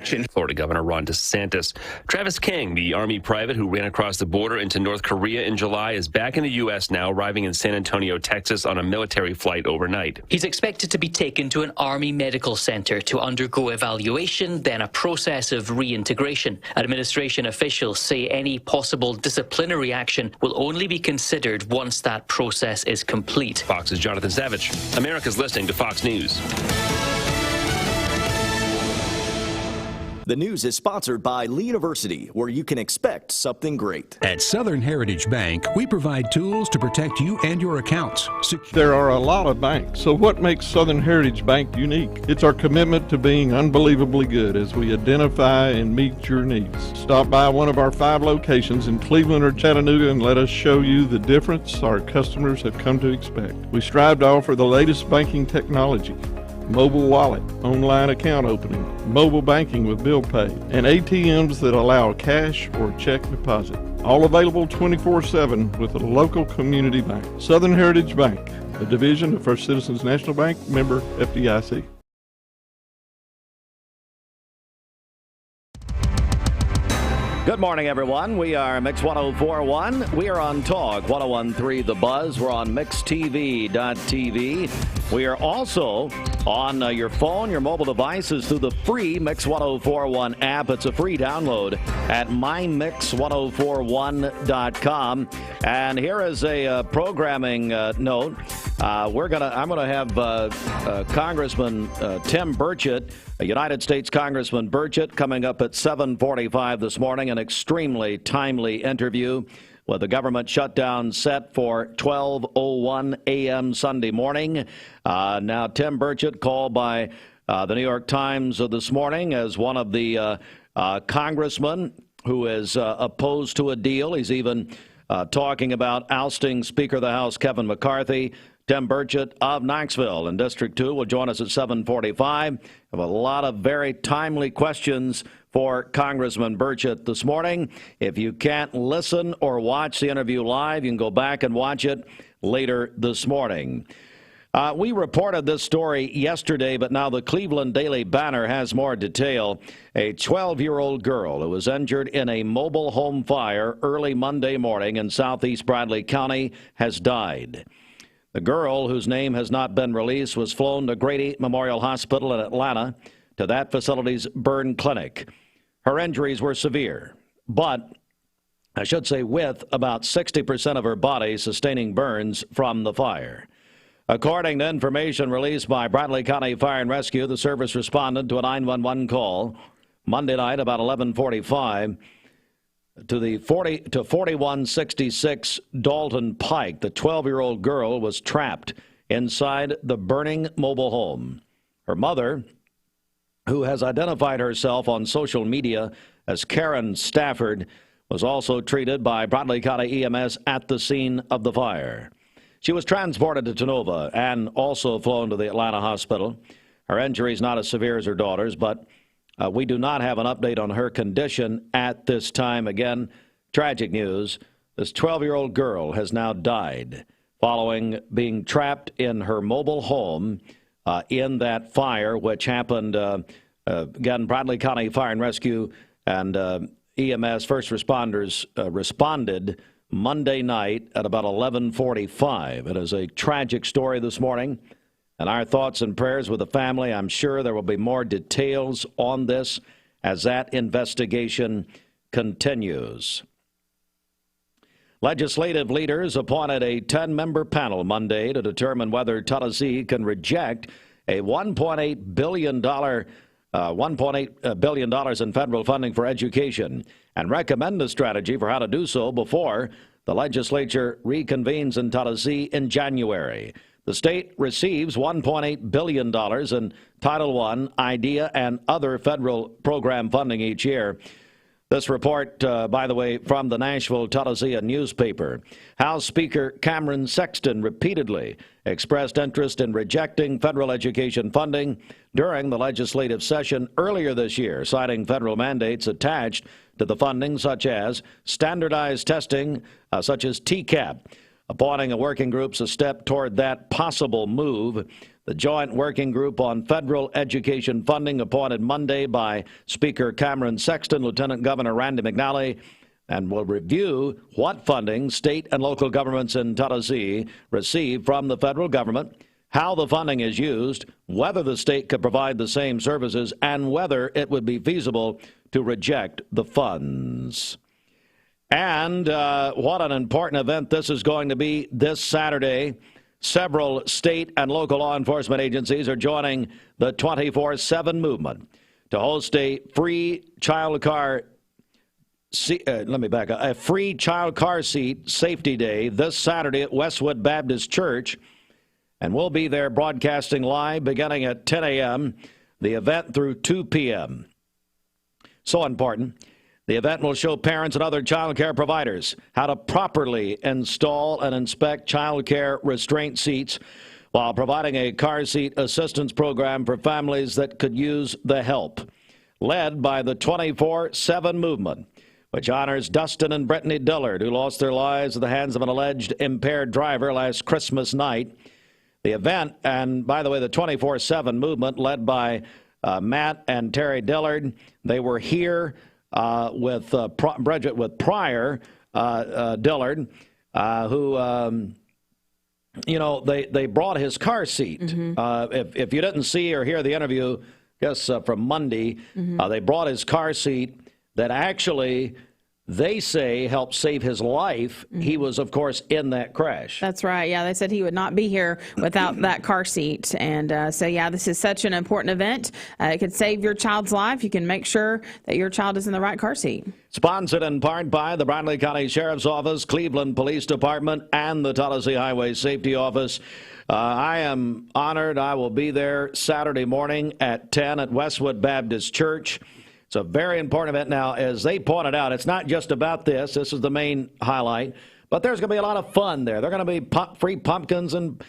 election. Florida Governor Ron DeSantis. Travis King, the Army private who ran across the border into North Korea in July, is back in the U.S. now, arriving in San Antonio, Texas on a military flight overnight. He's expected to be taken to an Army medical center to undergo evaluation, then a process of reintegration. Administration officials say any possible disciplinary action will only be considered once that process is complete. Fox's Jonathan Savage. America's listening to Fox News. The news is sponsored by Lee University, where you can expect something great. At Southern Heritage Bank, we provide tools to protect you and your accounts. There are a lot of banks, so what makes Southern Heritage Bank unique? It's our commitment to being unbelievably good as we identify and meet your needs. Stop by one of our 5 locations in Cleveland or Chattanooga and let us show you the difference our customers have come to expect. We strive to offer the latest banking technology: mobile wallet, online account opening, mobile banking with bill pay, and ATMs that allow cash or check deposit. All available 24/7 with a local community bank. Southern Heritage Bank, a division of First Citizens National Bank, member FDIC. Good morning, everyone. We are Mix 104.1. We are on Talk 101.3 The Buzz. We're on MixTV.tv. We are also on your phone, your mobile devices through the free Mix 104.1 app. It's a free download at mymix1041.com. And here is a programming note. I'm gonna have Congressman Tim Burchett, a United States Congressman Burchett, coming up at 7:45 this morning. An extremely timely interview with the government shutdown set for 12:01 a.m. Sunday morning. Now, Tim Burchett, called by the New York Times this morning as one of the congressmen who is opposed to a deal. He's even talking about ousting Speaker of the House Kevin McCarthy. Tim Burchett of Knoxville in District 2 will join us at 7:45. Have a lot of very timely questions for Congressman Burchett this morning. If you can't listen or watch the interview live, you can go back and watch it later this morning. We reported this story yesterday, but now the Cleveland Daily Banner has more detail. A 12-year-old girl who was injured in a mobile home fire early Monday morning in southeast Bradley County has died. The girl, whose name has not been released, was flown to Grady Memorial Hospital in Atlanta to that facility's burn clinic. Her injuries were severe, but I should say with about 60% of her body sustaining burns from the fire. According to information released by Bradley County Fire and Rescue, the service responded to a 911 call Monday night about 11:45 to 4166 Dalton Pike. The 12-year-old girl was trapped inside the burning mobile home. Her mother, who has identified herself on social media as Karen Stafford, was also treated by Bradley County EMS at the scene of the fire. She was transported to Tennova and also flown to the Atlanta hospital. Her injury is not as severe as her daughter's, but we do not have an update on her condition at this time. Again, tragic news. This 12-year-old girl has now died following being trapped in her mobile home in that fire, which happened, again, Bradley County Fire and Rescue and EMS first responders responded Monday night at about 11:45. It is a tragic story this morning. And our thoughts and prayers with the family. I'm sure there will be more details on this as that investigation continues. Legislative leaders appointed a 10-member panel Monday to determine whether Tennessee can reject a $1.8 billion in federal funding for education and recommend a strategy for how to do so before the legislature reconvenes in Tennessee in January. The state receives $1.8 billion in Title I, IDEA, and other federal program funding each year. This report, by the way, from the Nashville, Tennessee newspaper. House Speaker Cameron Sexton repeatedly expressed interest in rejecting federal education funding during the legislative session earlier this year, citing federal mandates attached to the funding, such as standardized testing, such as TCAP. Appointing a working group's a step toward that possible move. The Joint Working Group on Federal Education Funding, appointed Monday by Speaker Cameron Sexton, Lieutenant Governor Randy McNally, and will review what funding state and local governments in Tennessee receive from the federal government, how the funding is used, whether the state could provide the same services, and whether it would be feasible to reject the funds. And what an important event this is going to be this Saturday. Several state and local law enforcement agencies are joining the 24/7 movement to host a free child car a free child car seat safety day this Saturday at Westwood Baptist Church. And we'll be there broadcasting live beginning at 10 a.m., the event through 2 p.m. So important. The event will show parents and other child care providers how to properly install and inspect child care restraint seats while providing a car seat assistance program for families that could use the help. Led by the 24/7 movement, which honors Dustin and Brittany Dillard, who lost their lives at the hands of an alleged impaired driver last Christmas night. The event, and by the way, the 24/7 movement led by Matt and Terry Dillard, they were here with Bridget with Pryor Dillard, who, they brought his car seat. If you didn't see or hear the interview, I guess from Monday, they brought his car seat that actually, they say, helped save his life. He was, of course, in that crash. That's right. Yeah, they said he would not be here without that car seat. And this is such an important event. It could save your child's life. You can make sure that your child is in the right car seat. Sponsored in part by the Brindley County Sheriff's Office, Cleveland Police Department, and the Tennessee Highway Safety Office. I am honored. I will be there Saturday morning at 10 at Westwood Baptist Church. It's a very important event. Now, as they pointed out, it's not just about this. This is the main highlight. But there's going to be a lot of fun there. There are going to be free pumpkins and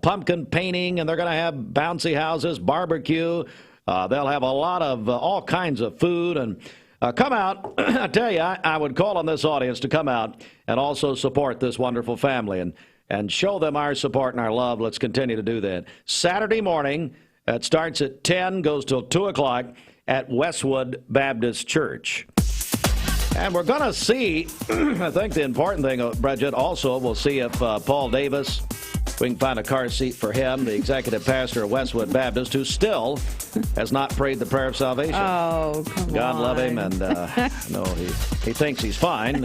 pumpkin painting, and they're going to have bouncy houses, barbecue. They'll have a lot of all kinds of food. And come out. I tell you, I would call on this audience to come out and also support this wonderful family and show them our support and our love. Let's continue to do that. Saturday morning, it starts at 10, goes till 2 o'clock. At Westwood Baptist Church. And we're going to see, I think the important thing, Bridget, also we'll see if Paul Davis, we can find a car seat for him, the executive pastor of Westwood Baptist, who still has not prayed the prayer of salvation. Oh, come on. God love him, and no, he thinks he's fine.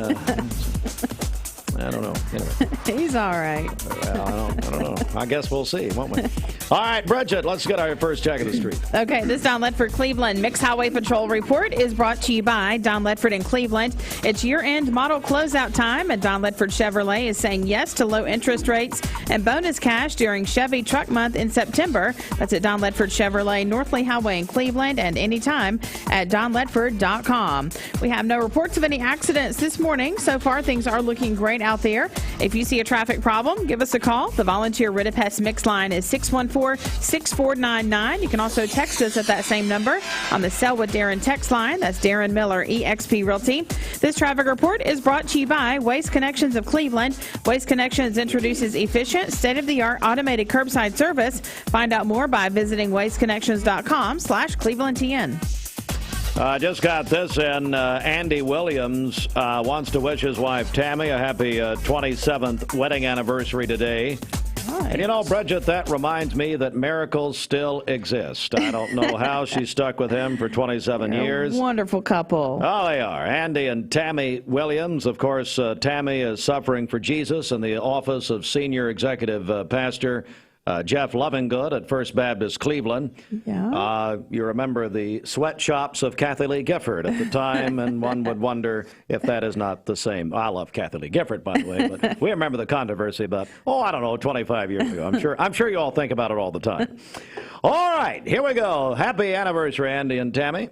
I don't know. Anyway. He's all right. Well, I don't know. I guess we'll see, won't we? All right, Bridget, let's get our first check of the street. Okay, this Don Ledford Cleveland Mixed Highway Patrol report is brought to you by Don Ledford in Cleveland. It's year-end model closeout time, and Don Ledford Chevrolet is saying yes to low interest rates and bonus cash during Chevy Truck Month in September. That's at Don Ledford Chevrolet, Northley Highway in Cleveland, and anytime at donledford.com. We have no reports of any accidents this morning. So far, things are looking great out there. If you see a traffic problem, give us a call. The volunteer Rid-a-Pest mix line is 614-6499. You can also text us at that same number on the Sell with Darren text line. That's Darren Miller, eXp Realty. This traffic report is brought to you by Waste Connections of Cleveland. Waste Connections introduces efficient, state-of-the-art automated curbside service. Find out more by visiting wasteconnections.com/ClevelandTN. I just got this in. Andy Williams wants to wish his wife Tammy a happy 27th wedding anniversary today. Right. And you know, Bridget, that reminds me that miracles still exist. I don't know how she stuck with him for 27 years. Wonderful couple. Oh, they are. Andy and Tammy Williams. Of course, Tammy is suffering for Jesus in the office of Senior Executive Pastor Jeff Lovingood at First Baptist Cleveland. Yeah. You remember the sweatshops of Kathy Lee Gifford at the time, and one would wonder if that is not the same. I love Kathy Lee Gifford, by the way, but we remember the controversy about, 25 years ago. I'm sure you all think about it all the time. All right, here we go. Happy anniversary, Andy and Tammy.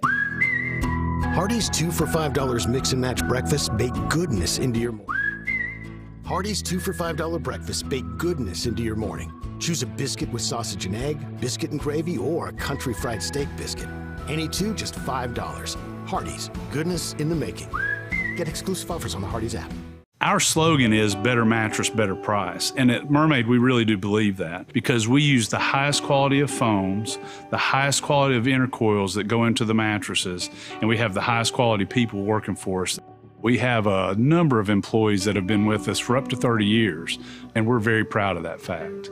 Hardee's 2 for $5 mix and match breakfast bake goodness into your morning. Hardee's 2 for $5 breakfast bake goodness into your morning. Choose a biscuit with sausage and egg, biscuit and gravy, or a country fried steak biscuit. Any two, just $5. Hardee's, goodness in the making. Get exclusive offers on the Hardee's app. Our slogan is better mattress, better price. And at Mermaid, we really do believe that because we use the highest quality of foams, the highest quality of intercoils that go into the mattresses, and we have the highest quality people working for us. We have a number of employees that have been with us for up to 30 years, and we're very proud of that fact.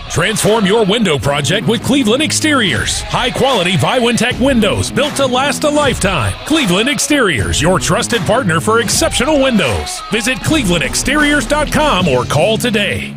Transform your window project with Cleveland Exteriors. High-quality Viwintech windows built to last a lifetime. Cleveland Exteriors, your trusted partner for exceptional windows. Visit clevelandexteriors.com or call today.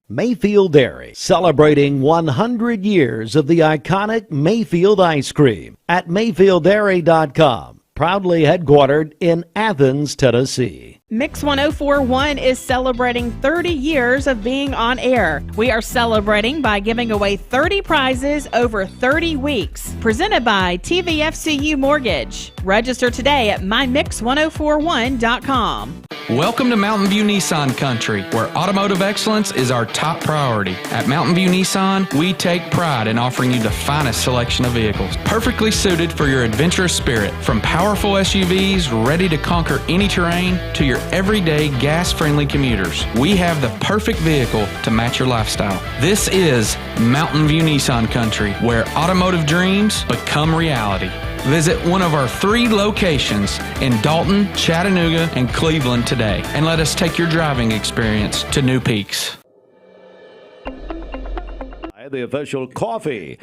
Mayfield Dairy, celebrating 100 years of the iconic Mayfield ice cream at mayfielddairy.com. Proudly headquartered in Athens, Tennessee. Mix 1041 is celebrating 30 years of being on air. We are celebrating by giving away 30 prizes over 30 weeks. Presented by TVFCU Mortgage. Register today at mymix1041.com. Welcome to Mountain View Nissan Country, where automotive excellence is our top priority. At Mountain View Nissan, we take pride in offering you the finest selection of vehicles, perfectly suited for your adventurous spirit. From powerful SUVs ready to conquer any terrain to your everyday gas-friendly commuters, we have the perfect vehicle to match your lifestyle. This is Mountain View Nissan Country, where automotive dreams become reality. Visit one of our 3 locations in Dalton, Chattanooga, and Cleveland today, and let us take your driving experience to new peaks. The official coffee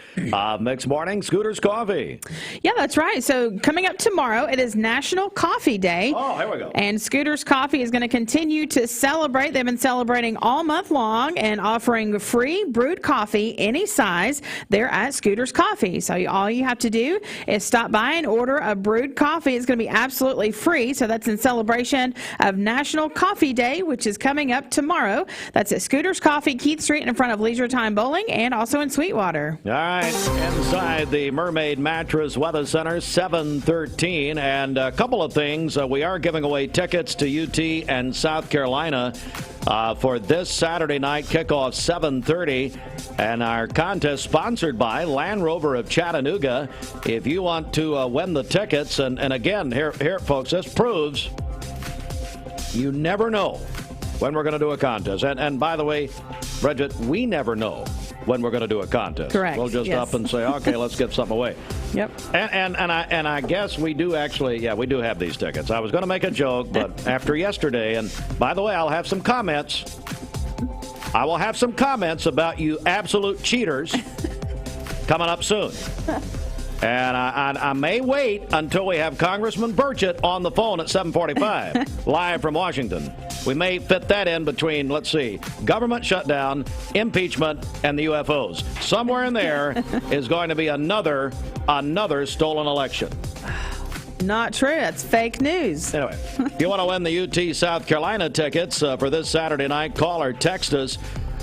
Mix Morning, Scooter's Coffee. Yeah, that's right. So coming up tomorrow, it is National Coffee Day. Oh, here we go. And Scooter's Coffee is going to continue to celebrate. They've been celebrating all month long and offering free brewed coffee any size there at Scooter's Coffee. So all you have to do is stop by and order a brewed coffee. It's going to be absolutely free. So that's in celebration of National Coffee Day, which is coming up tomorrow. That's at Scooter's Coffee, Keith Street, in front of Leisure Time Bowling, and also in Sweetwater. All right, inside the Mermaid Mattress Weather Center, 7:13, and a couple of things. We are giving away tickets to UT and South Carolina for this Saturday night kickoff, 7:30, and our contest sponsored by Land Rover of Chattanooga. If you want to win the tickets, and again, here, folks, this proves you never know when we're going to do a contest. And by the way, Bridget, we never know when we're going to do a contest. Correct. We'll just up and say, okay, let's give something away. Yep. And I guess we do actually, we do have these tickets. I was going to make a joke, but after yesterday, and by the way, I'll have some comments. I will have some comments about you absolute cheaters coming up soon. And I may wait until we have Congressman Burchett on the phone at 7:45, live from Washington. We may fit that in between, let's see, government shutdown, impeachment, and the UFOs. Somewhere in there is going to be another stolen election. Not true. That's fake news. Anyway, if you want to win the UT South Carolina tickets for this Saturday night, call or text us.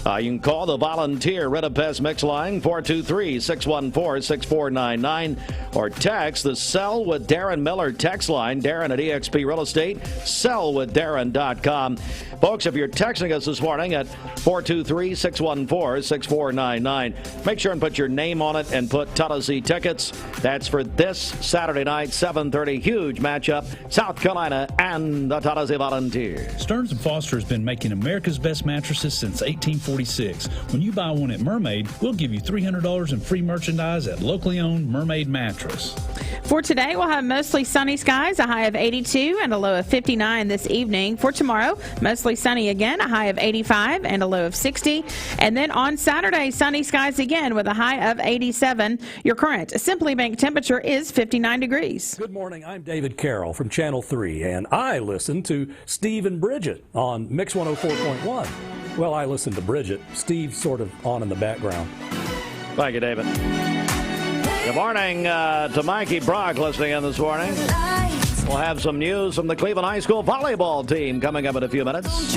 You can call the Volunteer Ritapes Mix line, 423-614-6499, or text the Sell with Darren Miller text line, Darren at eXp Real Estate, sellwithdarren.com. Folks, if you're texting us this morning at 423-614-6499, make sure and put your name on it and put Tennessee tickets. That's for this Saturday night, 7:30, huge matchup, South Carolina and the Tennessee Volunteers. Stearns & Foster has been making America's best mattresses since 1846. When you buy one at Mermaid, we'll give you $300 in free merchandise at locally owned Mermaid Mattress. For today, we'll have mostly sunny skies, a high of 82 and a low of 59 this evening. For tomorrow, mostly sunny again, a high of 85 and a low of 60. And then on Saturday, sunny skies again with a high of 87. Your current Simply Bank temperature is 59 degrees. Good morning. I'm David Carroll from Channel 3, and I listen to Steve and Bridget on Mix 104.1. Well, I listen to Bridget. Steve's sort of on in the background. Thank you, David. Good morning to Mikey Brock listening in this morning. We'll have some news from the Cleveland High School volleyball team coming up in a few minutes.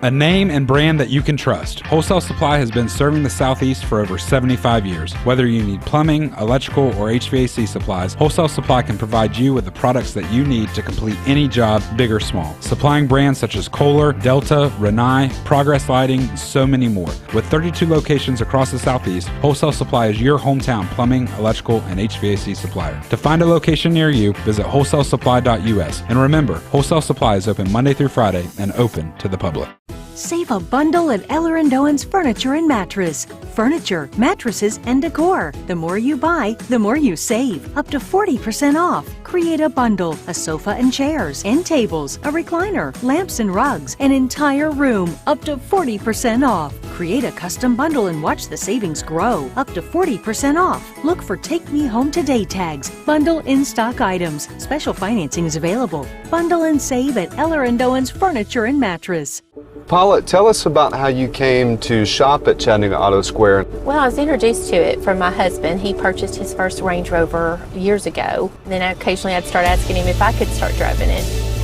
A name and brand that you can trust. Wholesale Supply has been serving the Southeast for over 75 years. Whether you need plumbing, electrical, or HVAC supplies, Wholesale Supply can provide you with the products that you need to complete any job, big or small. Supplying brands such as Kohler, Delta, Rinnai, Progress Lighting, and so many more. With 32 locations across the Southeast, Wholesale Supply is your hometown plumbing, electrical, and HVAC supplier. To find a location near you, visit wholesalesupply.us. And remember, Wholesale Supply is open Monday through Friday and open to the public. Save a bundle at Eller & Owen's Furniture and Mattress. Furniture, mattresses, and decor. The more you buy, the more you save. Up to 40% off. Create a bundle, a sofa and chairs, end tables, a recliner, lamps and rugs, an entire room. Up to 40% off. Create a custom bundle and watch the savings grow. Up to 40% off. Look for Take Me Home Today tags. Bundle in-stock items. Special financing is available. Bundle and save at Eller & Owen's Furniture and Mattress. Paula, tell us about how you came to shop at Chattanooga Auto Square. Well, I was introduced to it from my husband. He purchased his first Range Rover years ago. Then occasionally I'd start asking him if I could start driving it.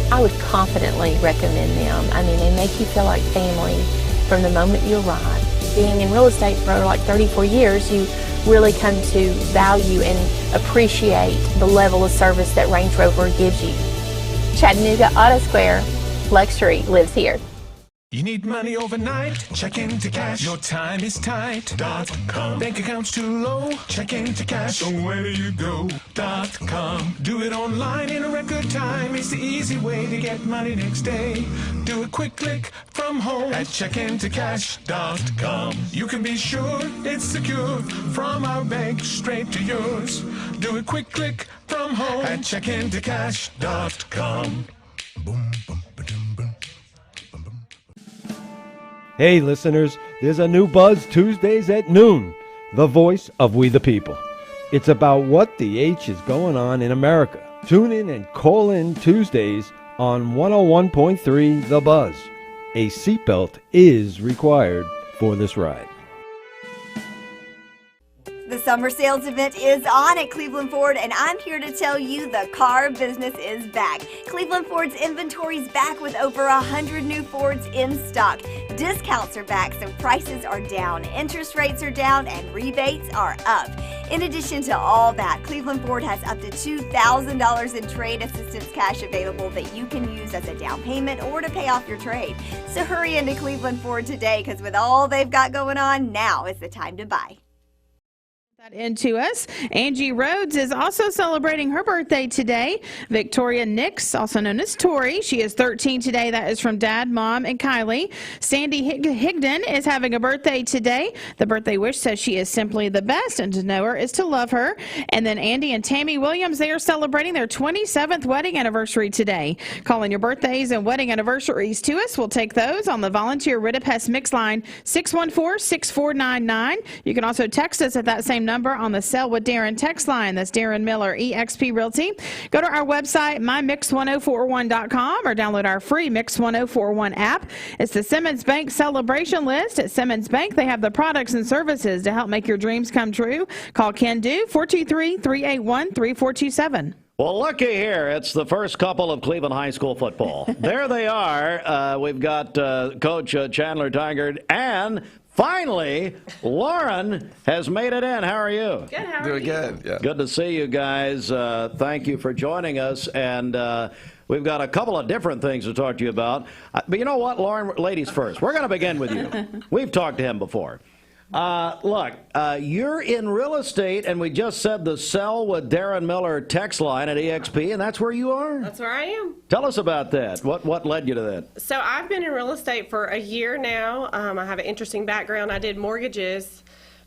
I would confidently recommend them. I mean, they make you feel like family from the moment you arrive. Being in real estate for like 34 years, you really come to value and appreciate the level of service that Range Rover gives you. Chattanooga Auto Square, luxury lives here. You need money overnight? Check into cash. Your time is tight. .com. Bank accounts too low? Check into cash. So where do you go? .com. Do it online in a record time. It's the easy way to get money next day. Do a quick click from home at checkintocash.com. You can be sure it's secure from our bank straight to yours. Do a quick click from home at checkintocash.com. Boom, boom. Hey listeners, there's a new buzz Tuesdays at noon, the voice of We the People. It's about what the H is going on in America. Tune in and call in Tuesdays on 101.3 The Buzz. A seatbelt is required for this ride. The summer sales event is on at Cleveland Ford, and I'm here to tell you the car business is back. Cleveland Ford's inventory is back with over 100 new Fords in stock. Discounts are back, so prices are down, interest rates are down, and rebates are up. In addition to all that, Cleveland Ford has up to $2,000 in trade assistance cash available that you can use as a down payment or to pay off your trade. So hurry into Cleveland Ford today, because with all they've got going on, now is the time to buy. Into us. Angie Rhodes is also celebrating her birthday today. Victoria Nix, also known as Tori, she is 13 today. That is from Dad, Mom, and Kylie. Sandy Higdon is having a birthday today. The birthday wish says she is simply the best, and to know her is to love her. And then Andy and Tammy Williams, they are celebrating their 27th wedding anniversary today. Calling your birthdays and wedding anniversaries to us. We'll take those on the volunteer Ridipest Mix line 614-6499. You can also text us at that same number on the Sell with Darren text line. That's Darren Miller, eXp Realty. Go to our website, mymix1041.com, or download our free Mix 1041 app. It's the Simmons Bank celebration list. At Simmons Bank, they have the products and services to help make your dreams come true. Call Ken Do, 423-381-3427. Well, looky here. It's the first couple of Cleveland High School football. There they are. We've got Coach Chandler Tygard, and finally, Lauren has made it in. How are you? Good. How are you? Doing good. Yeah. Good to see you guys. Thank you for joining us. And we've got a couple of different things to talk to you about. But you know what, Lauren? Ladies first. We're going to begin with you. We've talked to him before. Look, you're in real estate, and we just said the Sell with Darren Miller text line at EXP, and that's where you are? That's where I am. Tell us about that. What led you to that? So I've been in real estate for a year now. I have an interesting background. I did mortgages,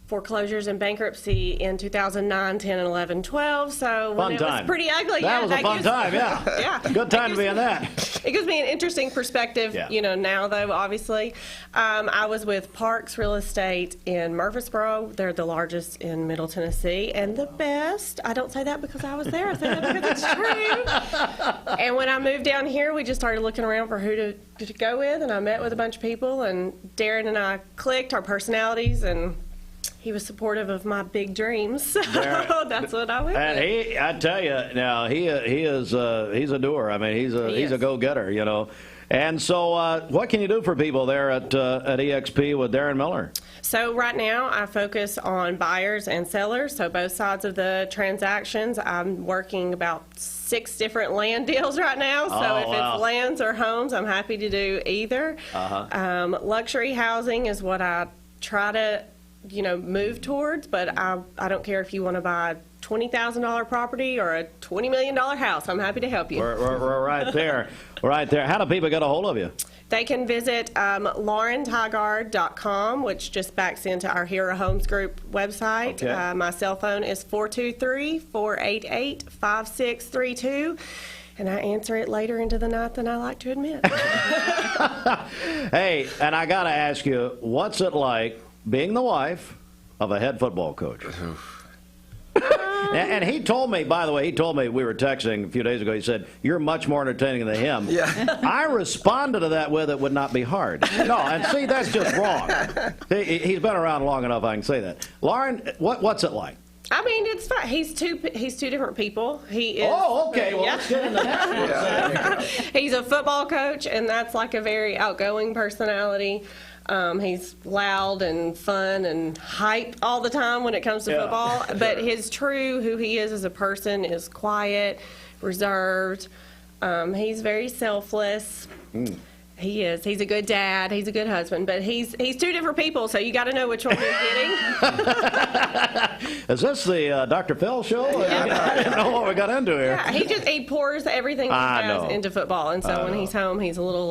foreclosures, and bankruptcy in 2009, 10, and 11, 12. So when it was pretty ugly. That was a fun time, yeah. Yeah. Good time to be in that. It gives me an interesting perspective, you know, now, though, obviously. I was with Parks Real Estate in Murfreesboro. They're the largest in Middle Tennessee and the best. I don't say that because I was there. I say that because it's true. And when I moved down here, we just started looking around for who to go with, and I met with a bunch of people, and Darren and I clicked, our personalities, and he was supportive of my big dreams, so that's what I went with. And I tell you, now he's a doer. I mean, he's a go-getter, you know. And so what can you do for people there at EXP with Darren Miller? So right now I focus on buyers and sellers, so both sides of the transactions. I'm working about 6 different land deals right now, so if it's lands or homes, I'm happy to do either. Luxury housing is what I try to move towards, but I don't care if you want to buy a $20,000 property or a $20 million house. I'm happy to help you. We're right there. Right there. How do people get a hold of you? They can visit LaurenTygard.com, which just backs into our Hero Homes Group website. Okay. My cell phone is 423-488-5632. And I answer it later into the night than I like to admit. Hey, and I got to ask you, what's it like being the wife of a head football coach? And he told me, by the way, we were texting a few days ago, he said, you're much more entertaining than him. Yeah. I responded to that with, it would not be hard. No, and see, that's just wrong. He's been around long enough, I can say that. Lauren, what's it like? I mean, it's fine. He's two different people. He is. Oh, okay. Well, let's get into that. He's a football coach, and that's like a very outgoing personality. He's loud and fun and hype all the time when it comes to football. But who he is as a person is quiet, reserved. He's very selfless. He is. He's a good dad. He's a good husband. But he's 2 different people, so you got to know which one you're getting. Is this the Dr. Phil show? I didn't know what we got into here. Yeah, he pours everything he has into football, and so when he's home, he's a little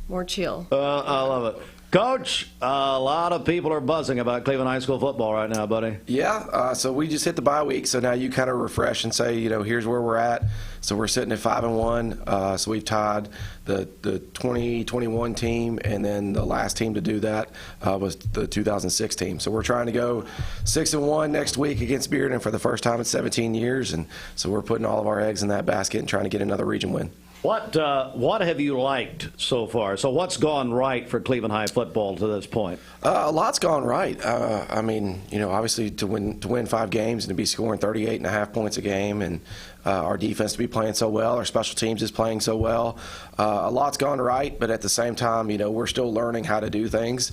more chill. I love it. Coach, a lot of people are buzzing about Cleveland High School football right now, buddy. Yeah, so we just hit the bye week, so now you kind of refresh and say, here's where we're at. So we're sitting at 5-1. So we've tied the 2021 team, and then the last team to do that was the 2006 team. So we're trying to go 6-1 next week against Bearden for the first time in 17 years, and so we're putting all of our eggs in that basket and trying to get another region win. What have you liked so far? So what's gone right for Cleveland High football to this point? A lot's gone right. I mean, obviously to win 5 games and to be scoring 38.5 points a game, and our defense to be playing so well, our special teams is playing so well. A lot's gone right, but at the same time, we're still learning how to do things.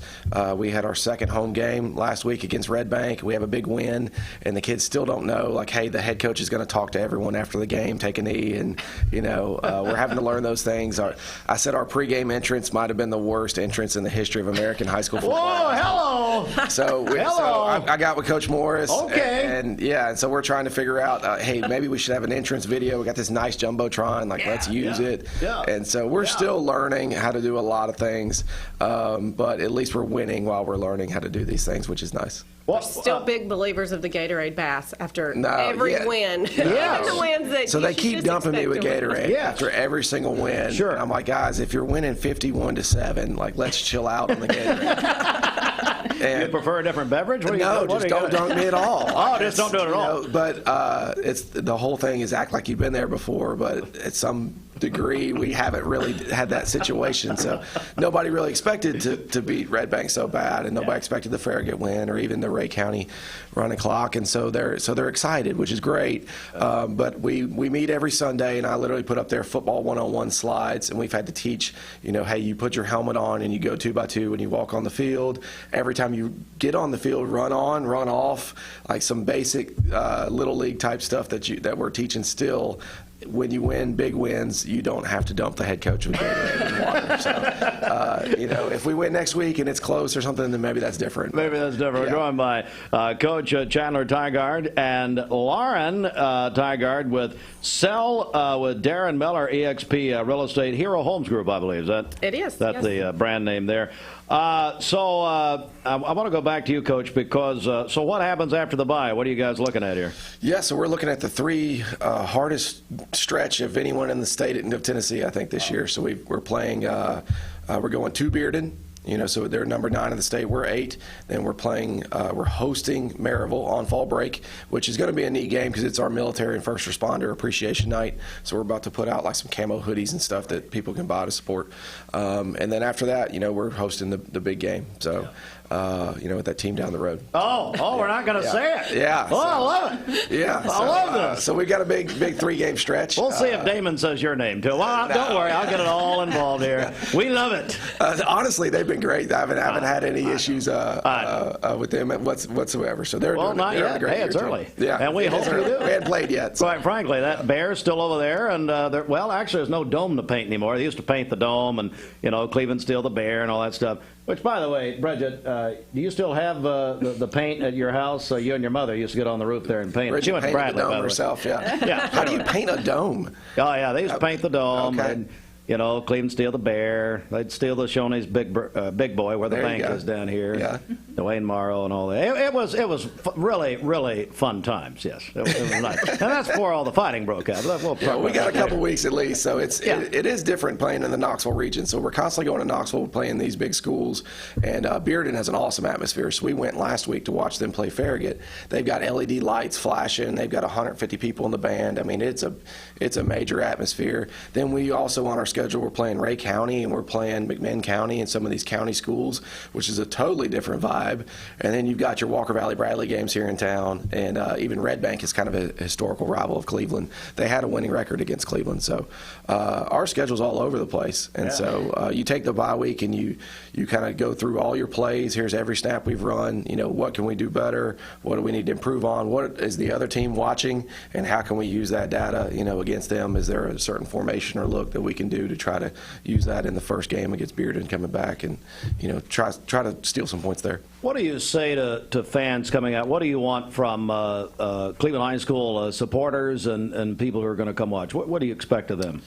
We had our second home game last week against Red Bank. We have a big win, and the kids still don't know, hey, the head coach is going to talk to everyone after the game, take a knee, and, we're having to learn those things. I said our pregame entrance might have been the worst entrance in the history of American high school football. Whoa, hello! So I got with Coach Morris. Okay. And so we're trying to figure out, hey, maybe we should have an entrance video. We got this nice Jumbotron, let's use it. Yeah. And so we're still learning how to do a lot of things, but at least we're winning while we're learning how to do these things, which is nice. We're still big believers of the Gatorade Bass after every win. Yeah. The wins that so they keep dumping me with Gatorade after every single win. Sure. And I'm like, guys, if you're winning 51-7, let's chill out on the Gatorade. You prefer a different beverage? No, just don't dunk me at all. Oh, just don't do it at all. But it's the whole thing is act like you've been there before, but at some degree we haven't really had that situation. So nobody really expected to beat Red Bank so bad, and nobody expected the Farragut win or even the Ray County running clock, and so they're excited, which is great. But we meet every Sunday, and I literally put up their football 101 slides, and we've had to teach, hey, you put your helmet on and you go 2x2 when you walk on the field. Every time you get on the field, run on, run off, some basic little league type stuff that we're teaching still. When you win big wins, you don't have to dump the head coach with Gatorade and water. So, if we win next week and it's close or something, then maybe that's different. Maybe that's different. Yeah. We're joined by Coach Chandler Tygard and Lauren Tygard with with Darren Miller, EXP Real Estate Hero Homes Group, I believe. Is that? It is. That's the brand name there. I want to go back to you, Coach, because so what happens after the bye? What are you guys looking at here? Yeah, so we're looking at the 3 hardest stretch of anyone in the state of Tennessee, I think, this year. So we're playing, we're going to Bearden. So they're number 9 in the state. We're 8. Then we're hosting Maryville on fall break, which is going to be a neat game because it's our military and first responder appreciation night. So we're about to put out some camo hoodies and stuff that people can buy to support. And then after that, we're hosting the big game. So with that team down the road. Oh, we're not going to say it. Yeah. Oh, I love it. Yeah. I love this. So we've got a big 3-game stretch. We'll see if Damon says your name, too. Well, don't worry. I'll get it all involved here. We love it. Honestly, they've been great. I haven't had any issues with them whatsoever. So they're well, not yet. Great hey, it's early. Yeah. And we hope you do. We hadn't played yet. So. Quite frankly, that Bear's still over there. And, actually, there's no dome to paint anymore. They used to paint the dome and, Cleveland Steel the Bear and all that stuff. Which, by the way, Bridget, do you still have the paint at your house? You and your mother used to get on the roof there and paint Bridget it. She went to Bradley, the dome by the way. herself, yeah. How do you paint a dome? Oh, yeah, they used to paint the dome. Okay. And, Cleveland Steel the Bear. They'd steal the Shoney's big boy where the bank is down here. Yeah. Dwayne Morrow and all that. It was really, really fun times, yes. It was nice. And that's before all the fighting broke out. We got a couple weeks at least, so it is different playing in the Knoxville region. So we're constantly going to Knoxville, playing these big schools. And Bearden has an awesome atmosphere. So we went last week to watch them play Farragut. They've got LED lights flashing. They've got 150 people in the band. I mean, it's a major atmosphere. Then we also on our schedule, we're playing Ray County and we're playing McMinn County and some of these county schools, which is a totally different vibe. And then you've got your Walker Valley Bradley games here in town, and even Red Bank is kind of a historical rival of Cleveland. They had a winning record against Cleveland, so our schedule's all over the place. And so you take the bye week and you kind of go through all your plays. Here's every snap we've run. What can we do better? What do we need to improve on? What is the other team watching, and how can we use that data against them? Is there a certain formation or look that we can do to try to use that in the first game against Bearden coming back and try to steal some points there? What do you say to fans coming out? What do you want from Cleveland High School supporters and people who are going to come watch? What do you expect of them?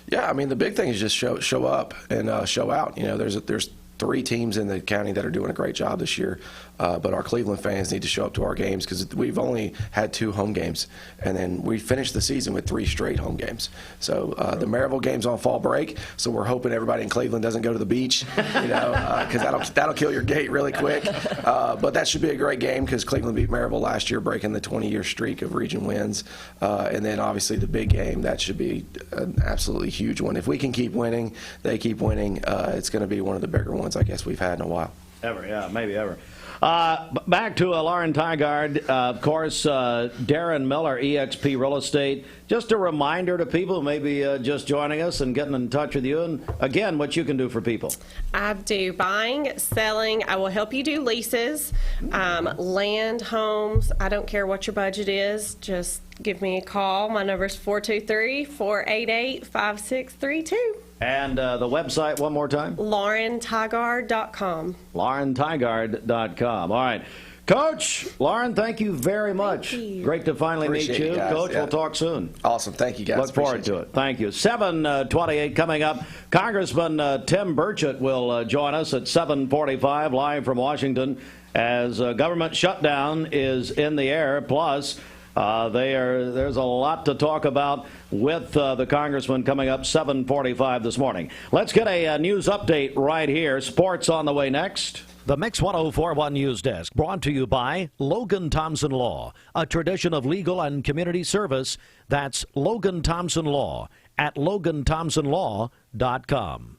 Yeah, I mean, the big thing is just show up and show out. There's 3 teams in the county that are doing a great job this year, but our Cleveland fans need to show up to our games because we've only had 2 home games, and then we finished the season with 3 straight home games. So the Maryville game's on fall break, so we're hoping everybody in Cleveland doesn't go to the beach, because that'll kill your gate really quick. But that should be a great game because Cleveland beat Maryville last year, breaking the 20-year streak of region wins. And then obviously the big game, that should be an absolutely huge one. If we can keep winning, they keep winning, it's going to be one of the bigger ones I guess we've had in a while. Maybe ever. Back to Lauren Tygard. Of course, Darren Miller, eXp Real Estate. Just a reminder to people who may be just joining us and getting in touch with you. And again, what you can do for people. I do buying, selling. I will help you do leases, land, homes. I don't care what your budget is. Just give me a call. My number is 423-488-5632. And the website one more time? LaurenTygard.com. LaurenTygard.com. All right. Coach, Lauren, thank you very much. You. Great to finally Appreciate meet you. it, guys. Coach, we'll talk soon. Awesome. Thank you, guys. Look forward to it. Thank you. 7:28 coming up. Congressman Tim Burchett will join us at 7:45 live from Washington as government shutdown is in the air. Plus, there's a lot to talk about with the congressman coming up 7:45 this morning. Let's get a news update right here. Sports on the way next. The Mix 104.1 News Desk brought to you by Logan Thompson Law, a tradition of legal and community service. That's Logan Thompson Law at LoganThompsonLaw.com.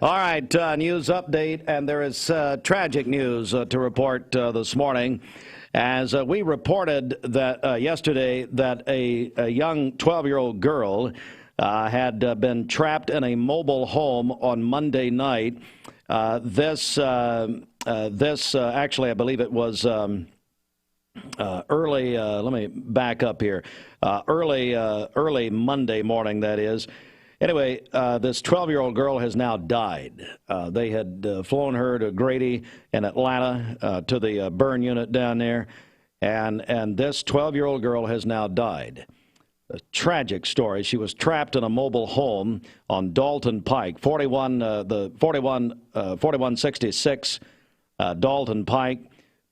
All right, news update, and there is tragic news to report this morning. As we reported that yesterday that a young 12-year-old girl had been trapped in a mobile home on Monday night. This actually, I believe it was early. Let me back up here. Early Monday morning, that is. Anyway, this 12-year-old girl has now died. They had flown her to Grady in Atlanta to the burn unit down there, and this 12-year-old girl has now died. A tragic story. She was trapped in a mobile home on Dalton Pike, 4166 Dalton Pike,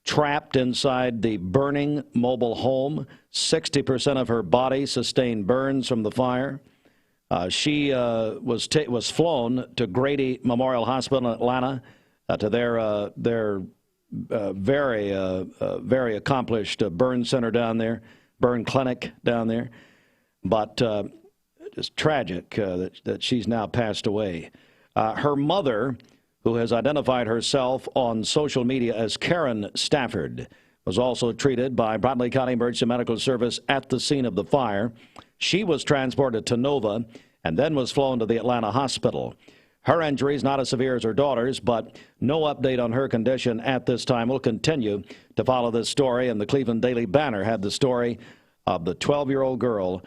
trapped inside the burning mobile home. 60% of her body sustained burns from the fire. She was flown to Grady Memorial Hospital in Atlanta to their very accomplished burn center down there, burn clinic down there. But just tragic that she's now passed away. Her mother, who has identified herself on social media as Karen Stafford, was also treated by Bradley County Emergency Medical Service at the scene of the fire. She was transported to Nova and then was flown to the Atlanta hospital. Her injuries not as severe as her daughter's, but no update on her condition at this time. We'll continue to follow this story, and the Cleveland Daily Banner had the story of the 12-year-old girl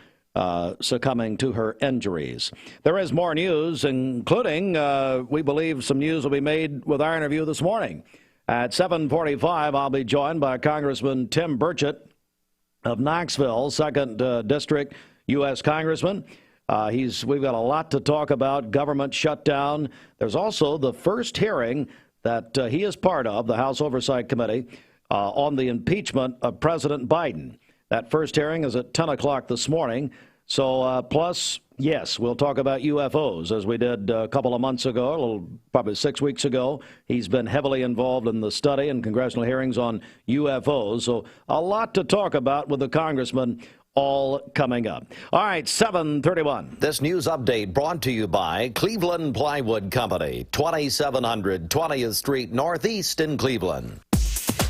succumbing to her injuries. There is more news, including, we believe, some news will be made with our interview this morning. At 7:45, I'll be joined by Congressman Tim Burchett of Knoxville, 2nd District U.S. Congressman. We've got a lot to talk about, government shutdown. There's also the first hearing that he is part of, the House Oversight Committee, on the impeachment of President Biden. That first hearing is at 10 o'clock this morning. So, plus, yes, we'll talk about UFOs, as we did a couple of months ago, probably 6 weeks ago. He's been heavily involved in the study and congressional hearings on UFOs. So a lot to talk about with the congressman, all coming up. All right, 7:31. This news update brought to you by Cleveland Plywood Company, 2700 20th Street Northeast in Cleveland.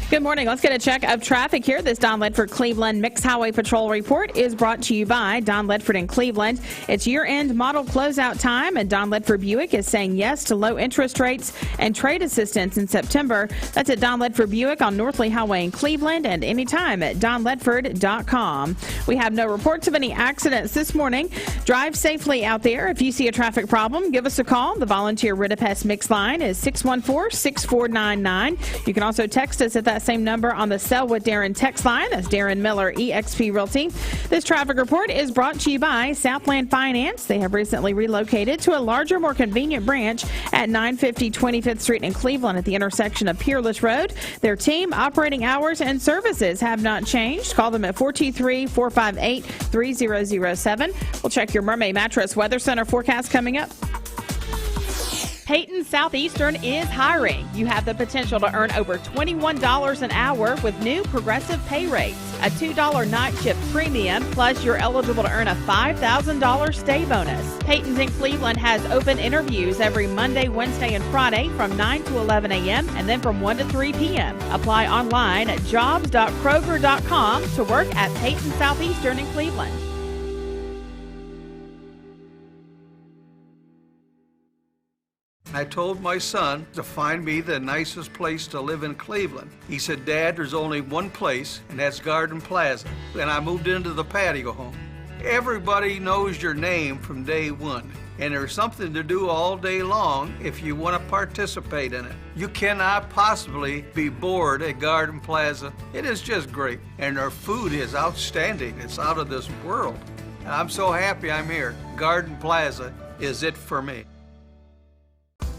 Good morning. Let's get a check of traffic here. This Don Ledford Cleveland Mixed Highway Patrol report is brought to you by Don Ledford in Cleveland. It's year-end model closeout time, and Don Ledford Buick is saying yes to low interest rates and trade assistance in September. That's at Don Ledford Buick on North Lee Highway in Cleveland, and anytime at donledford.com. We have no reports of any accidents this morning. Drive safely out there. If you see a traffic problem, give us a call. The volunteer Ridipest Mix line is 614-6499. You can also text us at that same number on the Sell with Darren text line. That's Darren Miller, eXp Realty. This traffic report is brought to you by Southland Finance. They have recently relocated to a larger, more convenient branch at 950 25th Street in Cleveland at the intersection of Peerless Road. Their team, operating hours, and services have not changed. Call them at 423-458-3007. We'll check your Mermaid Mattress Weather Center forecast coming up. Peyton Southeastern is hiring. You have the potential to earn over $21 an hour with new progressive pay rates, a $2 night shift premium, plus you're eligible to earn a $5,000 stay bonus. Peyton's in Cleveland has open interviews every Monday, Wednesday, and Friday from 9 to 11 a.m. and then from 1 to 3 p.m. Apply online at jobs.kroger.com to work at Peyton Southeastern in Cleveland. I told my son to find me the nicest place to live in Cleveland. He said, Dad, there's only one place, and that's Garden Plaza. And I moved into the patio home. Everybody knows your name from day one, and there's something to do all day long if you want to participate in it. You cannot possibly be bored at Garden Plaza. It is just great, and their food is outstanding. It's out of this world. And I'm so happy I'm here. Garden Plaza is it for me.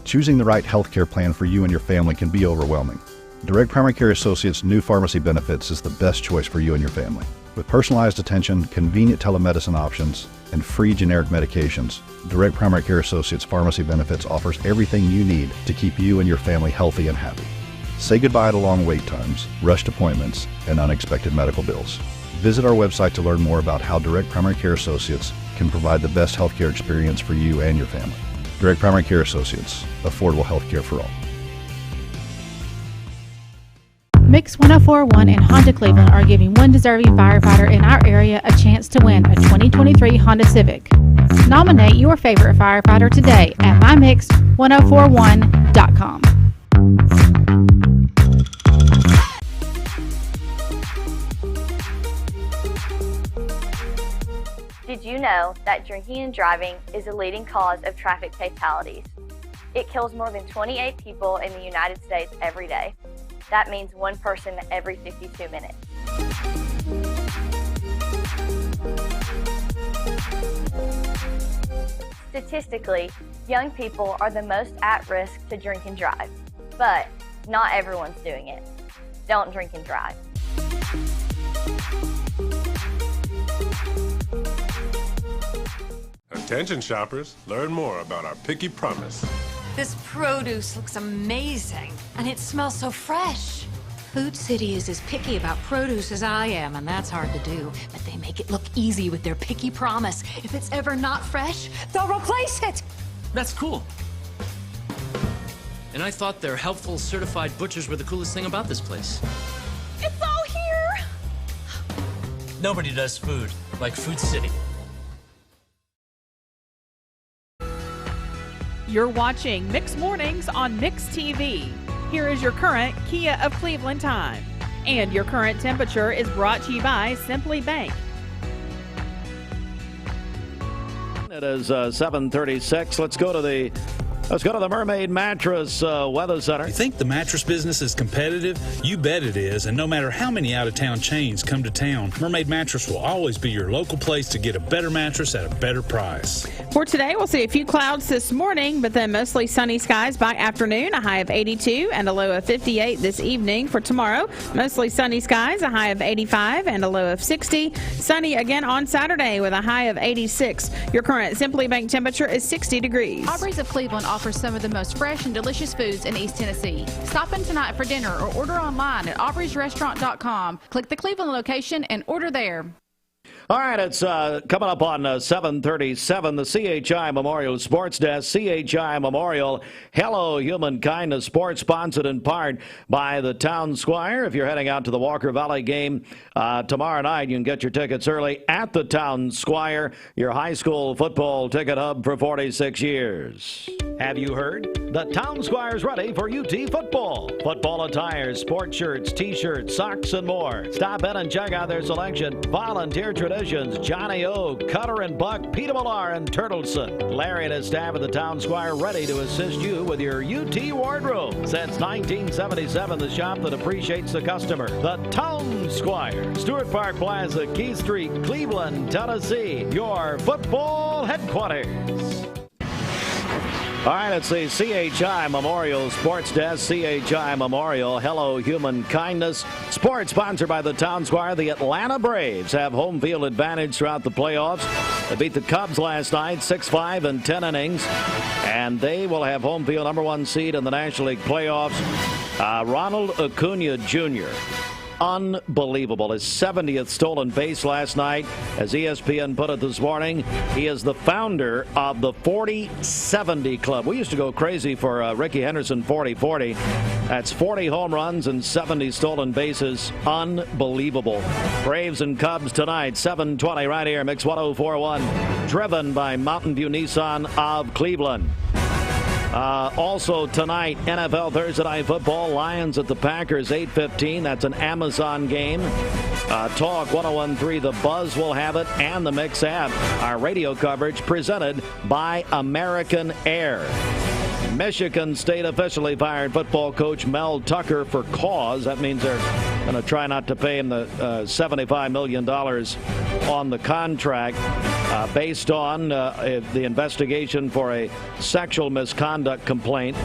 Choosing the right healthcare plan for you and your family can be overwhelming. Direct Primary Care Associates' new pharmacy benefits is the best choice for you and your family. With personalized attention, convenient telemedicine options, and free generic medications, Direct Primary Care Associates Pharmacy Benefits offers everything you need to keep you and your family healthy and happy. Say goodbye to long wait times, rushed appointments, and unexpected medical bills. Visit our website to learn more about how Direct Primary Care Associates can provide the best healthcare experience for you and your family. Direct Primary Care Associates, affordable healthcare for all. Mix 104.1 and Honda Cleveland are giving one deserving firefighter in our area a chance to win a 2023 Honda Civic. Nominate your favorite firefighter today at mymix1041.com. Did you know that drinking and driving is a leading cause of traffic fatalities? It kills more than 28 people in the United States every day. That means one person every 52 minutes. Statistically, young people are the most at risk to drink and drive, but not everyone's doing it. Don't drink and drive. Attention shoppers, learn more about our Picky Promise. This produce looks amazing, and it smells so fresh. Food City is as picky about produce as I am, and that's hard to do. But they make it look easy with their picky promise. If it's ever not fresh, they'll replace it. That's cool. And I thought their helpful, certified butchers were the coolest thing about this place. It's all here. Nobody does food like Food City. You're watching Mix Mornings on Mix TV. Here is your current Kia of Cleveland time. And your current temperature is brought to you by Simply Bank. It is 7:36. Let's go to the Mermaid Mattress Weather Center. You think the mattress business is competitive? You bet it is, and no matter how many out-of-town chains come to town, Mermaid Mattress will always be your local place to get a better mattress at a better price. For today, we'll see a few clouds this morning, but then mostly sunny skies by afternoon, a high of 82 and a low of 58 this evening. For tomorrow, mostly sunny skies, a high of 85 and a low of 60. Sunny again on Saturday with a high of 86. Your current Simply Bank temperature is 60 degrees. Aubrey's of Cleveland offers some of the most fresh and delicious foods in East Tennessee. Stop in tonight for dinner or order online at aubreysrestaurant.com. Click the Cleveland location and order there. All right, it's coming up on 7:37, the CHI Memorial Sports Desk. CHI Memorial Hello Human Kindness Sports, sponsored in part by the Town Squire. If you're heading out to the Wacker Valley game tomorrow night, you can get your tickets early at the Town Squire, your high school football ticket hub for 46 years. Have you heard? The Town Squire's ready for UT football. Football attire, sports shirts, T-shirts, socks, and more. Stop in and check out their selection. Volunteer traditions, Johnny O, Cutter and Buck, Peter Millar, and Turtleson. Larry and his staff at the Town Squire ready to assist you with your UT wardrobe. Since 1977, the shop that appreciates the customer. The Town Squire, Stewart Park Plaza, Key Street, Cleveland, Tennessee. Your football headquarters. All right, it's the CHI Memorial Sports Desk. CHI Memorial Hello Human Kindness Sports, sponsored by the Town Squire. The Atlanta Braves have home field advantage throughout the playoffs. They beat the Cubs last night 6-5 in 10 innings, and they will have home field number one seed in the National League playoffs. Ronald Acuna Jr., unbelievable. His 70th stolen base last night. As ESPN put it this morning, he is the founder of the 40-70 Club. We used to go crazy for Ricky Henderson 40-40. That's 40 home runs and 70 stolen bases. Unbelievable. Braves and Cubs tonight, 7:20 right here, Mix 104.1, driven by Mountain View Nissan of Cleveland. Also tonight, NFL Thursday Night Football, Lions at the Packers, 8:15. That's an Amazon game. Talk 101.3 The Buzz will have it, and the Mix app. Our radio coverage presented by American Air. Michigan State officially fired football coach Mel Tucker for cause. That means they're going to try not to pay him the $75 million on the contract based on the investigation for a sexual misconduct complaint.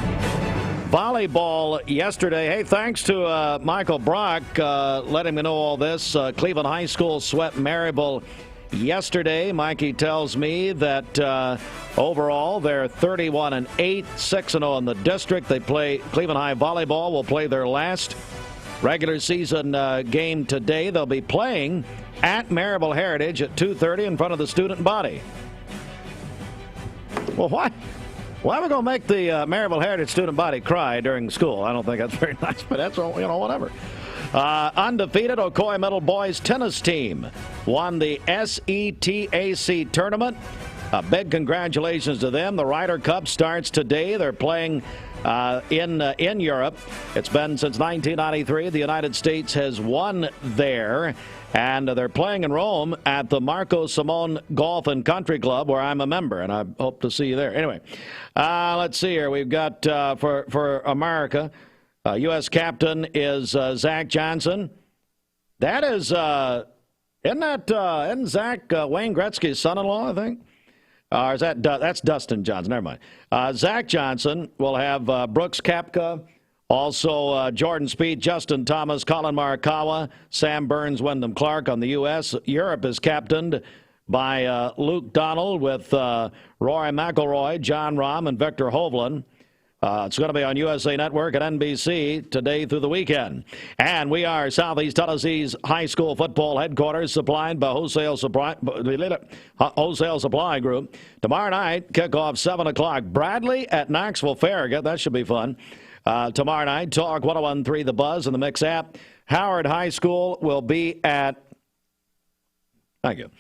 Volleyball yesterday. Hey, thanks to Michael Brock letting me know all this. Cleveland High School swept Maryville yesterday. Mikey tells me that overall they're 31-8, 6-0 in the district. They play Cleveland High Volleyball will play their last regular season game today. They'll be playing at Maryville Heritage at 2:30 in front of the student body. Well, why are we going to make the Maryville Heritage student body cry during school? I don't think that's very nice, but that's, whatever. Undefeated Ocoee Middle boys tennis team won the SETAC tournament. Big congratulations to them. The Ryder Cup starts today. They're playing in Europe. It's been since 1993. The United States has won there, and they're playing in Rome at the Marco Simone Golf and Country Club, where I'm a member, and I hope to see you there. Anyway, let's see here. We've got for America. U.S. captain is Zach Johnson. That is, isn't Zach Wayne Gretzky's son-in-law, I think? Or is that's Dustin Johnson? Never mind. Zach Johnson will have Brooks Koepka, also Jordan Spieth, Justin Thomas, Colin Morikawa, Sam Burns, Wyndham Clark on the U.S. Europe is captained by Luke Donald with Rory McIlroy, John Rahm, and Victor Hovland. It's going to be on USA Network and NBC today through the weekend. And we are Southeast Tennessee's high school football headquarters, supplied by Wholesale Supply Group. Tomorrow night, kickoff 7 o'clock. Bradley at Knoxville Farragut. That should be fun. Tomorrow night, Talk 101.3 The Buzz and the Mix app. Howard High School will be at Thank you.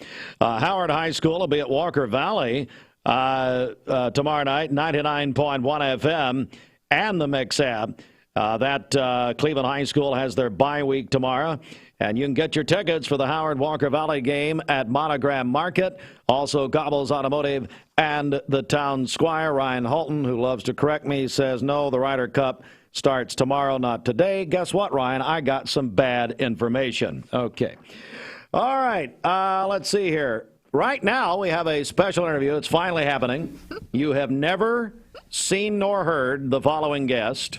Howard High School will be at Wacker Valley tomorrow night, 99.1 FM, and the Mix app. Cleveland High School has their bye week tomorrow, and you can get your tickets for the Howard Walker Valley game at Monogram Market, also Gobbles Automotive, and the Town Squire. Ryan Holton, who loves to correct me, says no, the Ryder Cup starts tomorrow, not today. Guess what, Ryan? I got some bad information. Okay. All right. Let's see here. Right now, we have a special interview. It's finally happening. You have never seen nor heard the following guest.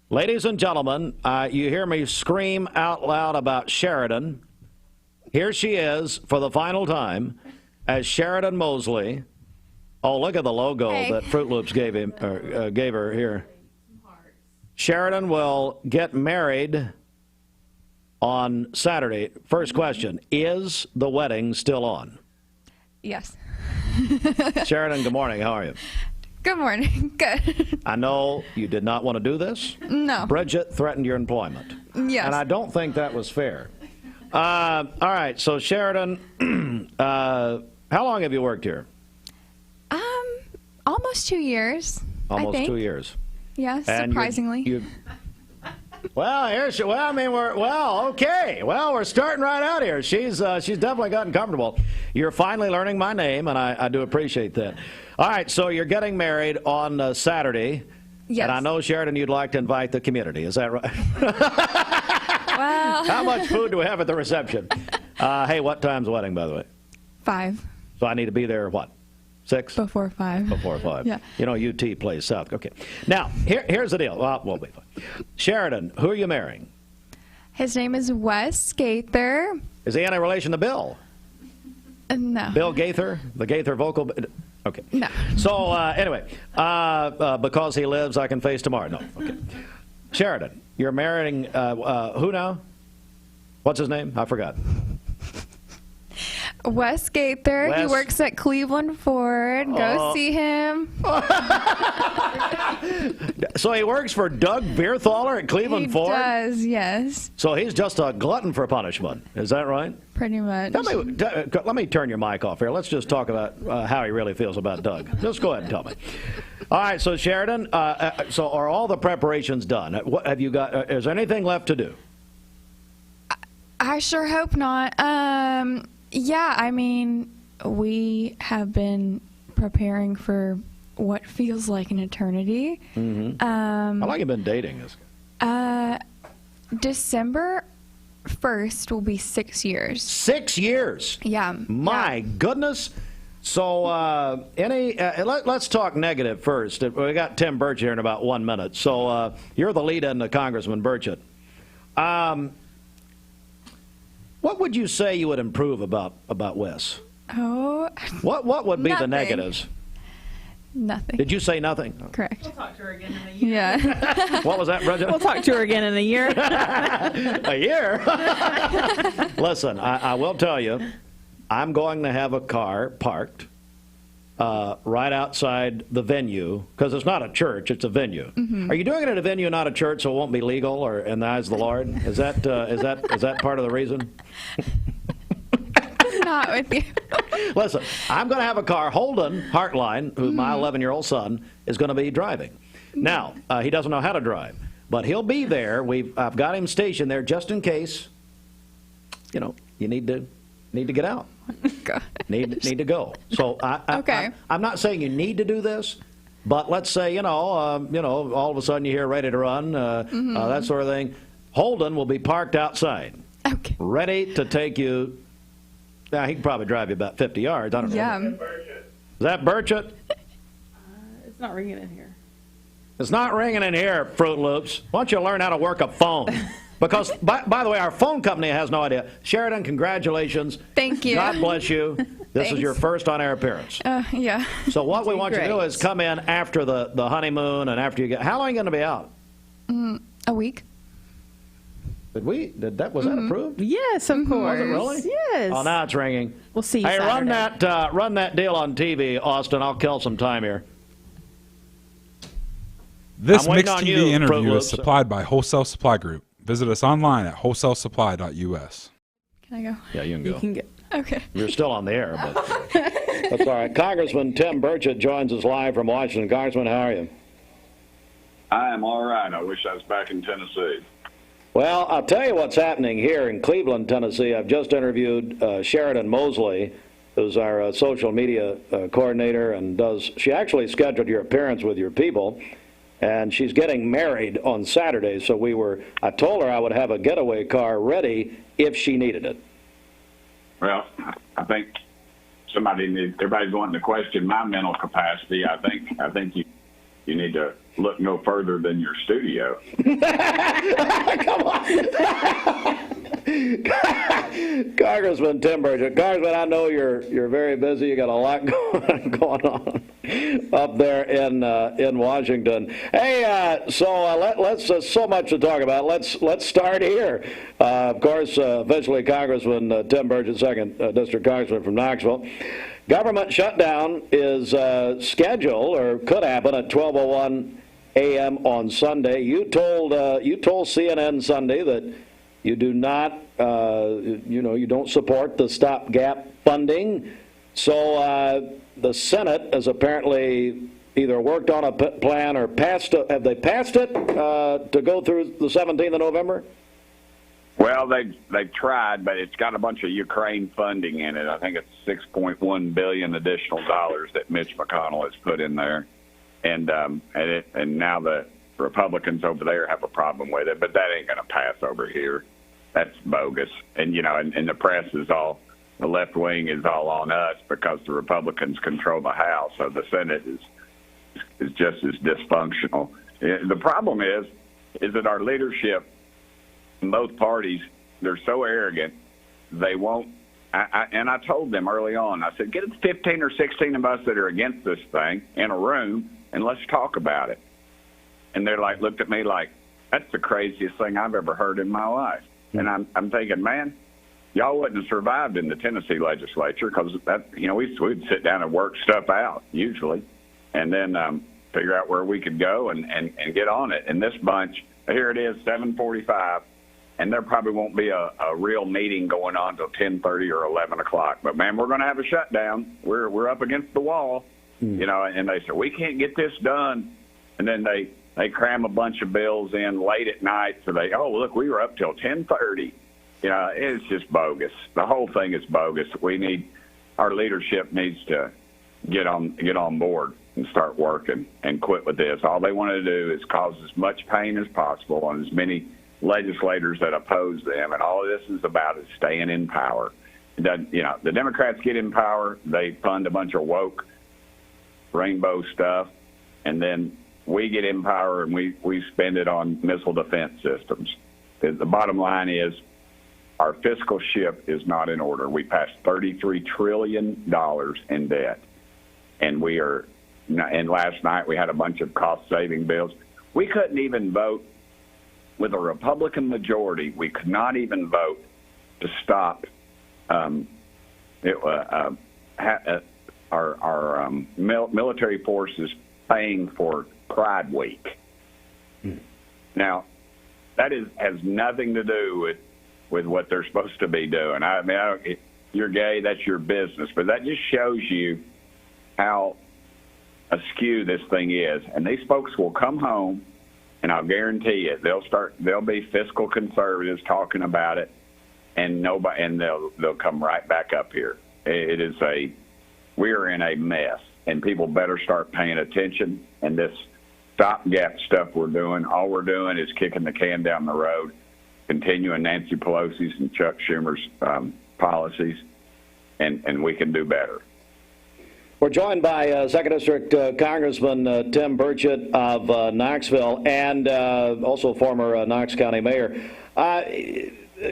Ladies and gentlemen, you hear me scream out loud about Sheridan. Here she is for the final time as Sheridan Mosley. Oh, look at the logo that Fruit Loops gave her here. Sheridan will get married on Saturday. First question, is the wedding still on? Yes. Sheridan, good morning. How are you? Good morning. Good. I know you did not want to do this. No. Bridget threatened your employment. Yes. And I don't think that was fair. All right. So, Sheridan, how long have you worked here? Almost 2 years. Almost I think. 2 years. Yes, And surprisingly. Okay. Well, we're starting right out here. She's definitely gotten comfortable. You're finally learning my name, and I do appreciate that. All right, so you're getting married on Saturday. Yes. And I know, Sheridan, you'd like to invite the community. Is that right? Well. How much food do we have at the reception? Hey, what time's the wedding, by the way? 5. So I need to be there, what, 6? Before 5. Before 5. Yeah. You know, UT plays South. Okay. Now, here's the deal. Well, we'll be fine. Sheridan, who are you marrying? His name is Wes Gaither. Is he any relation to Bill? No. Bill Gaither? The Gaither vocal? Okay. No. So, anyway, because he lives, I can face tomorrow. No. Okay. Sheridan, you're marrying who now? What's his name? I forgot. Wes Gaither. He works at Cleveland Ford. Go see him. So he works for Doug Beerthaler at Cleveland Ford? He does, yes. So he's just a glutton for punishment. Is that right? Pretty much. Let me turn your mic off here. Let's just talk about how he really feels about Doug. Just go ahead and tell me. All right, so Sheridan, so are all the preparations done? What have you got? Is there anything left to do? I sure hope not. Yeah, I mean, we have been preparing for what feels like an eternity. Mm-hmm. How long have you been dating this guy? December 1st will be 6 years. 6 years? Yeah. My goodness. So let's talk negative first. We got Tim Burchett here in about 1 minute. So you're the lead-in to Congressman Burchett. What would you say you would improve about Wes? Oh. What would be nothing. the negatives? Nothing. Did you say nothing? Correct. We'll talk to her again in a year. Yeah. What was that, Bridget? We'll talk to her again in a year. A year? Listen, I will tell you, I'm going to have a car parked right outside the venue, because it's not a church, it's a venue. Mm-hmm. Are you doing it at a venue, not a church, so it won't be legal or in the eyes of the Lord? Is that part of the reason? Not with you. Listen, I'm going to have a car. Holden Hartline, who's my 11-year-old son, is going to be driving. Now, he doesn't know how to drive, but he'll be there. I've got him stationed there just in case, you know, you need to get out. God. Need to go. So okay. I'm not saying you need to do this, but let's say all of a sudden you hear ready to run, that sort of thing. Holden will be parked outside, ready to take you. Now he can probably drive you about 50 yards. I don't know. Yeah. Is that Burchett? It's not ringing in here. It's not ringing in here, Fruit Loops. Why don't you learn how to work a phone? Because, by the way, our phone company has no idea. Sheridan, congratulations. Thank you. God bless you. This is your first on-air appearance. Yeah. So what we want you to do is come in after the honeymoon and after you get. How long are you going to be out? A week. Was that approved? Yes, of course. Was it really? Yes. Oh, now it's ringing. We'll see you Hey, Saturday. run that deal on TV, Austin. I'll kill some time here. This I'm mixed waiting on TV you, interview Fruit is Loops. supplied by Wholesale Supply Group. Visit us online at wholesalesupply.us. Can I go? Yeah, you can go. You can get. Okay. You're still on the air, but that's all right. Congressman Tim Burchett joins us live from Washington. Congressman, how are you? I am all right. I wish I was back in Tennessee. Well, I'll tell you what's happening here in Cleveland, Tennessee. I've just interviewed Sheridan Mosley, who's our social media coordinator, and she actually scheduled your appearance with your people, and she's getting married on Saturday. So I told her I would have a getaway car ready if she needed it. Well, I think everybody's wanting to question my mental capacity. I think you need to look no further than your studio. Come on. Congressman Tim Burchett. Congressman, I know you're very busy. You got a lot going on up there in Washington. Hey, let's so much to talk about. Let's start here. Of course, officially Congressman Tim Burchett, 2nd District Congressman from Knoxville. Government shutdown is scheduled or could happen at 12:01 a.m. on Sunday. You told CNN Sunday that you do not, you don't support the stopgap funding. So the Senate has apparently either worked on a plan or passed it. Have they passed it to go through the 17th of November? Well, they've tried, but it's got a bunch of Ukraine funding in it. I think it's $6.1 billion additional dollars that Mitch McConnell has put in there, and now the Republicans over there have a problem with it. But that ain't going to pass over here. That's bogus. And and the press is all, the left wing is all on us because the Republicans control the House, so the Senate is just as dysfunctional. The problem is that our leadership in both parties, they're so arrogant, they won't. And I told them early on, I said, get 15 or 16 of us that are against this thing in a room and let's talk about it. And they're like, looked at me like, that's the craziest thing I've ever heard in my life. And I'm thinking, man, y'all wouldn't have survived in the Tennessee legislature because we'd sit down and work stuff out usually, and then figure out where we could go and get on it. And this bunch, here it is, 7:45. And there probably won't be a real meeting going on till 10:30 or 11 o'clock. But, man, we're going to have a shutdown. We're up against the wall, and they say, we can't get this done. And then they cram a bunch of bills in late at night. So look, we were up till 10:30. It's just bogus. The whole thing is bogus. Our leadership needs to get on board and start working and quit with this. All they want to do is cause as much pain as possible on as many legislators that oppose them, and all of this is about is staying in power. The Democrats get in power, they fund a bunch of woke rainbow stuff, and then we get in power and we spend it on missile defense systems. The bottom line is our fiscal ship is not in order. We passed $33 trillion in debt, and last night we had a bunch of cost-saving bills. We couldn't even vote. With a Republican majority, we could not even vote to stop our military forces paying for Pride Week. Now, that has nothing to do with what they're supposed to be doing. You're gay, that's your business, but that just shows you how askew this thing is. And these folks will come home, and I'll guarantee it, they'll be fiscal conservatives talking about it, and they'll come right back up here. We are in a mess, and people better start paying attention. And this stopgap stuff all we're doing is kicking the can down the road, continuing Nancy Pelosi's and Chuck Schumer's policies, and we can do better. We're joined by 2nd District Congressman Tim Burchett of Knoxville and also former Knox County Mayor.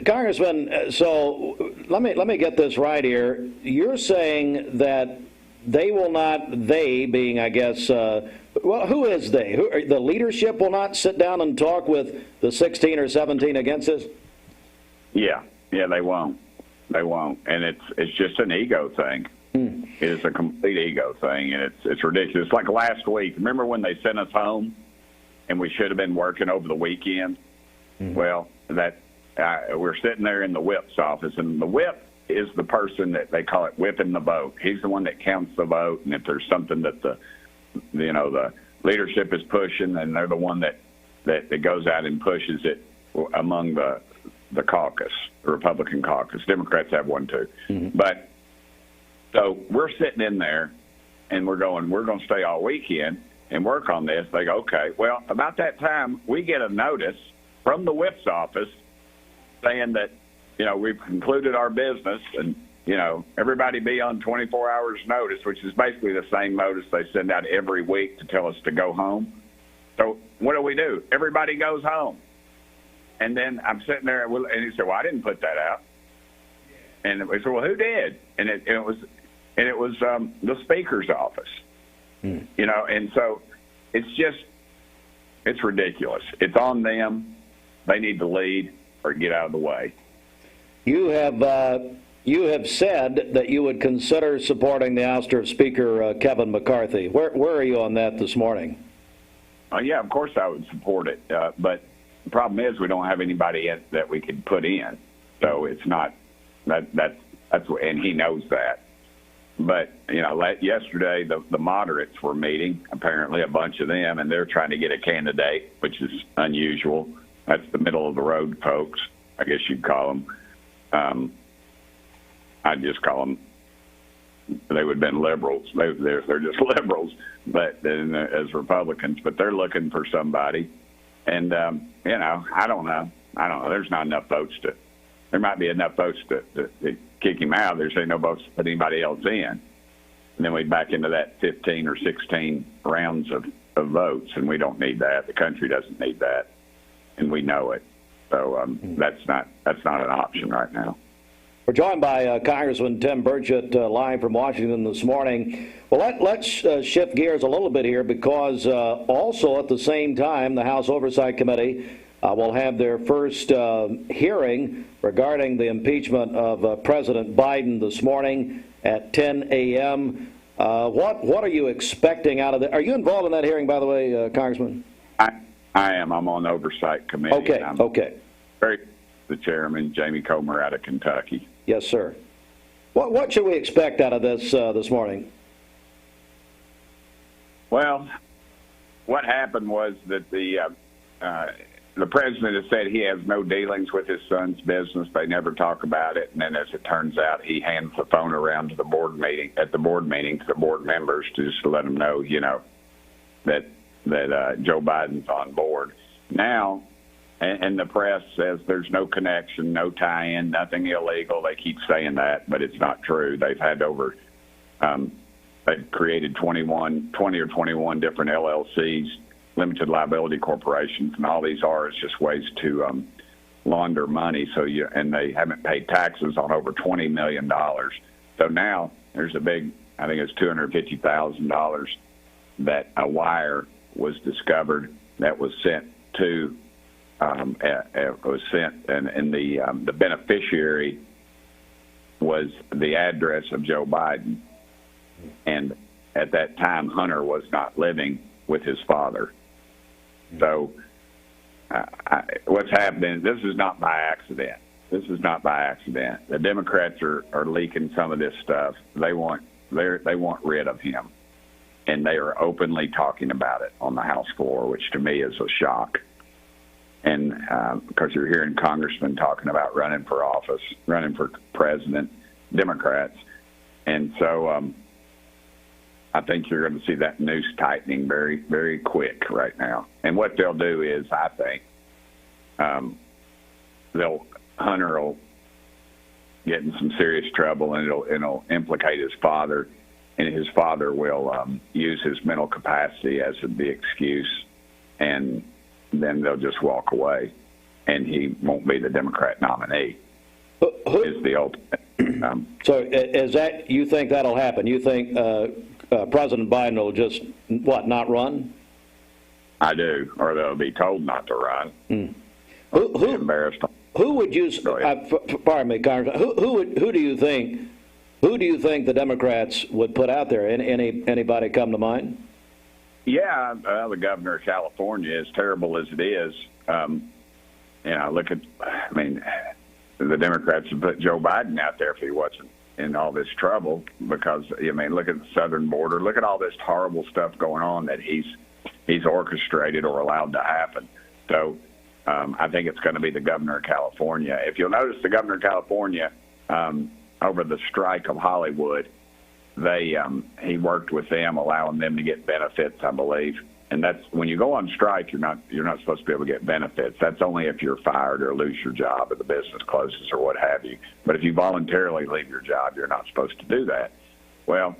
Congressman, so let me get this right here. You're saying that they will not, they being, I guess, well, who is they? The leadership will not sit down and talk with the 16 or 17 against this? Yeah, they won't. They won't, and it's just an ego thing. It is a complete ego thing, and it's ridiculous. Like last week, remember when they sent us home, and we should have been working over the weekend? Well, we're sitting there in the whip's office, and the whip is the person that they call it whipping the vote. He's the one that counts the vote, and if there's something that the leadership is pushing, and they're the one that goes out and pushes it among the caucus, the Republican caucus. Democrats have one too, but. So we're sitting in there, and we're going to stay all weekend and work on this. They go, okay. Well, about that time, we get a notice from the whip's office saying that, we've concluded our business and, everybody be on 24 hours notice, which is basically the same notice they send out every week to tell us to go home. So what do? Everybody goes home. And then I'm sitting there, and he said, well, I didn't put that out. And we said, well, who did? And it was the Speaker's office, and so it's ridiculous. It's on them. They need to lead or get out of the way. You have said that you would consider supporting the ouster of Speaker Kevin McCarthy. Where are you on that this morning? Yeah, of course I would support it, but the problem is we don't have anybody that we could put in, so it's not that's and he knows that. But, yesterday the moderates were meeting, apparently a bunch of them, and they're trying to get a candidate, which is unusual. That's the middle of the road folks, I guess you'd call them. I'd just call them, they would have been liberals. They're just liberals, but as Republicans, but they're looking for somebody. And, I don't know. There's not enough votes there might be enough votes to kick him out. There's no votes to put anybody else in. And then we'd back into that 15 or 16 rounds of votes, and we don't need that. The country doesn't need that, and we know it. So that's not an option right now. We're joined by Congressman Tim Burchett live from Washington this morning. Well, let's shift gears a little bit here because also at the same time, the House Oversight Committee will have their first hearing regarding the impeachment of President Biden this morning at 10 a.m. What are you expecting out of that? Are you involved in that hearing, by the way, Congressman? I am. I'm on the Oversight Committee. Okay. The chairman, Jamie Comer, out of Kentucky. Yes, sir. What should we expect out of this morning? Well, what happened was that the president has said he has no dealings with his son's business. They never talk about it. And then, as it turns out, he hands the phone around to the board meeting to the board members to let them know, that Joe Biden's on board now. And the press says there's no connection, no tie-in, nothing illegal. They keep saying that, but it's not true. They've had they've created 20 or 21 different LLCs, limited liability corporations, and all these are is just ways to launder money. And they haven't paid taxes on over $20 million. So now there's a big, I think it's $250,000 that a wire was discovered that was sent to. It was sent, and the beneficiary was the address of Joe Biden. And at that time, Hunter was not living with his father. So what's happening, this is not by accident. The Democrats are leaking some of this stuff. They want rid of him. And they are openly talking about it on the House floor, which to me is a shock. And because you're hearing congressmen talking about running for office, running for president, Democrats. And so I think you're going to see that noose tightening very, very quick right now. And what they'll do is, I think, Hunter will get in some serious trouble, and it'll implicate his father. and his father will use his mental capacity as the excuse, and then they'll just walk away, and he won't be the Democrat nominee. Is the ultimate. So is that, you think that'll happen? You think President Biden will just, not run? I do, or they'll be told not to run. Who embarrassed? Who would you? Pardon me, Congressman. Who do you think? Who do you think the Democrats would put out there? Anybody come to mind? Yeah, the governor of California, as terrible as it is, look at. I mean, the Democrats would put Joe Biden out there if he wasn't in all this trouble. Because look at the southern border. Look at all this horrible stuff going on that he's orchestrated or allowed to happen. So I think it's going to be the governor of California. If you'll notice, the governor of California, over the strike of Hollywood, he worked with them, allowing them to get benefits, I believe. And that's when you go on strike, you're not supposed to be able to get benefits. That's only if you're fired or lose your job or the business closes or what have you. But if you voluntarily leave your job, you're not supposed to do that. Well,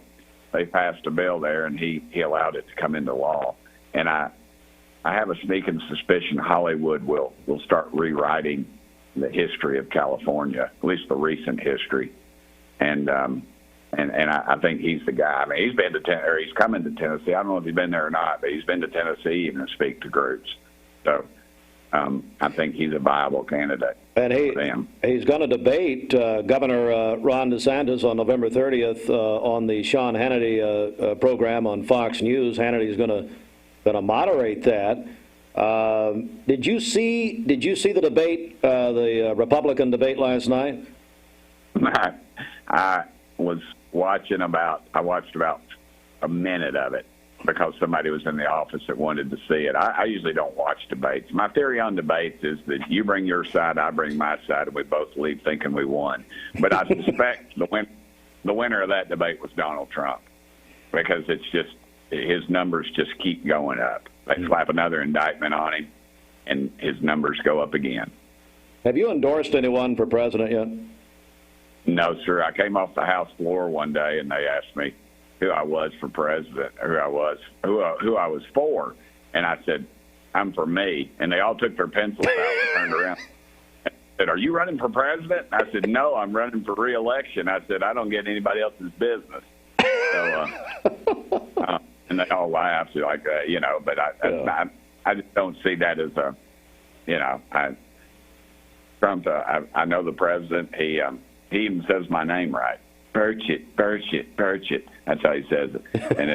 they passed a bill there, and he allowed it to come into law. And I have a sneaking suspicion Hollywood will start rewriting the history of California, at least the recent history. And I think he's the guy. I mean, he's coming to Tennessee. I don't know if he's been there or not, but he's been to Tennessee even to speak to groups. So I think he's a viable candidate. And he's going to debate Governor Ron DeSantis on November 30th on the Sean Hannity program on Fox News. Hannity's going to moderate that. Did you see the debate, the Republican debate last night? I was watching I watched about a minute of it because somebody was in the office that wanted to see it. I usually don't watch debates. My theory on debates is that you bring your side, I bring my side, and we both leave thinking we won. But I suspect the winner of that debate was Donald Trump, because it's just his numbers just keep going up. They slap another indictment on him, and his numbers go up again. Have you endorsed anyone for president yet? No, sir. I came off the House floor one day, and they asked me who I was for president, who I was for, and I said, "I'm for me." And they all took their pencils out and turned around and said, "Are you running for president?" I said, "No, I'm running for re-election." I said, "I don't get anybody else's business." So, and they all laughed like that, But I just don't see that as a, Trump. I know the president. He even says my name right. Burchett. That's how he says it. And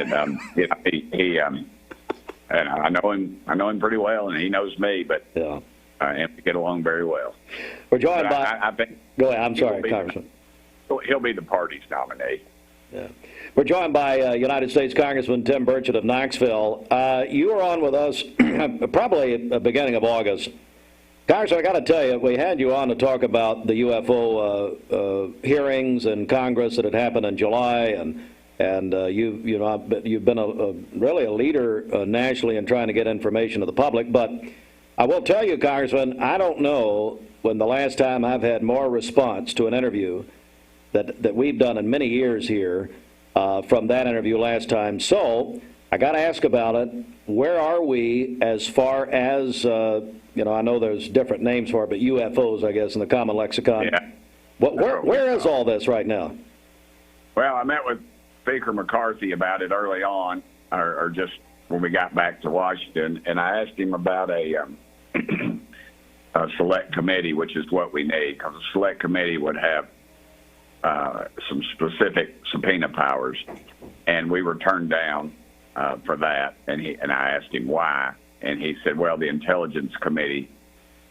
and I know him pretty well, and he knows me, but and we get along very well. We're joined by. I think. Go ahead. I'm sorry, Congressman. He'll be the party's nominee. Yeah. We're joined by United States Congressman Tim Burchett of Knoxville. You were on with us probably at the beginning of August. Congressman, I got to tell you, we had you on to talk about the UFO hearings in Congress that had happened in July, and you've been really a leader nationally in trying to get information to the public. But I will tell you, Congressman, I don't know when the last time I've had more response to an interview that we've done in many years here from that interview last time. So I got to ask about it. Where are we as far as I know there's different names for it, but UFOs, I guess, in the common lexicon. Yeah. Where is all this right now? Well, I met with Speaker McCarthy about it early on, or just when we got back to Washington, and I asked him about a select committee, which is what we need, because a select committee would have some specific subpoena powers, and we were turned down for that, and I asked him why. And he said, well, the Intelligence Committee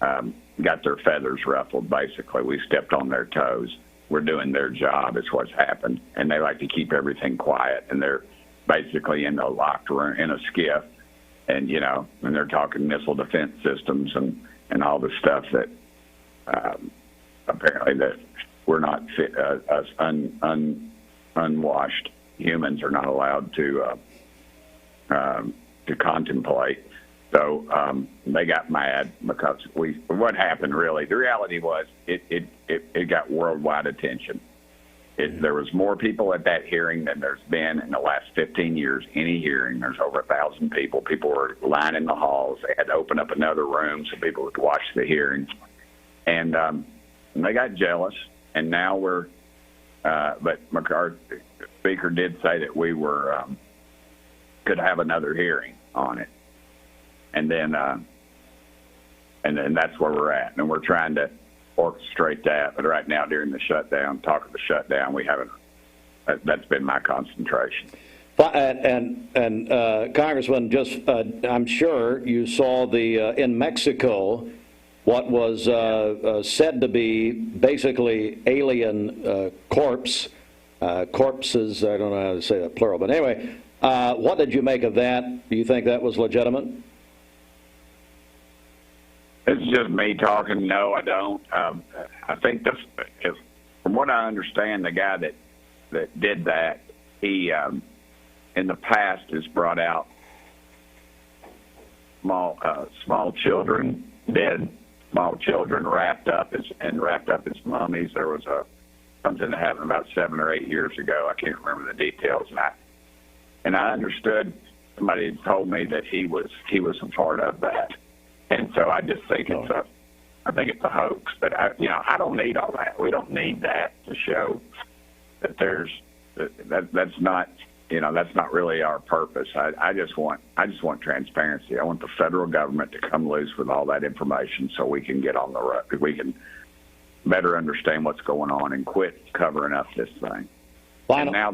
got their feathers ruffled, basically. We stepped on their toes. We're doing their job is what's happened. And they like to keep everything quiet. And they're basically in a locked room, in a skiff. And, and they're talking missile defense systems and all the stuff that apparently that we're not us unwashed humans are not allowed to contemplate. So they got mad because what happened really, the reality was it got worldwide attention. There was more people at that hearing than there's been in the last 15 years. Any hearing, there's over 1,000 people. People were lining the halls. They had to open up another room so people could watch the hearing. And they got jealous. And now but McCarthy, the Speaker did say that we could have another hearing on it. And then that's where we're at. And we're trying to orchestrate that, but right now during the shutdown, talk of the shutdown, we haven't. That's been my concentration. And Congressman, I'm sure you saw in Mexico what was said to be basically alien corpses. I don't know how to say that plural, but anyway, what did you make of that? Do you think that was legitimate? It's just me talking. No, I don't. I think from what I understand, the guy that did that, he in the past has brought out small children, dead small children wrapped up as mummies. There was something that happened about 7 or 8 years ago. I can't remember the details, and I understood somebody had told me that he was a part of that. And so I just think it's a hoax. But I don't need all that. We don't need that to show that that's not really our purpose. I just want transparency. I want the federal government to come loose with all that information so we can get on the road. We can better understand what's going on and quit covering up this thing. And now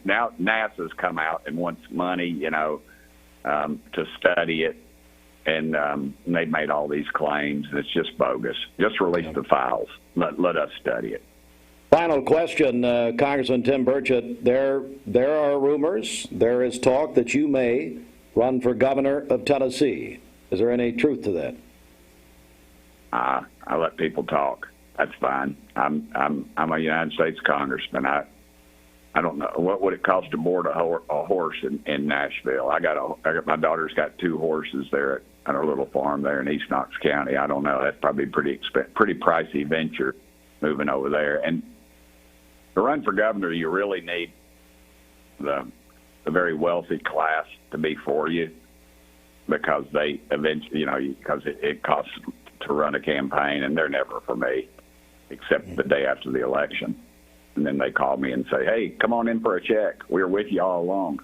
now NASA's come out and wants money, to study it. And they've made all these claims, and it's just bogus. Just release the files. Let us study it. Final question, Congressman Tim Burchett. There are rumors, there is talk that you may run for governor of Tennessee. Is there any truth to that? I let people talk. That's fine. I'm a United States congressman. I don't know what would it cost to board a horse in Nashville. I got my daughter's got 2 horses there at our little farm there in East Knox County. I don't know. That's probably pretty pricey venture moving over there. And to run for governor, you really need the very wealthy class to be for you, because they eventually, because it costs to run a campaign, and they're never for me, except the day after the election. And then they call me and say, "Hey, come on in for a check. We were with you all along."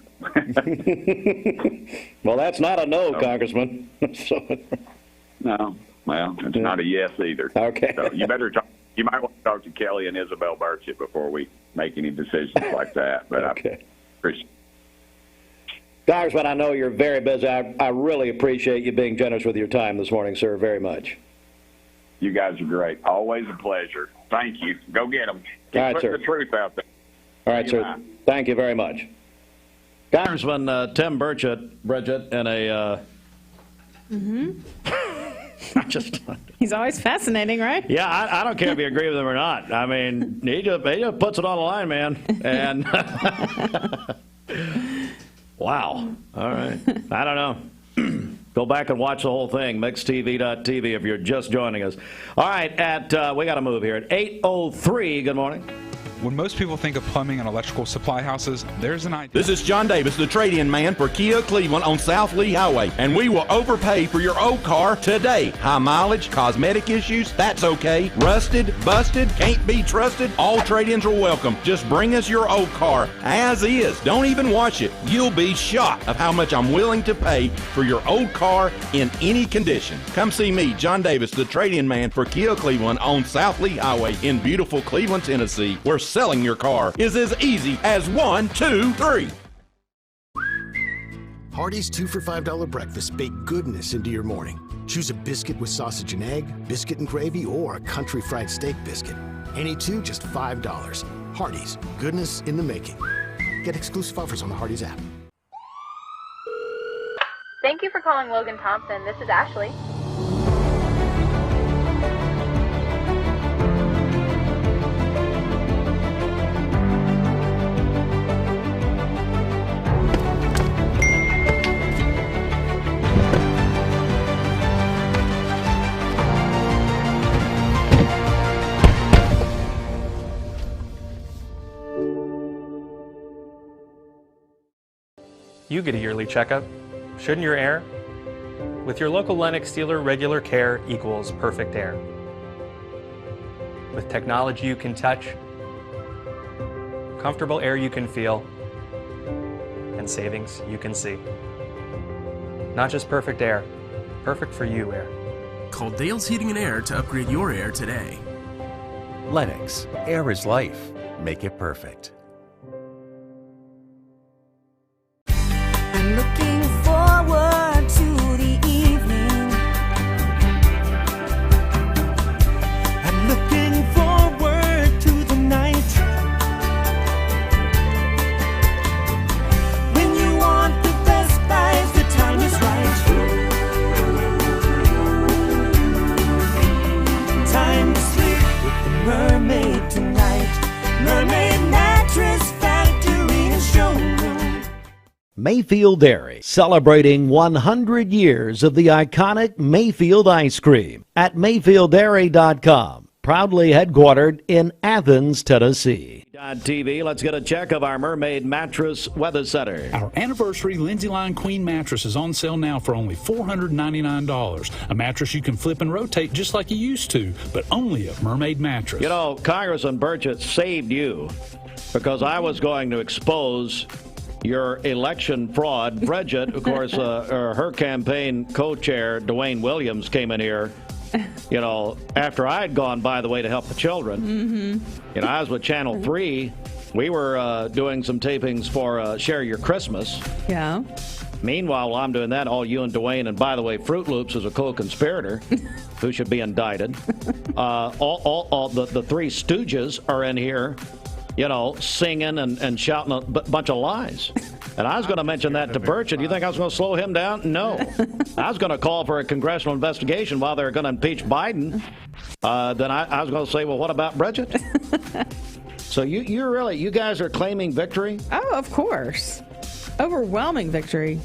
Well, that's not a no, Congressman. No, well, it's not a yes either. Okay. So you might want to talk to Kelly and Isabel Burchett before we make any decisions like that. But okay. I appreciate it. Congressman, I know you're very busy. I really appreciate you being generous with your time this morning, sir, very much. You guys are great. Always a pleasure. Thank you. Go get them. All right, Put sir. the truth out there. All right, sir. Thank you very much. Congressman Tim Burchett, and a... He's always fascinating, right? Yeah, I don't care if you agree with him or not. I mean, he just puts it on the line, man. And wow. All right. I don't know. Go back and watch the whole thing. MixTV.tv if you're just joining us. All right, we got to move here at 8:03. Good morning. When most people think of plumbing and electrical supply houses, there's an idea. This is John Davis, the trade-in man for Kia Cleveland on South Lee Highway, and we will overpay for your old car today. High mileage, cosmetic issues, that's okay. Rusted, busted, can't be trusted, all trade-ins are welcome. Just bring us your old car as is. Don't even wash it. You'll be shocked of how much I'm willing to pay for your old car in any condition. Come see me, John Davis, the trade-in man for Kia Cleveland on South Lee Highway in beautiful Cleveland, Tennessee, where selling your car is as easy as 1, 2, 3. Hardee's 2 for $5 breakfast bake goodness into your morning. Choose a biscuit with sausage and egg, biscuit and gravy, or a country fried steak biscuit. Any 2, just $5. Hardee's, goodness in the making. Get exclusive offers on the Hardee's app. Thank you for calling Logan Thompson. This is Ashley. you get a yearly checkup. Shouldn't your air? With your local Lennox dealer, regular care equals perfect air. With technology you can touch, comfortable air you can feel, and savings you can see. Not just perfect air, perfect for you air. Call Dale's Heating and Air to upgrade your air today. Lennox, air is life. Make it perfect. I'm looking forward to the evening. I'm looking forward to the night. When you want the best buys, the time is right. Time to sleep with the mermaid tonight. Mermaid Mattress Factory and Showroom. Mayfield Dairy, celebrating 100 years of the iconic Mayfield ice cream at MayfieldDairy.com. Proudly headquartered in Athens, Tennessee. TV, let's get a check of our Mermaid Mattress Weather Center. Our anniversary Lindsay Line Queen mattress is on sale now for only $499. A mattress you can flip and rotate just like you used to, but only at Mermaid Mattress. You know, Congressman Burchett saved you because I was going to expose your election fraud. Bridget, of course, her campaign co-chair, Dwayne Williams, came in here, you know, after I had gone, by the way, to help the children. Mm-hmm. You know, I was with Channel 3. We were doing some tapings for Share Your Christmas. Yeah. Meanwhile, while I'm doing that, all you and Dwayne, and by the way, Fruit Loops is a co-conspirator who should be indicted. All the three stooges are in here, you know, singing and shouting a bunch of lies. And I was going to mention that to Burchett. You think I was going to slow him down? No. I was going to call for a congressional investigation while they were going to impeach Biden. Then I was going to say, well, what about Bridget? So you guys are claiming victory? Oh, of course. Overwhelming victory.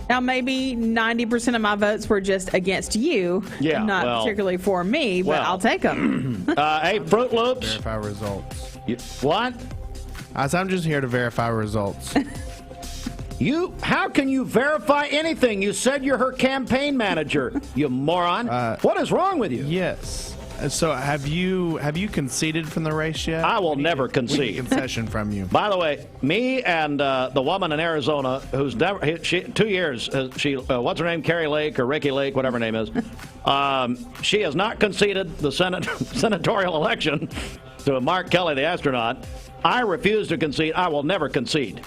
Now, maybe 90% of my votes were just against you, not particularly for me, but I'll take them. Hey, Fruit Loops. Verify results. What? I'm just here to verify results. How can you verify anything? You said you're her campaign manager, you moron. What is wrong with you? Yes. So have you conceded from the race yet? I will never concede. Concession from you. By the way, me and the woman in Arizona who's never 2 years. What's her name? Carrie Lake or Ricky Lake, whatever her name is. She has not conceded the senatorial election to Mark Kelly, the astronaut. I refuse to concede. I will never concede.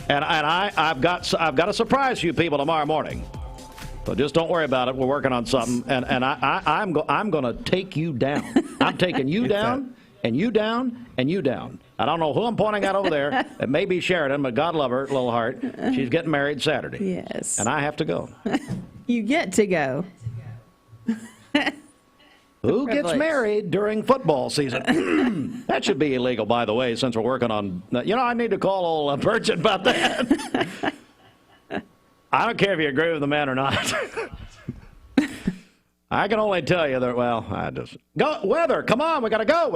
And I've got a surprise for you people tomorrow morning. So just don't worry about it. We're working on something, and I'm going to take you down. I'm taking you down, and you down, and you down. I don't know who I'm pointing at over there. It may be Sheridan, but God love her, little heart. She's getting married Saturday. Yes. And I have to go. You get to go. Who gets married during football season? That should be illegal, by the way, since we're working on. You know, I need to call old Burchett about that. I don't care if you agree with the man or not. I can only tell you that, I just. Go, weather, come on, we got to go.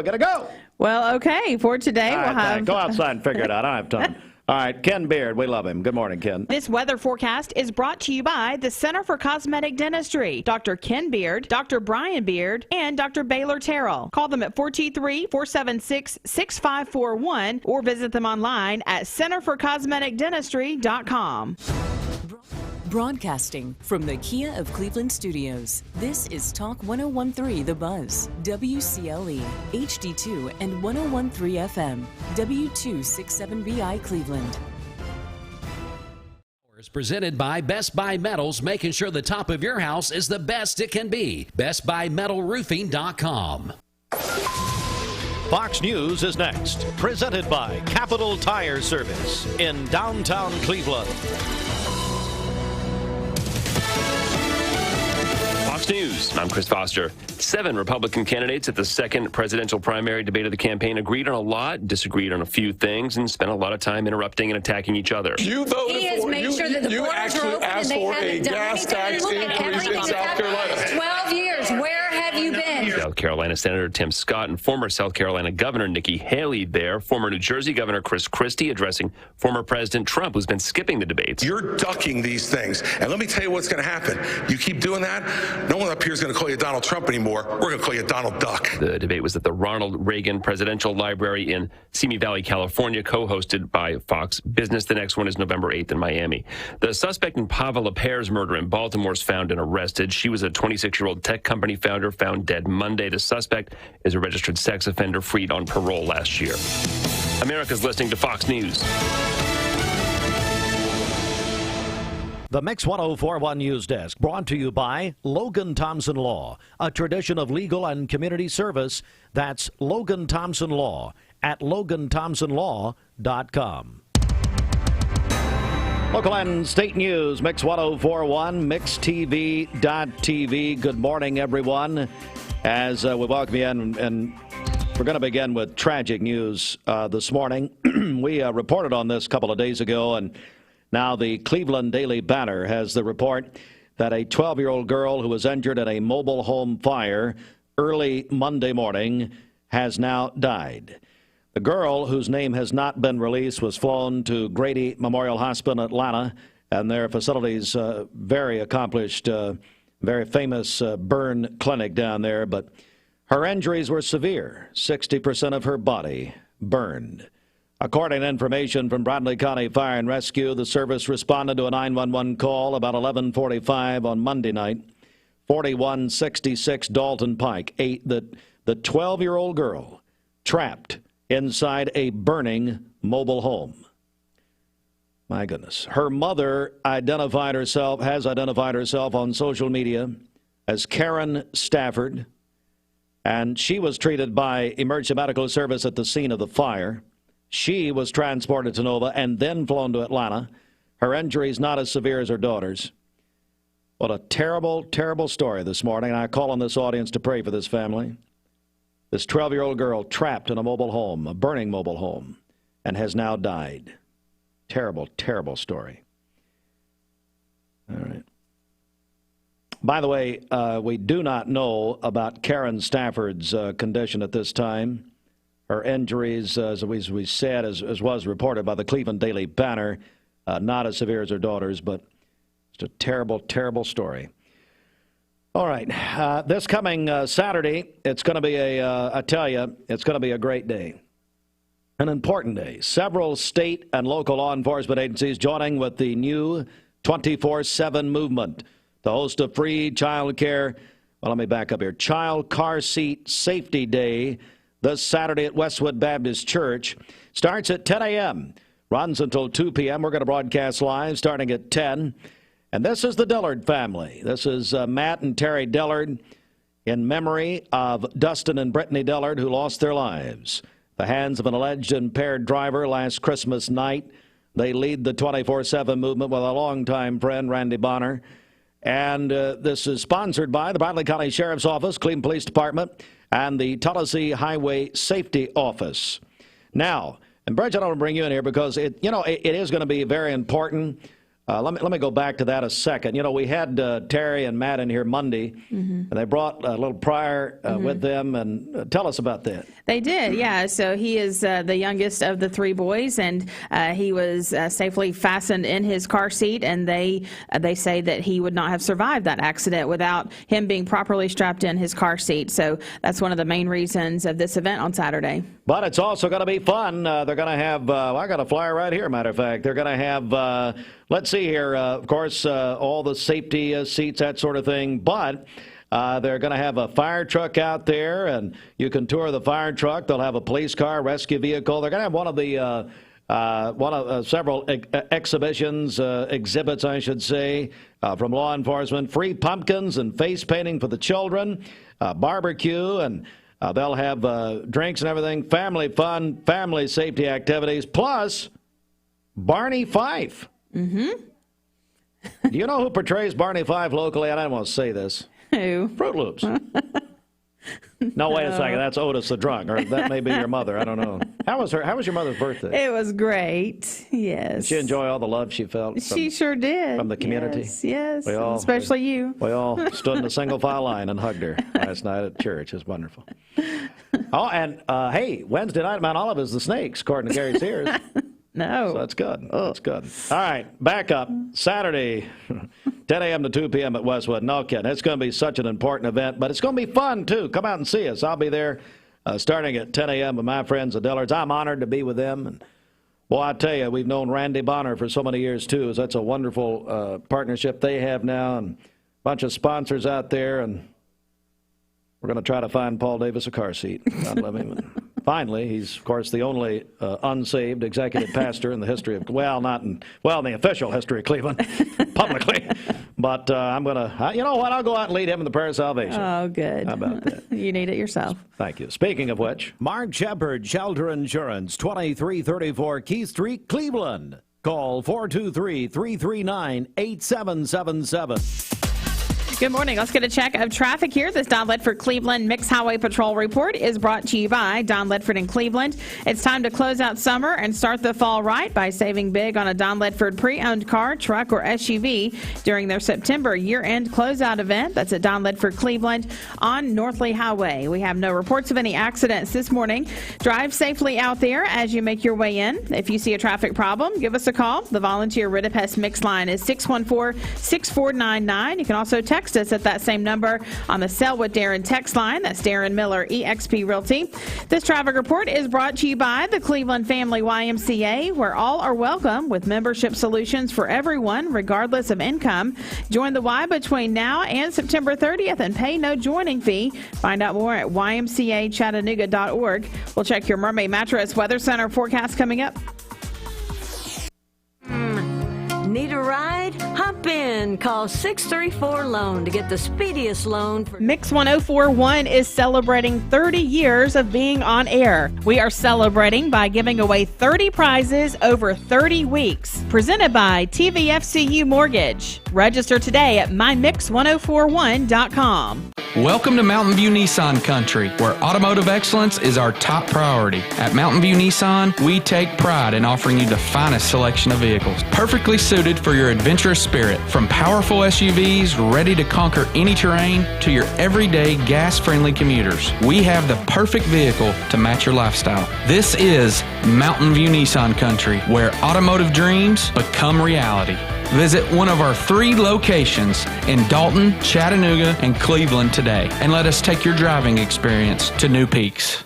Well, okay, for today, we'll have. Go outside and figure it out. I don't have time. All right, Ken Beard, we love him. Good morning, Ken. This weather forecast is brought to you by the Center for Cosmetic Dentistry, Dr. Ken Beard, Dr. Brian Beard, and Dr. Baylor Terrell. Call them at 423-476-6541 or visit them online at centerforcosmeticdentistry.com. Broadcasting from the Kia of Cleveland studios, this is Talk 101.3 The Buzz, WCLE, HD2 and 101.3 FM, W267BI Cleveland. Presented by Best Buy Metals, making sure the top of your house is the best it can be. BestBuyMetalRoofing.com. Fox News is next. Presented by Capital Tire Service in downtown Cleveland. Fox News, I'm Chris Foster. 7 Republican candidates at the second presidential primary debate of the campaign agreed on a lot, disagreed on a few things, and spent a lot of time interrupting and attacking each other. You voted he has made sure that the borders are open and they haven't done anything. Look at everything that's happened in 12 years. Where have you been? South Carolina Senator Tim Scott and former South Carolina Governor Nikki Haley there. Former New Jersey Governor Chris Christie addressing former President Trump, who's been skipping the debates. You're ducking these things. And let me tell you what's going to happen. You keep doing that, no one up here is going to call you Donald Trump anymore. We're going to call you Donald Duck. The debate was at the Ronald Reagan Presidential Library in Simi Valley, California, co-hosted by Fox Business. The next one is November 8th in Miami. The suspect in Pavel Laper's murder in Baltimore is found and arrested. She was a 26-year-old tech company founder found dead Monday. The suspect is a registered sex offender freed on parole last year. America's listening to Fox News. The Mix 1041 News Desk brought to you by Logan Thompson Law, a tradition of legal and community service. That's Logan Thompson Law at LoganThompsonLaw.com. Local and state news, Mix 1041, MixTV.tv. Good morning, everyone. As we welcome you in, and we're going to begin with tragic news this morning. We reported on this a couple of days ago, and now the Cleveland Daily Banner has the report that a 12-year-old girl who was injured in a mobile home fire early Monday morning has now died. The girl, whose name has not been released, was flown to Grady Memorial Hospital in Atlanta, and their facility's very accomplished, very famous burn clinic down there. But her injuries were severe. 60% of her body burned. According to information from Bradley County Fire and Rescue, the service responded to a 911 call about 11:45 on Monday night. 4166 Dalton Pike, the 12-year-old girl trapped inside a burning mobile home. My goodness. Her mother has identified herself on social media as Karen Stafford, and she was treated by emergency medical service at the scene of the fire. She was transported to Nova and then flown to Atlanta. Her injuries not as severe as her daughter's. What a terrible, terrible story this morning. And I call on this audience to pray for this family. This 12-year-old girl trapped in a mobile home, a burning mobile home, and has now died. Terrible, terrible story. All right. By the way, we do not know about Karen Stafford's condition at this time. Her injuries, as we said, as was reported by the Cleveland Daily Banner, not as severe as her daughter's, but it's a terrible, terrible story. All right, this coming Saturday, it's going to be I tell you, it's going to be a great day, an important day. Several state and local law enforcement agencies joining with the new 24/7 movement to host a free child care, well, let me back up here, Child Car Seat Safety Day this Saturday at Westwood Baptist Church. Starts at 10 a.m., runs until 2 p.m. We're going to broadcast live starting at 10. And this is the Dillard family. This is Matt and Terry Dillard in memory of Dustin and Brittany Dillard, who lost their lives at the hands of an alleged impaired driver last Christmas night. They lead the 24/7 movement with a longtime friend, Randy Bonner. And this is sponsored by the Bradley County Sheriff's Office, Cleveland Police Department, and the Tallahassee Highway Safety Office. Now, and Bridget, I want to bring you in here because it is going to be very important. Let me go back to that a second. We had Terry and Matt in here Monday, and they brought a little prior with them. And tell us about that. They did, yeah. So he is the youngest of the three boys, and he was safely fastened in his car seat. And they say that he would not have survived that accident without him being properly strapped in his car seat. So that's one of the main reasons of this event on Saturday. But it's also going to be fun. They're going to have, I got a flyer right here, matter of fact. They're going to have, let's see here, of course, all the safety seats, that sort of thing. But they're going to have a fire truck out there, and you can tour the fire truck. They'll have a police car, rescue vehicle. They're going to have one of several exhibitions, exhibits, I should say, from law enforcement. Free pumpkins and face painting for the children, barbecue, and they'll have drinks and everything, family fun, family safety activities, plus Barney Fife. Mm-hmm. Do you know who portrays Barney Fife locally? I don't want to say this. Who? Fruit Loops. No, wait a second. That's Otis the drunk, or that may be your mother. I don't know. How was your mother's birthday? It was great. Yes. Did she enjoy all the love she felt? She sure did. From the community? Yes. Especially you. We all stood in a single file line and hugged her last night at church. It was wonderful. Oh, and hey, Wednesday night at Mount Olive is the Snakes, according to Gary Sears. No. So that's good. That's good. All right, back up. Saturday, 10 a.m. to 2 p.m. at Westwood. No kidding. It's going to be such an important event, but it's going to be fun, too. Come out and see us. I'll be there starting at 10 a.m. with my friends, the Dillards. I'm honored to be with them. And, well, I tell you, we've known Randy Bonner for so many years, too. So that's a wonderful partnership they have now, and a bunch of sponsors out there. And we're going to try to find Paul Davis a car seat. God love him. Finally, he's, of course, the only unsaved executive pastor in the history of, in the official history of Cleveland, publicly. But I'm going to, you know what, I'll go out and lead him in the prayer of salvation. Oh, good. How about that? You need it yourself. Thank you. Speaking of which. Mark Shepard, Shelter Insurance, 2334 Keith Street, Cleveland. Call 423-339-8777. Good morning. Let's get a check of traffic here. This Don Ledford Cleveland Mixed Highway Patrol report is brought to you by Don Ledford in Cleveland. It's time to close out summer and start the fall right by saving big on a Don Ledford pre-owned car, truck, or SUV during their September year-end closeout event. That's at Don Ledford Cleveland on Northley Highway. We have no reports of any accidents this morning. Drive safely out there as you make your way in. If you see a traffic problem, give us a call. The volunteer Ridipest Mix line is 614-6499. You can also text us at that same number on the Sell with Darren text line. That's Darren Miller, eXp Realty. This traffic report is brought to you by the Cleveland Family YMCA, where all are welcome with membership solutions for everyone, regardless of income. Join the Y between now and September 30th and pay no joining fee. Find out more at ymcachattanooga.org. We'll check your Mermaid Mattress Weather Center forecast coming up. Need a ride? Hop in. Call 634-LOAN to get the speediest loan. Mix 1041 is celebrating 30 years of being on air. We are celebrating by giving away 30 prizes over 30 weeks. Presented by TVFCU Mortgage. Register today at mymix1041.com. Welcome to Mountain View Nissan Country, where automotive excellence is our top priority. At Mountain View Nissan, we take pride in offering you the finest selection of vehicles, perfectly suited for your adventurous spirit. From powerful SUVs ready to conquer any terrain to your everyday gas-friendly commuters, we have the perfect vehicle to match your lifestyle. This is Mountain View Nissan Country, where automotive dreams become reality. Visit one of our 3 locations in Dalton, Chattanooga, and Cleveland today, and let us take your driving experience to new peaks.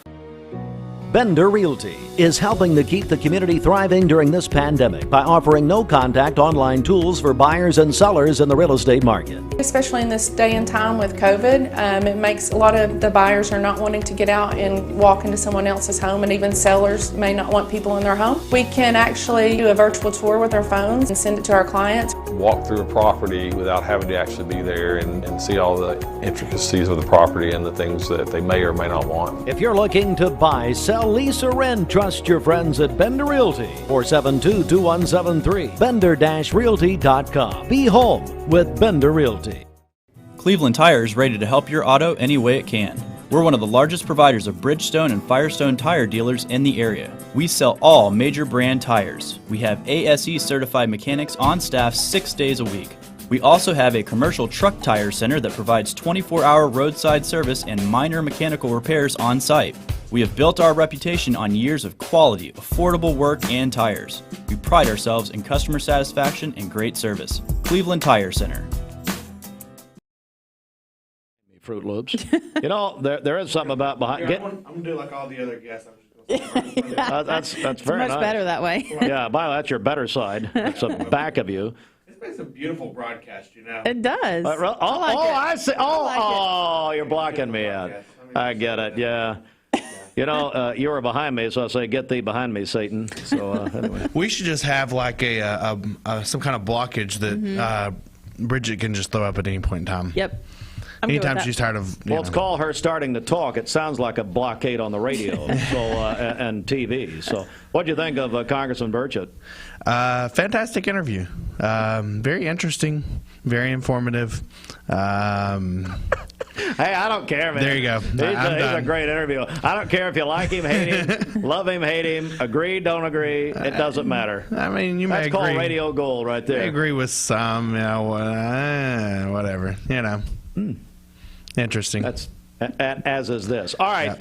Bender Realty is helping to keep the community thriving during this pandemic by offering no-contact online tools for buyers and sellers in the real estate market. Especially in this day and time with COVID, it makes a lot of the buyers are not wanting to get out and walk into someone else's home, and even sellers may not want people in their home. We can actually do a virtual tour with our phones and send it to our clients. Walk through a property without having to actually be there and see all the intricacies of the property and the things that they may or may not want. If you're looking to buy, sell, lease, or rent, trust your friends at Bender Realty, 472-2173, bender-realty.com. Be home with Bender Realty. Cleveland Tire is ready to help your auto any way it can. We're one of the largest providers of Bridgestone and Firestone tire dealers in the area. We sell all major brand tires. We have ASE certified mechanics on staff 6 days a week. We also have a commercial truck tire center that provides 24-hour roadside service and minor mechanical repairs on site. We have built our reputation on years of quality, affordable work and tires. We pride ourselves in customer satisfaction and great service. Cleveland Tire Center. Fruit Loops. You know, there is something about behind. I'm gonna do like all the other guests. That's very much nice. better that way. Yeah, by the way, that's your better side. That's the back of you. This makes a beautiful broadcast, you know. It does. I see. You're blocking me out. I get it. Yeah. You know, you were behind me, so I say, "Get thee behind me, Satan." So anyway, we should just have like some kind of blockage that Bridget can just throw up at any point in time. Yep. Anytime she's tired of. Let's call her starting to talk. It sounds like a blockade on the radio and TV. So, what do you think of Congressman Burchett? Fantastic interview. Very interesting. Very informative. Hey, I don't care, man. There you go. He's a great interview. I don't care if you like him, hate him, love him, hate him, agree, don't agree. It doesn't matter. I mean, That's may called agree. radio gold right there. I agree with some, whatever. Interesting. That's as is this. All right,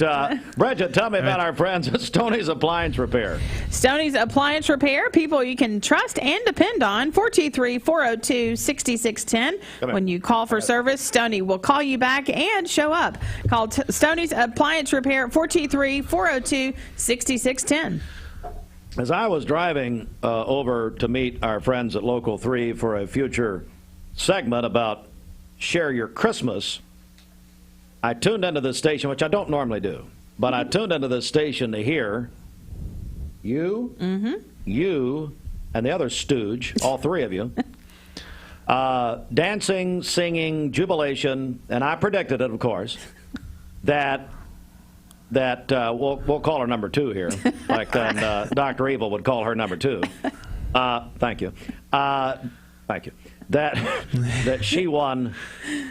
Bridget, tell me about our friends at Stoney's Appliance Repair. Stoney's Appliance Repair, people you can trust and depend on. 423-402-6610. When you call for service, Stoney will call you back and show up. Call Stoney's Appliance Repair at 423-402-6610. As I was driving over to meet our friends at Local 3 for a future segment about Share Your Christmas, I tuned into this station, which I don't normally do, but I tuned into this station to hear you, and the other stooge, all three of you, dancing, singing, jubilation, and I predicted it, of course, that we'll call her number 2 here, like Dr. Evil would call her number 2. Thank you. Thank you. That she won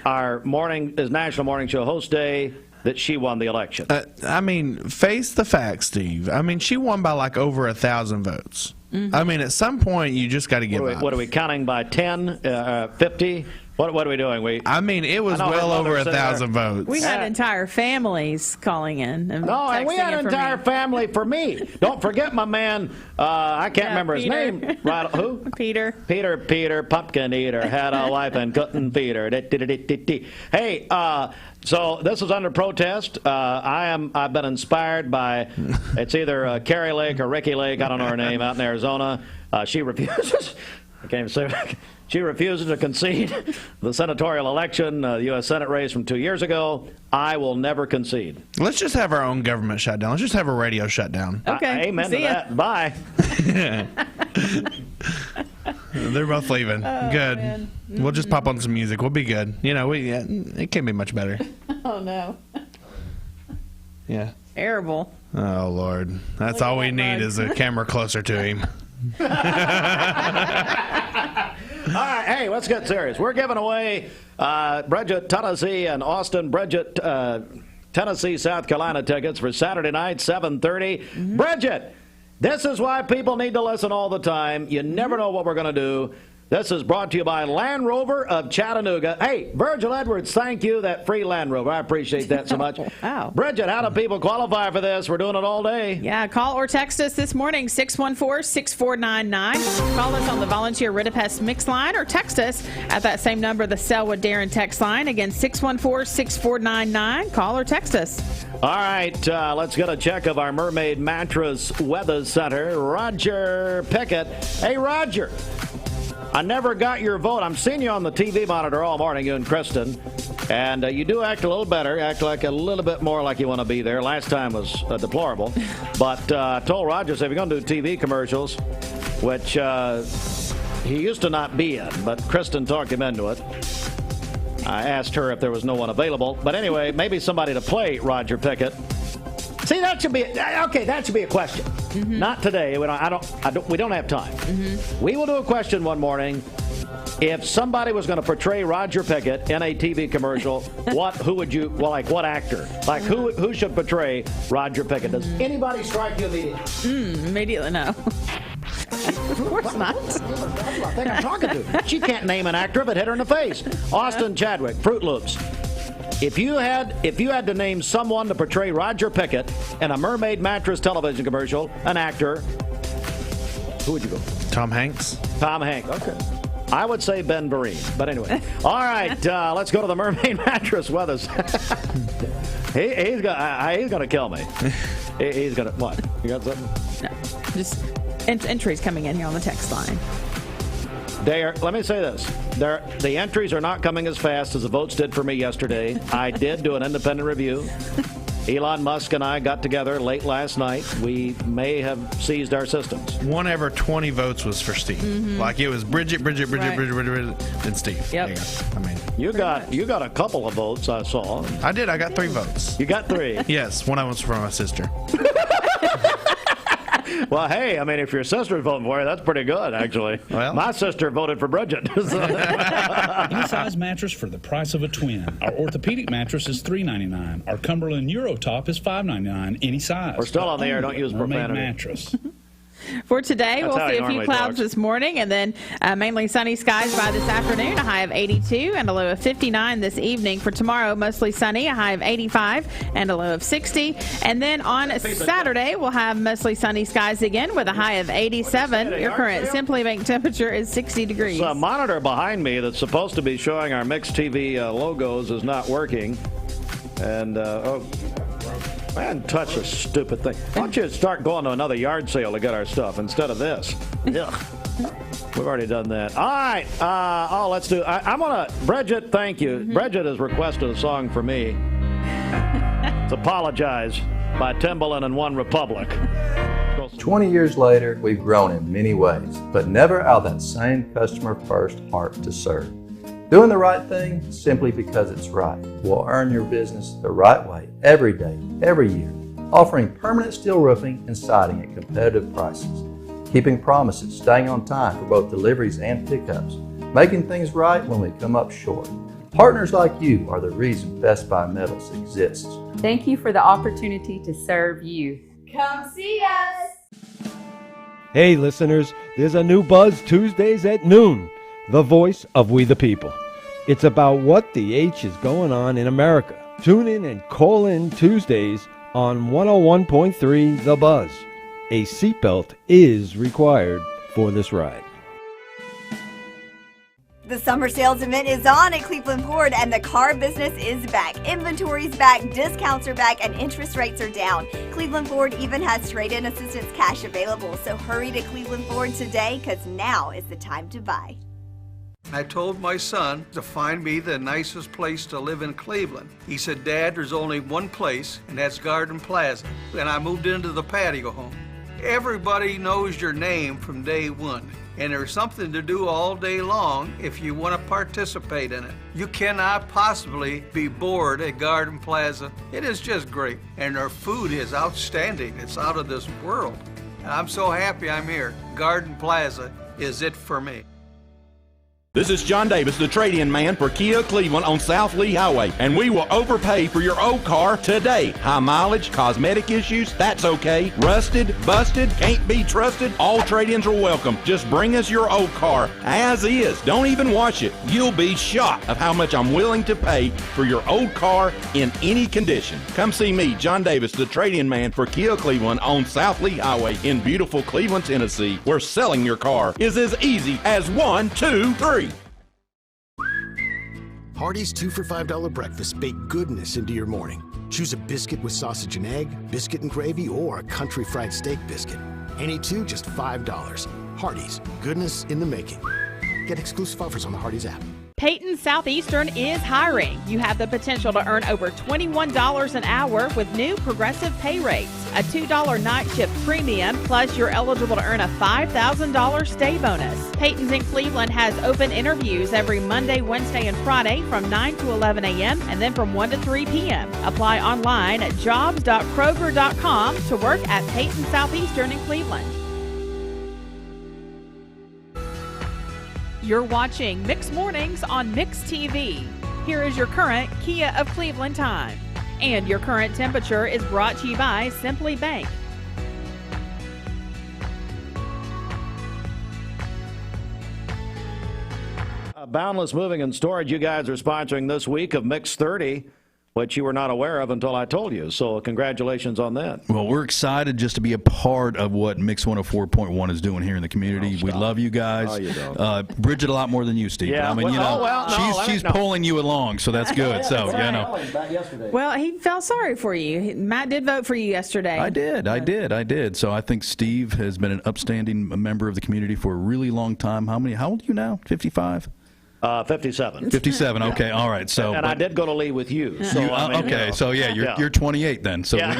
our National Morning Show Host Day, that she won the election. I mean, face the facts, Steve. I mean, she won by like over 1,000 votes. I mean, at some point, you just got to give up. What are we counting by 10, 50? What are we doing? It was well over 1,000 votes. We had entire families calling in. And and we had an entire family for me. Don't forget my man, I can't remember his name. Right, who? Peter, pumpkin eater, had a wife and couldn't feed her. Hey, so this is under protest. I've been inspired by, it's either Carrie Lake or Ricky Lake, I don't know her name, out in Arizona. She refuses. I can't even say it. She refuses to concede the senatorial election, the U.S. Senate race from 2 years ago. I will never concede. Let's just have our own government shut down. Let's just have a radio shut down. Okay. Amen to that. Bye. They're both leaving. Good. Man. We'll just pop on some music. We'll be good. It can't be much better. Oh, no. Yeah. Terrible. Oh, Lord. That's all we need is a camera closer to him. All right, hey, let's get serious. We're giving away Bridget, Tennessee, and Austin, Bridget, Tennessee, South Carolina tickets for Saturday night, 7:30. Bridget, this is why people need to listen all the time. You never know what we're going to do. This is brought to you by Land Rover of Chattanooga. Hey, Virgil Edwards, thank you, that free Land Rover. I appreciate that so much. Wow. Bridget, how do people qualify for this? We're doing it all day. Yeah, call or text us this morning, 614-6499. Call us on the Volunteer Ridipest Mix line or text us at that same number, the Selwood Darren text line. Again, 614-6499. Call or text us. All right, let's get a check of our Mermaid Mattress Weather Center, Roger Pickett. Hey, Roger. I never got your vote. I'm seeing you on the TV monitor all morning, you and Kristen, and you do act a little better, act like a little bit more like you want to be there. Last time was deplorable, but I told Roger, if you're going to do TV commercials, which he used to not be in, but Kristen talked him into it. I asked her if there was no one available, but anyway, maybe somebody to play Roger Pickett. See, that should be that should be a question. Not today. We don't have time. We will do a question one morning. If somebody was going to portray Roger Pickett in a TV commercial, who would you? Well, like what actor? Like who should portray Roger Pickett? Does anybody strike you immediately? Immediately, no. Of course not. I think I'm talking to. She can't name an actor if it hit her in the face. Austin Chadwick, Fruit Loops. If you had to name someone to portray Roger Pickett in a Mermaid Mattress television commercial, an actor, who would you go? Tom Hanks. Tom Hanks. Okay. I would say Ben Vereen, but anyway. All right, let's go to the Mermaid Mattress weather. He's gonna kill me. He's gonna what? You got something? No, just entries coming in here on the text line. Let me say this. The entries are not coming as fast as the votes did for me yesterday. I did do an independent review. Elon Musk and I got together late last night. We may have seized our systems. 1 over 20 votes was for Steve. Like it was Bridget, Bridget, and Steve. Yep. I mean, you got a couple of votes, I saw. I did. I got 3 votes. You got 3? Yes. One of them was from my sister. Well, hey, I mean, if your sister's voting for you, that's pretty good, actually. Well, my sister voted for Bridget. Any size mattress for the price of a twin. Our orthopedic mattress is $3.99. Our Cumberland Eurotop is $5.99. Any size. We're still on the air. Don't use Mermaid profanity. mattress. For today, That's we'll how see he a few normally clouds talks. this morning and then mainly sunny skies by this afternoon, a high of 82 and a low of 59 this evening. For tomorrow, mostly sunny, a high of 85 and a low of 60. And then on Saturday, we'll have mostly sunny skies again with a high of 87. Your current Simply Baked temperature is 60 degrees. The monitor behind me that's supposed to be showing our Mix TV logos is not working. And, man, touch this stupid thing. Why don't you start going to another yard sale to get our stuff instead of this? Ugh. We've already done that. All right. Let's do. I'm going to. Bridget, thank you. Mm-hmm. Bridget has requested a song for me. It's Apologize by Timbaland and One Republic. 20 years later, we've grown in many ways, but never out of that same customer-first heart to serve. Doing the right thing simply because it's right will earn your business the right way every day, every year. Offering permanent steel roofing and siding at competitive prices. Keeping promises, staying on time for both deliveries and pickups. Making things right when we come up short. Partners like you are the reason Best Buy Metals exists. Thank you for the opportunity to serve you. Come see us. Hey listeners, there's a new Buzz Tuesdays at noon. The voice of We the People. It's about what the H is going on in America. Tune in and call in Tuesdays on 101.3 The Buzz. A seatbelt is required for this ride. The summer sales event is on at Cleveland Ford, and the car business is back. Inventory's back, discounts are back, and interest rates are down. Cleveland Ford even has trade-in assistance cash available, so hurry to Cleveland Ford today, because now is the time to buy. I told my son to find me the nicest place to live in Cleveland. He said, Dad, there's only one place, and that's Garden Plaza. And I moved into the patio home. Everybody knows your name from day one, and there's something to do all day long if you want to participate in it. You cannot possibly be bored at Garden Plaza. It is just great, and their food is outstanding. It's out of this world. And I'm so happy I'm here. Garden Plaza is it for me. This is John Davis, the trade-in man for Kia Cleveland on South Lee Highway, and we will overpay for your old car today. High mileage, cosmetic issues, that's okay. Rusted, busted, can't be trusted, all trade-ins are welcome. Just bring us your old car as is. Don't even wash it. You'll be shocked of how much I'm willing to pay for your old car in any condition. Come see me, John Davis, the trade-in man for Kia Cleveland on South Lee Highway in beautiful Cleveland, Tennessee, where selling your car is as easy as 1, 2, 3. Hardee's 2 for $5 breakfast bake goodness into your morning. Choose a biscuit with sausage and egg, biscuit and gravy, or a country fried steak biscuit. Any two, just $5. Hardee's, goodness in the making. Get exclusive offers on the Hardee's app. Peyton Southeastern is hiring. You have the potential to earn over $21 an hour with new progressive pay rates. A $2 night shift premium, plus you're eligible to earn a $5,000 stay bonus. Peyton's in Cleveland has open interviews every Monday, Wednesday, and Friday from 9 to 11 a.m. and then from 1 to 3 p.m. Apply online at jobs.kroger.com to work at Peyton Southeastern in Cleveland. You're watching Mix Mornings on Mix TV. Here is your current Kia of Cleveland time. And your current temperature is brought to you by Simply Bank. Boundless Moving and Storage, you guys are sponsoring this week of Mix 30, which you were not aware of until I told you. So congratulations on that. Well, we're excited just to be a part of what Mix 104.1 is doing here in the community. We love you guys. Oh, you don't. Bridget a lot more than you, Steve. Yeah, I mean, she's pulling you along, so that's good. So, you know. Well, he felt sorry for you. Matt did vote for you yesterday. I did. So I think Steve has been an upstanding member of the community for a really long time. How old are you now? 55? 57. 57. Okay. All right. So, and I did go to Lee with you. So okay. So you're 28 then. So there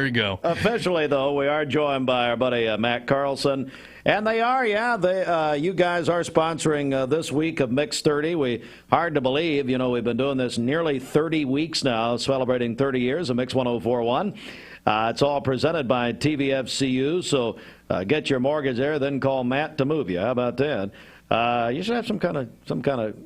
you go. Officially, though, we are joined by our buddy Matt Carlson, and they are, you guys are sponsoring this week of Mix 30. Hard to believe, we've been doing this nearly 30 weeks now, celebrating 30 years of Mix 104.1. It's all presented by TVFCU, so get your mortgage there, then call Matt to move you. How about that? You should have some kind of,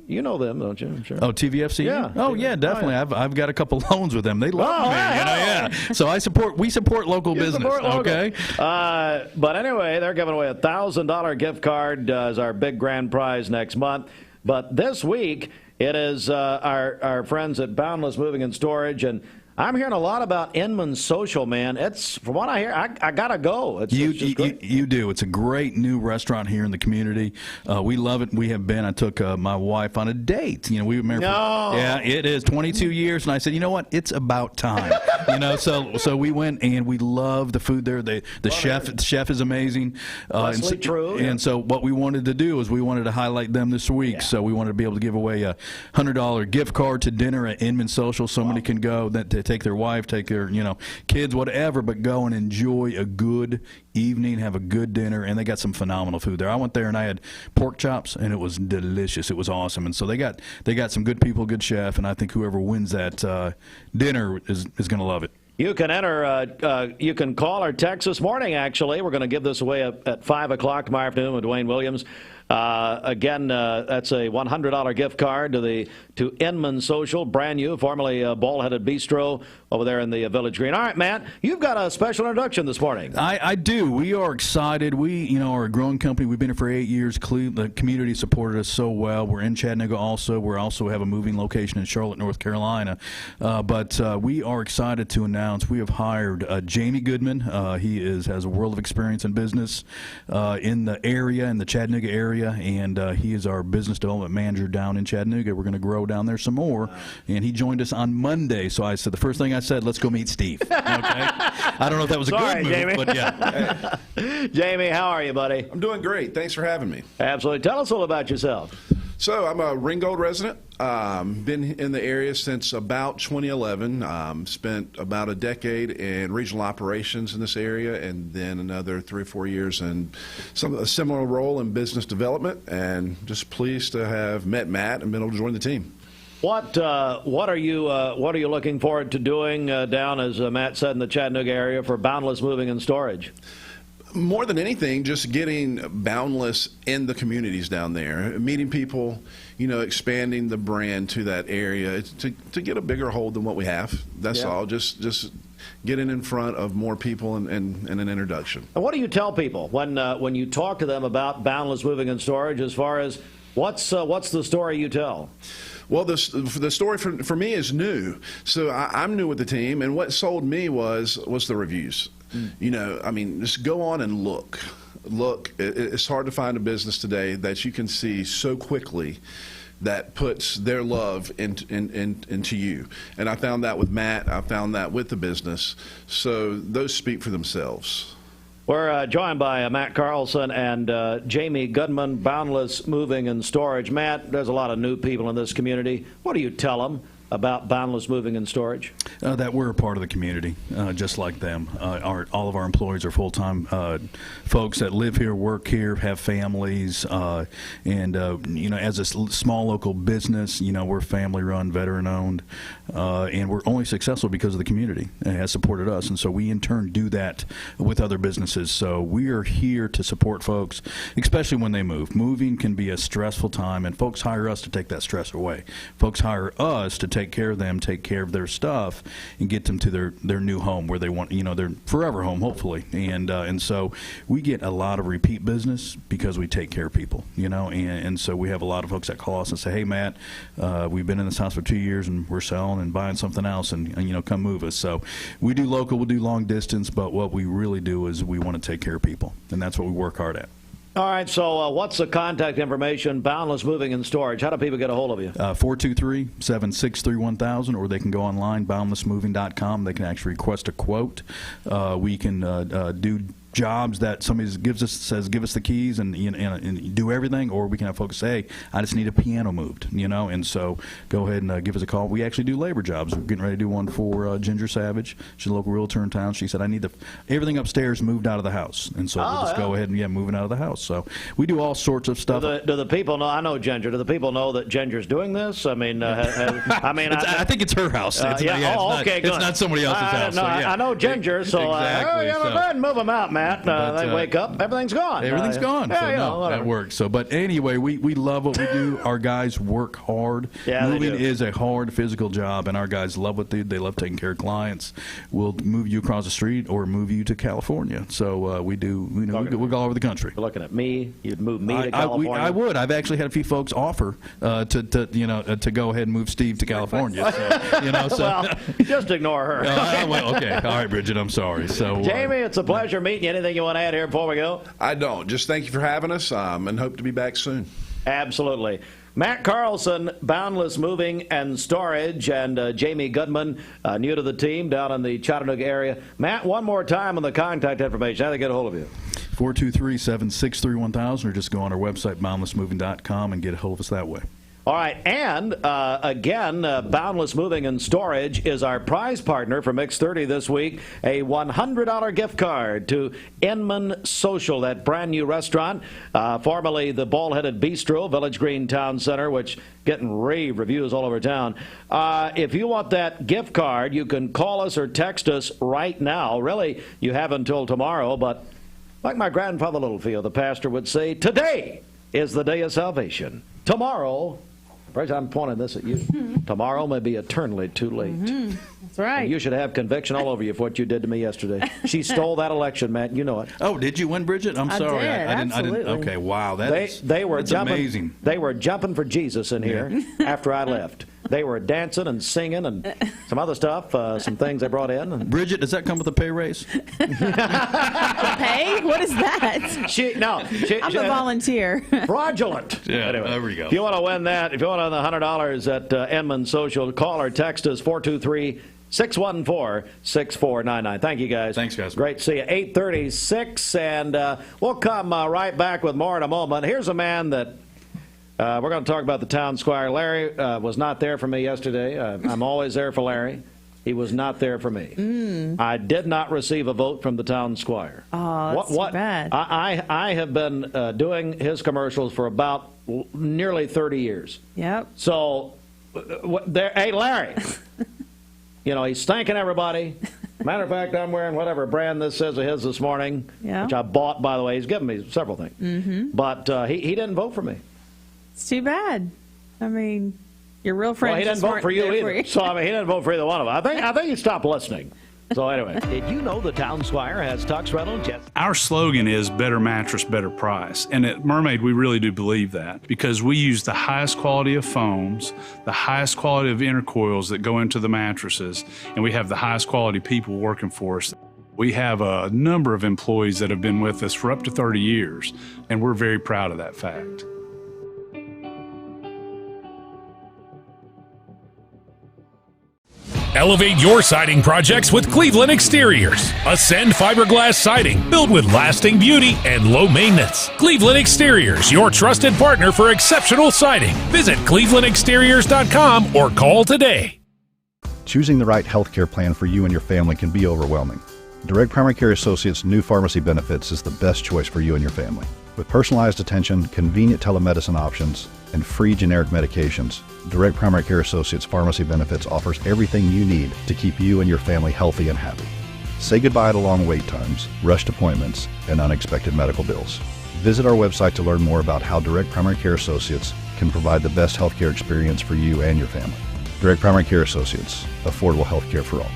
you know them, don't you? I'm sure. Oh, TVFCU? Yeah. Oh, yeah, definitely. I've got a couple loans with them. They love me, yeah. So we support local business, okay? But anyway, they're giving away a $1,000 gift card as our big grand prize next month. But this week, it is our friends at Boundless Moving and Storage, and I'm hearing a lot about Inman Social, man. It's, from what I hear, I gotta go. You do. It's a great new restaurant here in the community. We love it. We have been. I took my wife on a date. You know, we were married. Yeah, it is 22 years, and I said, you know what? It's about time. You know, so we went and we love the food there. The chef is amazing. And so what we wanted to do is we wanted to highlight them this week. Yeah. So we wanted to be able to give away a $100 gift card to dinner at Inman Social. Somebody can go to take their wife, take their kids, whatever, but go and enjoy a good evening, have a good dinner, and they got some phenomenal food there. I went there and I had pork chops, and it was delicious. It was awesome, and so they got some good people, good chef, and I think whoever wins that dinner is going to love it. You can enter. You can call or text this morning. Actually, we're going to give this away at 5 o'clock tomorrow afternoon with Dwayne Williams. Again, that's a $100 gift card to Inman Social, brand new, formerly Ball-Headed Bistro over there in the Village Green. All right, Matt, you've got a special introduction this morning. I do. We are excited. We, are a growing company. We've been here for 8 years. The community supported us so well. We're in Chattanooga also. We also have a moving location in Charlotte, North Carolina. But we are excited to announce we have hired Jamie Goodman. He has a world of experience in business in the area, in the Chattanooga area, and he is our business development manager down in Chattanooga. We're going to grow down there some more, and he joined us on Monday. So I said, the first thing I said, let's go meet Steve. Okay? I don't know if that was a good move, Jamie. But yeah. Jamie, how are you, buddy? I'm doing great. Thanks for having me. Absolutely. Tell us a little about yourself. So I'm a Ringgold resident. Been in the area since about 2011. Spent about a decade in regional operations in this area, and then another 3 or 4 years in a similar role in business development. And just pleased to have met Matt and been able to join the team. What are you looking forward to doing down, as Matt said, in the Chattanooga area for Boundless Moving and Storage? More than anything, just getting Boundless in the communities down there, meeting people, expanding the brand to that area to get a bigger hold than what we have. That's all. Just getting in front of more people and an introduction. And what do you tell people when you talk to them about Boundless Moving and Storage? As far as what's the story you tell? Well, the story for me is new. So I'm new with the team, and what sold me was the reviews. Just go on and look. It's hard to find a business today that you can see so quickly that puts their love into you. And I found that with Matt. I found that with the business. So those speak for themselves. We're joined by Matt Carlson and Jamie Goodman, Boundless Moving and Storage. Matt, there's a lot of new people in this community. What do you tell them about Boundless Moving and Storage? That we're a part of the community, just like them. All of our employees are full-time folks that live here, work here, have families, and as a small local business, we're family-run, veteran-owned, and we're only successful because of the community has supported us, and so we in turn do that with other businesses. So we are here to support folks, especially when they move. Moving can be a stressful time, and folks hire us to take that stress away. Folks hire us to take care of them, take care of their stuff, and get them to their new home where they want, their forever home, hopefully. And so we get a lot of repeat business because we take care of people, and so we have a lot of folks that call us and say, hey, Matt, we've been in this house for 2 years and we're selling and buying something else, and come move us. So we do local, we'll do long distance, but what we really do is we want to take care of people, and that's what we work hard at. All right, so what's the contact information, Boundless Moving and Storage? How do people get a hold of you? 423-763-1000, or they can go online, boundlessmoving.com. They can actually request a quote. We can do jobs that somebody says give us the keys and do everything, or we can have folks say, hey, I just need a piano moved, and so go ahead and give us a call. We actually do labor jobs. We're getting ready to do one for Ginger Savage. She's a local realtor in town. She said, I need everything upstairs moved out of the house, and so we'll just go ahead and moving out of the house. So we do all sorts of stuff. Do the people know? I know Ginger. Do the people know that Ginger's doing this? I mean, I think it's her house. Okay, good. It's not somebody else's house. I know Ginger, so exactly. Go ahead and move them out, Matt. They wake up, everything's gone. Everything's gone. That works. So, but anyway, we love what we do. Our guys work hard. Yeah, moving is a hard physical job, and our guys love what they do. They love taking care of clients. We'll move you across the street or move you to California. So we do. We go all over the country. You're looking at me. You'd move me to California. I would. I've actually had a few folks offer to go ahead and move Steve to California. So, well, just ignore her. Well, okay. All right, Bridget. I'm sorry. So, Jamie, it's a pleasure meeting you. Anything you want to add here before we go? I don't. Just thank you for having us, and hope to be back soon. Absolutely. Matt Carlson, Boundless Moving and Storage, and Jamie Goodman, new to the team down in the Chattanooga area. Matt, one more time on the contact information. How do they get a hold of you? 423-763-1000, or just go on our website, boundlessmoving.com, and get a hold of us that way. All right, and again, Boundless Moving and Storage is our prize partner for Mix 30 this week, a $100 gift card to Inman Social, that brand new restaurant, formerly the Bald-Headed Bistro, Village Green Town Center, which getting rave reviews all over town. If you want that gift card, you can call us or text us right now. Really, you have until tomorrow, but like my grandfather Littlefield, the pastor, would say, today is the day of salvation. Tomorrow, I'm pointing this at you. Tomorrow may be eternally too late. That's right. And you should have conviction all over you for what you did to me yesterday. She stole that election, Matt. You know it. Oh, did you win, Bridget? I'm sorry. I didn't. Okay, wow. That's amazing. They were jumping for Jesus in here after I left. They were dancing and singing and some other stuff, some things they brought in. Bridget, does that come with a pay raise? Pay? What is that? I'm a volunteer. Fraudulent. Yeah, anyway, there we go. If you want to win that, if you want to win the $100 at Inman Social, call or text us 423-614-6499. Thank you, guys. Thanks, guys. Great to see you. 8:36, and we'll come right back with more in a moment. Here's a man that we're going to talk about the town squire. Larry was not there for me yesterday. I'm always there for Larry. He was not there for me. I did not receive a vote from the town squire. Oh, that's too bad. I have been doing his commercials for about nearly 30 years. Yep. So, hey, Larry, he's thanking everybody. Matter of fact, I'm wearing whatever brand this says of his this morning, which I bought, by the way. He's given me several things. But he didn't vote for me. It's too bad. I mean, your real friends. Well, he didn't vote for you either. So he didn't vote for either one of them. I think he stopped listening. So anyway, did you know the town squire has tux rental? Our slogan is better mattress, better price. And at Mermaid, we really do believe that because we use the highest quality of foams, the highest quality of intercoils that go into the mattresses, and we have the highest quality people working for us. We have a number of employees that have been with us for up to 30 years, and we're very proud of that fact. Elevate your siding projects with Cleveland Exteriors. Ascend fiberglass siding built with lasting beauty and low maintenance. Cleveland Exteriors, your trusted partner for exceptional siding. Visit clevelandexteriors.com or call today. Choosing the right healthcare plan for you and your family can be overwhelming. Direct Primary Care Associates' new pharmacy benefits is the best choice for you and your family. With personalized attention, convenient telemedicine options, and free generic medications, Direct Primary Care Associates Pharmacy Benefits offers everything you need to keep you and your family healthy and happy. Say goodbye to long wait times, rushed appointments, and unexpected medical bills. Visit our website to learn more about how Direct Primary Care Associates can provide the best healthcare experience for you and your family. Direct Primary Care Associates, affordable healthcare for all.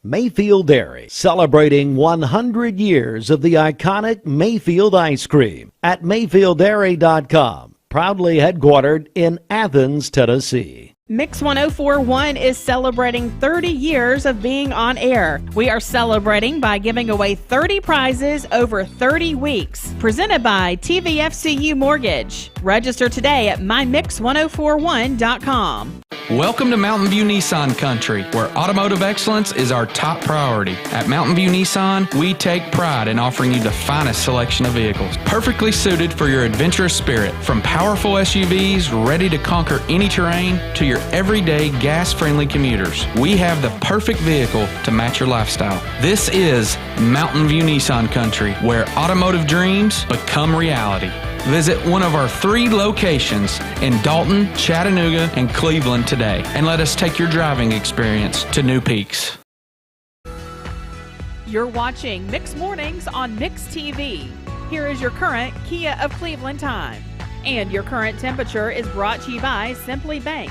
Mayfield Dairy, celebrating 100 years of the iconic Mayfield ice cream at MayfieldDairy.com, proudly headquartered in Athens, Tennessee. Mix 1041 is celebrating 30 years of being on air. We are celebrating by giving away 30 prizes over 30 weeks. Presented by TVFCU Mortgage. Register today at mymix1041.com. Welcome to Mountain View Nissan Country, where automotive excellence is our top priority. At Mountain View Nissan, we take pride in offering you the finest selection of vehicles, perfectly suited for your adventurous spirit. From powerful SUVs ready to conquer any terrain to your everyday gas-friendly commuters, we have the perfect vehicle to match your lifestyle. This is Mountain View Nissan Country, where automotive dreams become reality. Visit one of our 3 locations in Dalton, Chattanooga, and Cleveland today, and let us take your driving experience to new peaks. You're watching Mix Mornings on Mix TV. Here is your current Kia of Cleveland time. And your current temperature is brought to you by Simply Bank.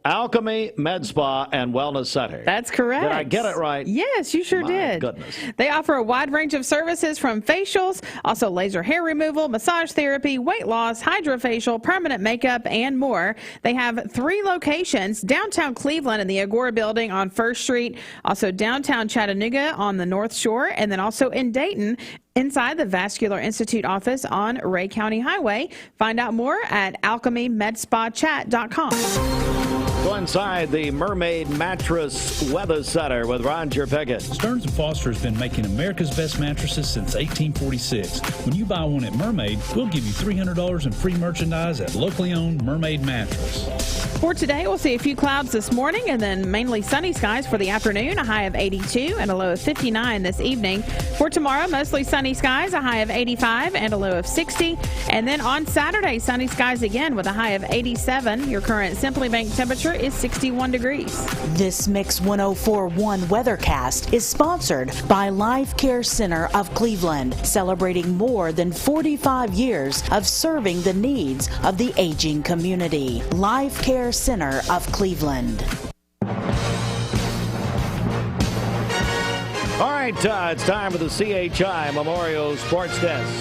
Alchemy Med Spa and Wellness Center. That's correct. Did I get it right? Yes, you sure did. Goodness. They offer a wide range of services from facials, also laser hair removal, massage therapy, weight loss, hydrofacial, permanent makeup, and more. They have 3 locations, downtown Cleveland in the Agora building on 1st Street, also downtown Chattanooga on the North Shore, and then also in Dayton inside the Vascular Institute office on Ray County Highway. Find out more at alchemymedspa-chat.com. Go inside the Mermaid Mattress Weather Center with Roger Pickett. Stearns & Foster has been making America's best mattresses since 1846. When you buy one at Mermaid, we'll give you $300 in free merchandise at locally owned Mermaid Mattress. For today, we'll see a few clouds this morning and then mainly sunny skies for the afternoon, a high of 82 and a low of 59 this evening. For tomorrow, mostly sunny skies, a high of 85 and a low of 60. And then on Saturday, sunny skies again with a high of 87. Your current Simply Bank temperature is 61 degrees. This Mix 1041 weathercast is sponsored by Life Care Center of Cleveland, celebrating more than 45 years of serving the needs of the aging community. Life Care Center of Cleveland. All right, it's time for the CHI Memorial Sports Desk.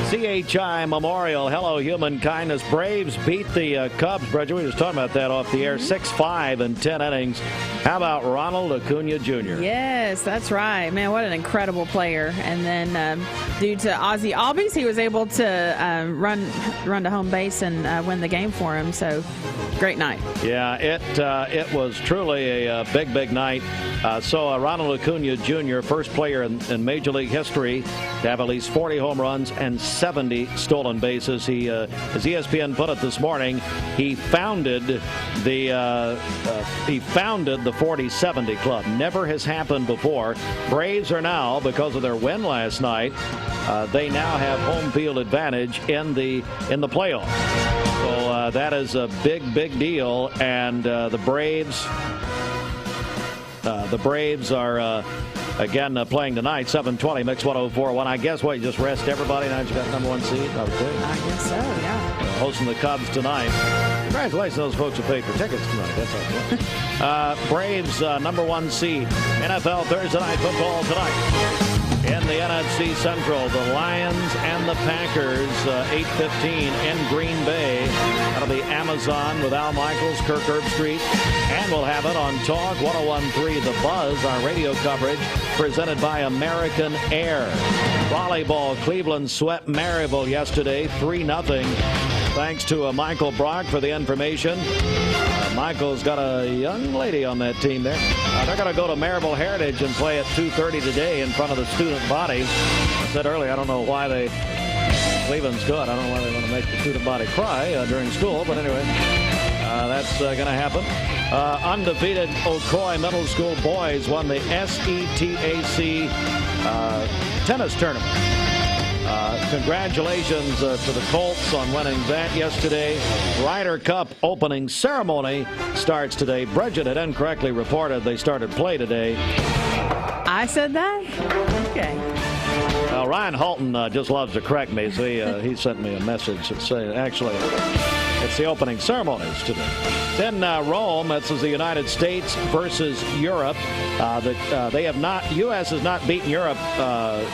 CHI Memorial, hello, human kindness. Braves beat the Cubs. Bridget, we were just talking about that off the air. 6-5 in 10 innings. How about Ronald Acuna Jr.? Yes, that's right. Man, what an incredible player. And then due to Ozzie Albies, he was able to run to home base and win the game for him. So, great night. Yeah, it was truly a big night. So Ronald Acuna Jr., first player in Major League history to have at least 40 home runs and 70 stolen bases. He, as ESPN put it this morning, he founded the 40-70 club. Never has happened before. Braves are now, because of their win last night, they now have home field advantage in the playoffs. So that is a big deal, and the Braves are again playing tonight, 7:20, Mix 104.1. I guess what, you just rest everybody now that you got number 1 seed? I guess so, yeah. Hosting the Cubs tonight. Congratulations to those folks who paid for tickets tonight. That's all. Braves number 1 seed. NFL Thursday Night Football tonight. In the NFC Central, the Lions and the Packers, 8:15 in Green Bay. That'll be Amazon with Al Michaels, Kirk Herbstreit, and we'll have it on Talk 101.3 The Buzz, our radio coverage presented by American Air. Volleyball, Cleveland swept Maryville yesterday, 3-0. Thanks to Michael Brock for the information. Michael's got a young lady on that team there. They're going to go to Maryville Heritage and play at 2:30 today in front of the student body. I said earlier, I don't know why Cleveland's good. I don't know why they want to make the student body cry during school, but anyway, that's going to happen. Undefeated Ocoee Middle School boys won the SETAC tennis tournament. Congratulations to the Colts on winning that yesterday. Ryder Cup opening ceremony starts today. Bridget had incorrectly reported they started play today. I said that? Okay. know, Ryan Halton just loves to correct me. So he sent me a message that said, actually, it's the opening ceremonies today. Then Rome, this is the United States versus Europe. U.S. has not beaten Europe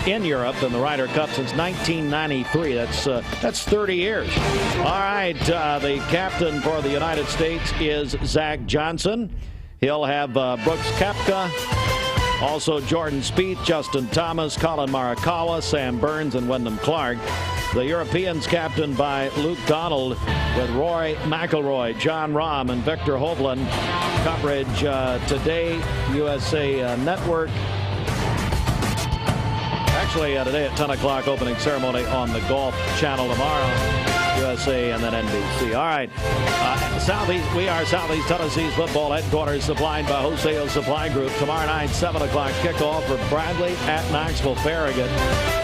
in Europe in the Ryder Cup since 1993. That's 30 years. All right, the captain for the United States is Zach Johnson. He'll have Brooks Koepka, also Jordan Spieth, Justin Thomas, Colin Morikawa, Sam Burns, and Wyndham Clark. The Europeans captained by Luke Donald with Rory McIlroy, John Rahm, and Victor Hovland. Coverage today, USA Network. Actually, today at 10 o'clock, opening ceremony on the Golf Channel tomorrow. USA and then NBC. All right. We are Southeast Tennessee's football headquarters, supplied by Wholesale Supply Group. Tomorrow night, 7 o'clock kickoff for Bradley at Knoxville Farragut.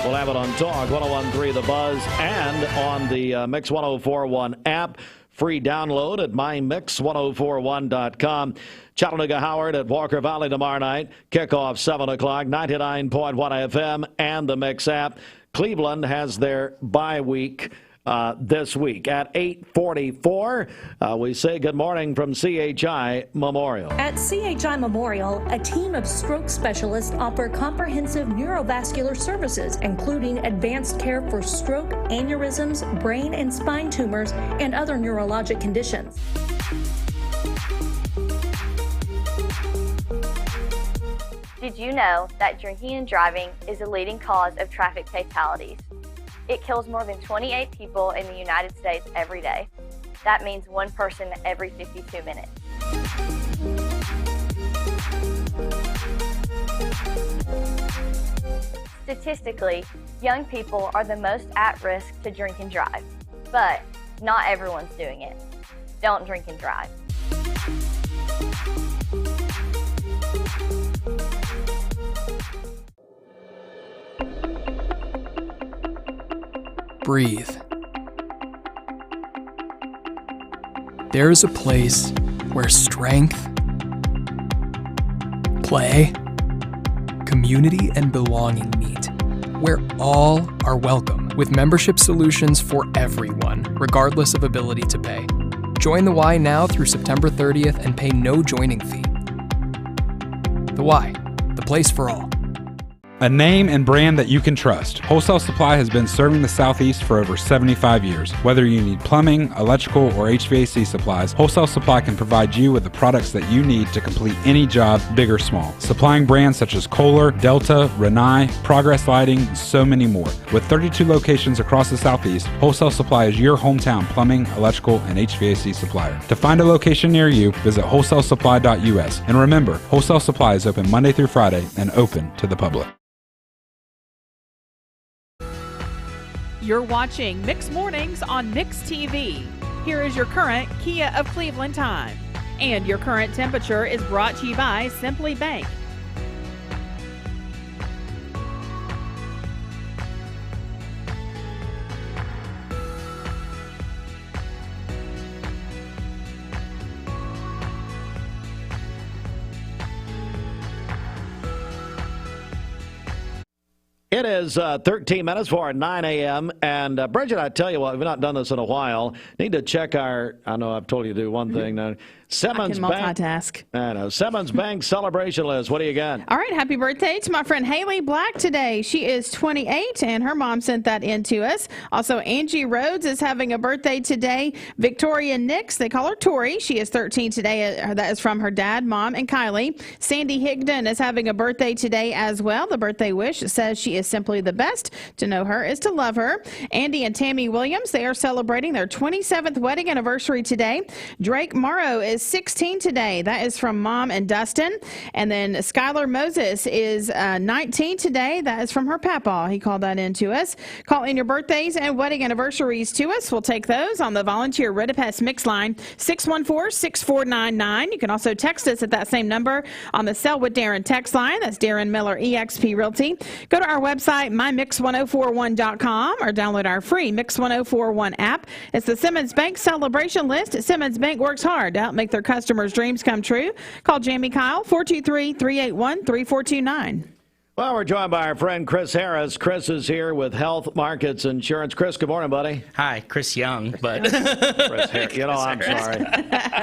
We'll have it on Talk 101.3 The Buzz and on the Mix 104.1 app. Free download at mymix1041.com. Chattanooga Howard at Walker Valley tomorrow night. Kickoff 7 o'clock, 99.1 FM and the Mix app. Cleveland has their bye week this week at 8:44. We say good morning from CHI Memorial. At CHI Memorial, a team of stroke specialists offer comprehensive neurovascular services, including advanced care for stroke, aneurysms, brain and spine tumors, and other neurologic conditions. Did you know that drinking and driving is a leading cause of traffic fatalities? It kills more than 28 people in the United States every day. That means one person every 52 minutes. Statistically, young people are the most at risk to drink and drive, but not everyone's doing it. Don't drink and drive. Breathe. There is a place where strength, play, community, and belonging meet, where all are welcome, with membership solutions for everyone, regardless of ability to pay. Join the Y now through September 30th and pay no joining fee. The Y, the place for all. A name and brand that you can trust. Wholesale Supply has been serving the Southeast for over 75 years. Whether you need plumbing, electrical, or HVAC supplies, Wholesale Supply can provide you with the products that you need to complete any job, big or small. Supplying brands such as Kohler, Delta, Rinnai, Progress Lighting, and so many more. With 32 locations across the Southeast, Wholesale Supply is your hometown plumbing, electrical, and HVAC supplier. To find a location near you, visit wholesalesupply.us. And remember, Wholesale Supply is open Monday through Friday and open to the public. You're watching Mix Mornings on Mix TV. Here is your current Kia of Cleveland time. And your current temperature is brought to you by Simply Bank. It is 13 minutes for 9 a.m. And Bridget, I tell you what, we've not done this in a while. Need to check our, I know I've told you to do one thing now. Simmons Bank. Multitask. I know. Simmons Bank celebration list. What do you got? All right. Happy birthday to my friend Haley Black today. She is 28, and her mom sent that in to us. Also, Angie Rhodes is having a birthday today. Victoria Nix, they call her Tori. She is 13 today. That is from her dad, mom, and Kylie. Sandy Higdon is having a birthday today as well. The birthday wish says she is simply the best. To know her is to love her. Andy and Tammy Williams, they are celebrating their 27th wedding anniversary today. Drake Morrow is 16 today. That is from Mom and Dustin. And then Skylar Moses is 19 today. That is from her papa. He called that in to us. Call in your birthdays and wedding anniversaries to us. We'll take those on the volunteer Redipest Mix line, 614-6499. You can also text us at that same number on the Sell with Darren text line. That's Darren Miller, eXp Realty. Go to our website, mymix1041.com, or download our free Mix 1041 app. It's the Simmons Bank celebration list. Simmons Bank works hard to help make their customers' dreams come true. Call Jamie Kyle, 423-381-3429. Well, we're joined by our friend Chris Harris. Chris is here with Health Markets Insurance. Chris, good morning, buddy. Hi, Chris Young, but Chris Harris. I'm sorry.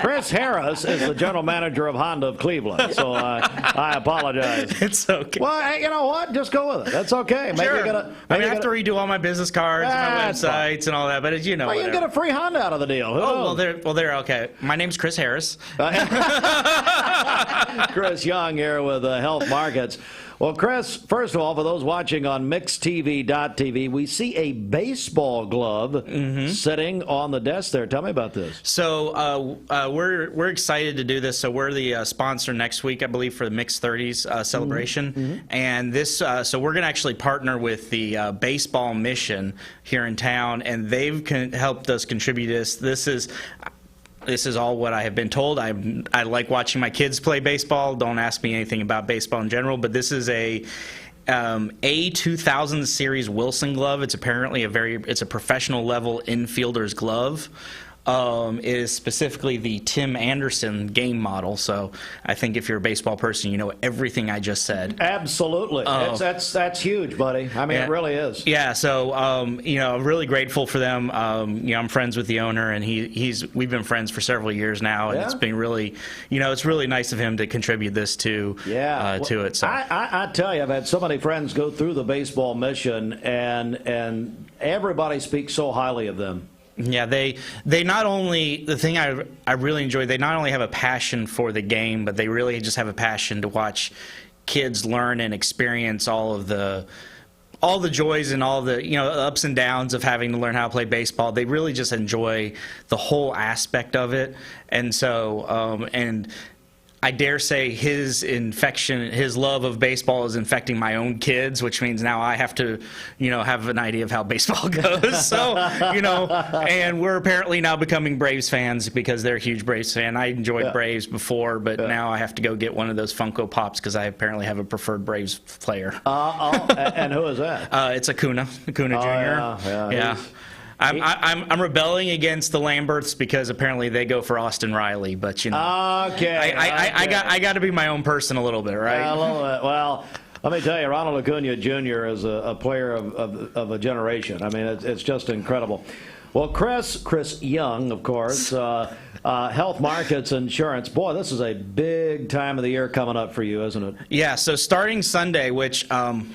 Chris Harris is the general manager of Honda of Cleveland, so I apologize. It's okay. Well, you know what? Just go with it. That's okay. Maybe Sure. I have to redo all my business cards, and my websites, and all that. But as you know, well, you get a free Honda out of the deal. Well, they're okay. My name's Chris Harris. Chris Young here with Health Markets. Well, Chris, first of all, for those watching on mixtv.tv, we see a baseball glove sitting on the desk there. Tell me about this. So we're excited to do this. So we're the sponsor next week, I believe, for the Mixed 30s celebration. And this, so we're going to actually partner with the Baseball Mission here in town, and they've helped us contribute this. This is all what I have been told. I like watching my kids play baseball. Don't ask me anything about baseball in general, but this is a 2000 series Wilson glove. It's apparently it's a professional level infielder's glove. It is specifically the Tim Anderson game model. So I think if you're a baseball person, you know everything I just said. Absolutely. That's huge, buddy. I mean, it really is. Yeah. So I'm really grateful for them. I'm friends with the owner, and we've been friends for several years now, and it's been really, it's really nice of him to contribute this to it. So I tell you, I've had so many friends go through the Baseball Mission, and everybody speaks so highly of them. Yeah, they not only, the thing I really enjoy, they not only have a passion for the game, but they really just have a passion to watch kids learn and experience all the joys and all the ups and downs of having to learn how to play baseball. They really just enjoy the whole aspect of it, and so and I dare say his love of baseball is infecting my own kids, which means now I have to, have an idea of how baseball goes. So, and we're apparently now becoming Braves fans because they're a huge Braves fan. I enjoyed Braves before, but now I have to go get one of those Funko Pops because I apparently have a preferred Braves player. And who is that? It's Acuna Jr. Yeah. I'm rebelling against the Lamberts because apparently they go for Austin Riley, but okay. I got to be my own person a little bit, right? A little bit. Well, let me tell you, Ronald Acuna Jr. is a player of a generation. I mean, it's just incredible. Well, Chris Young, of course, Health Markets Insurance. Boy, this is a big time of the year coming up for you, isn't it? Yeah, so starting Sunday, which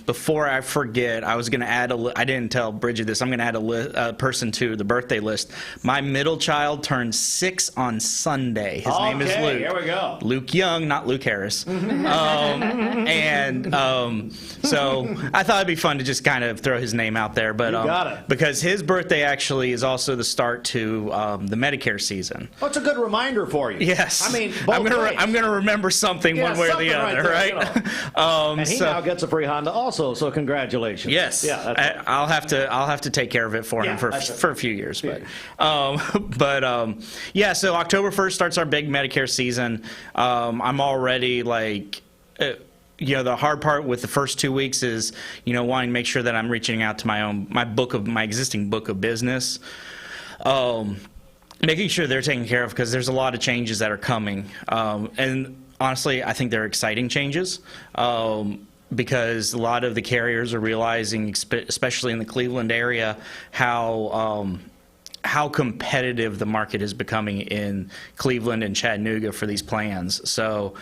before I forget, I was going to add I didn't tell Bridget this, I'm going to add a person to the birthday list. My middle child turns 6 on Sunday. His name is Luke. Here we go. Luke Young, not Luke Harris. So I thought it'd be fun to just kind of throw his name out there. But you got it. Because his birthday actually is also the start to the Medicare season. Oh, it's a good reminder for you. Yes. I mean, I'm gonna remember something one way or the other, right? And he now gets a free Honda also, so congratulations. Yes. Yeah. I'll have to take care of it for him for a few years, but yeah. So October 1st starts our big Medicare season. I'm already like. The hard part with the first 2 weeks is, wanting to make sure that I'm reaching out to my existing book of business, making sure they're taken care of because there's a lot of changes that are coming, and honestly, I think they're exciting changes because a lot of the carriers are realizing, especially in the Cleveland area, how competitive the market is becoming in Cleveland and Chattanooga for these plans. So.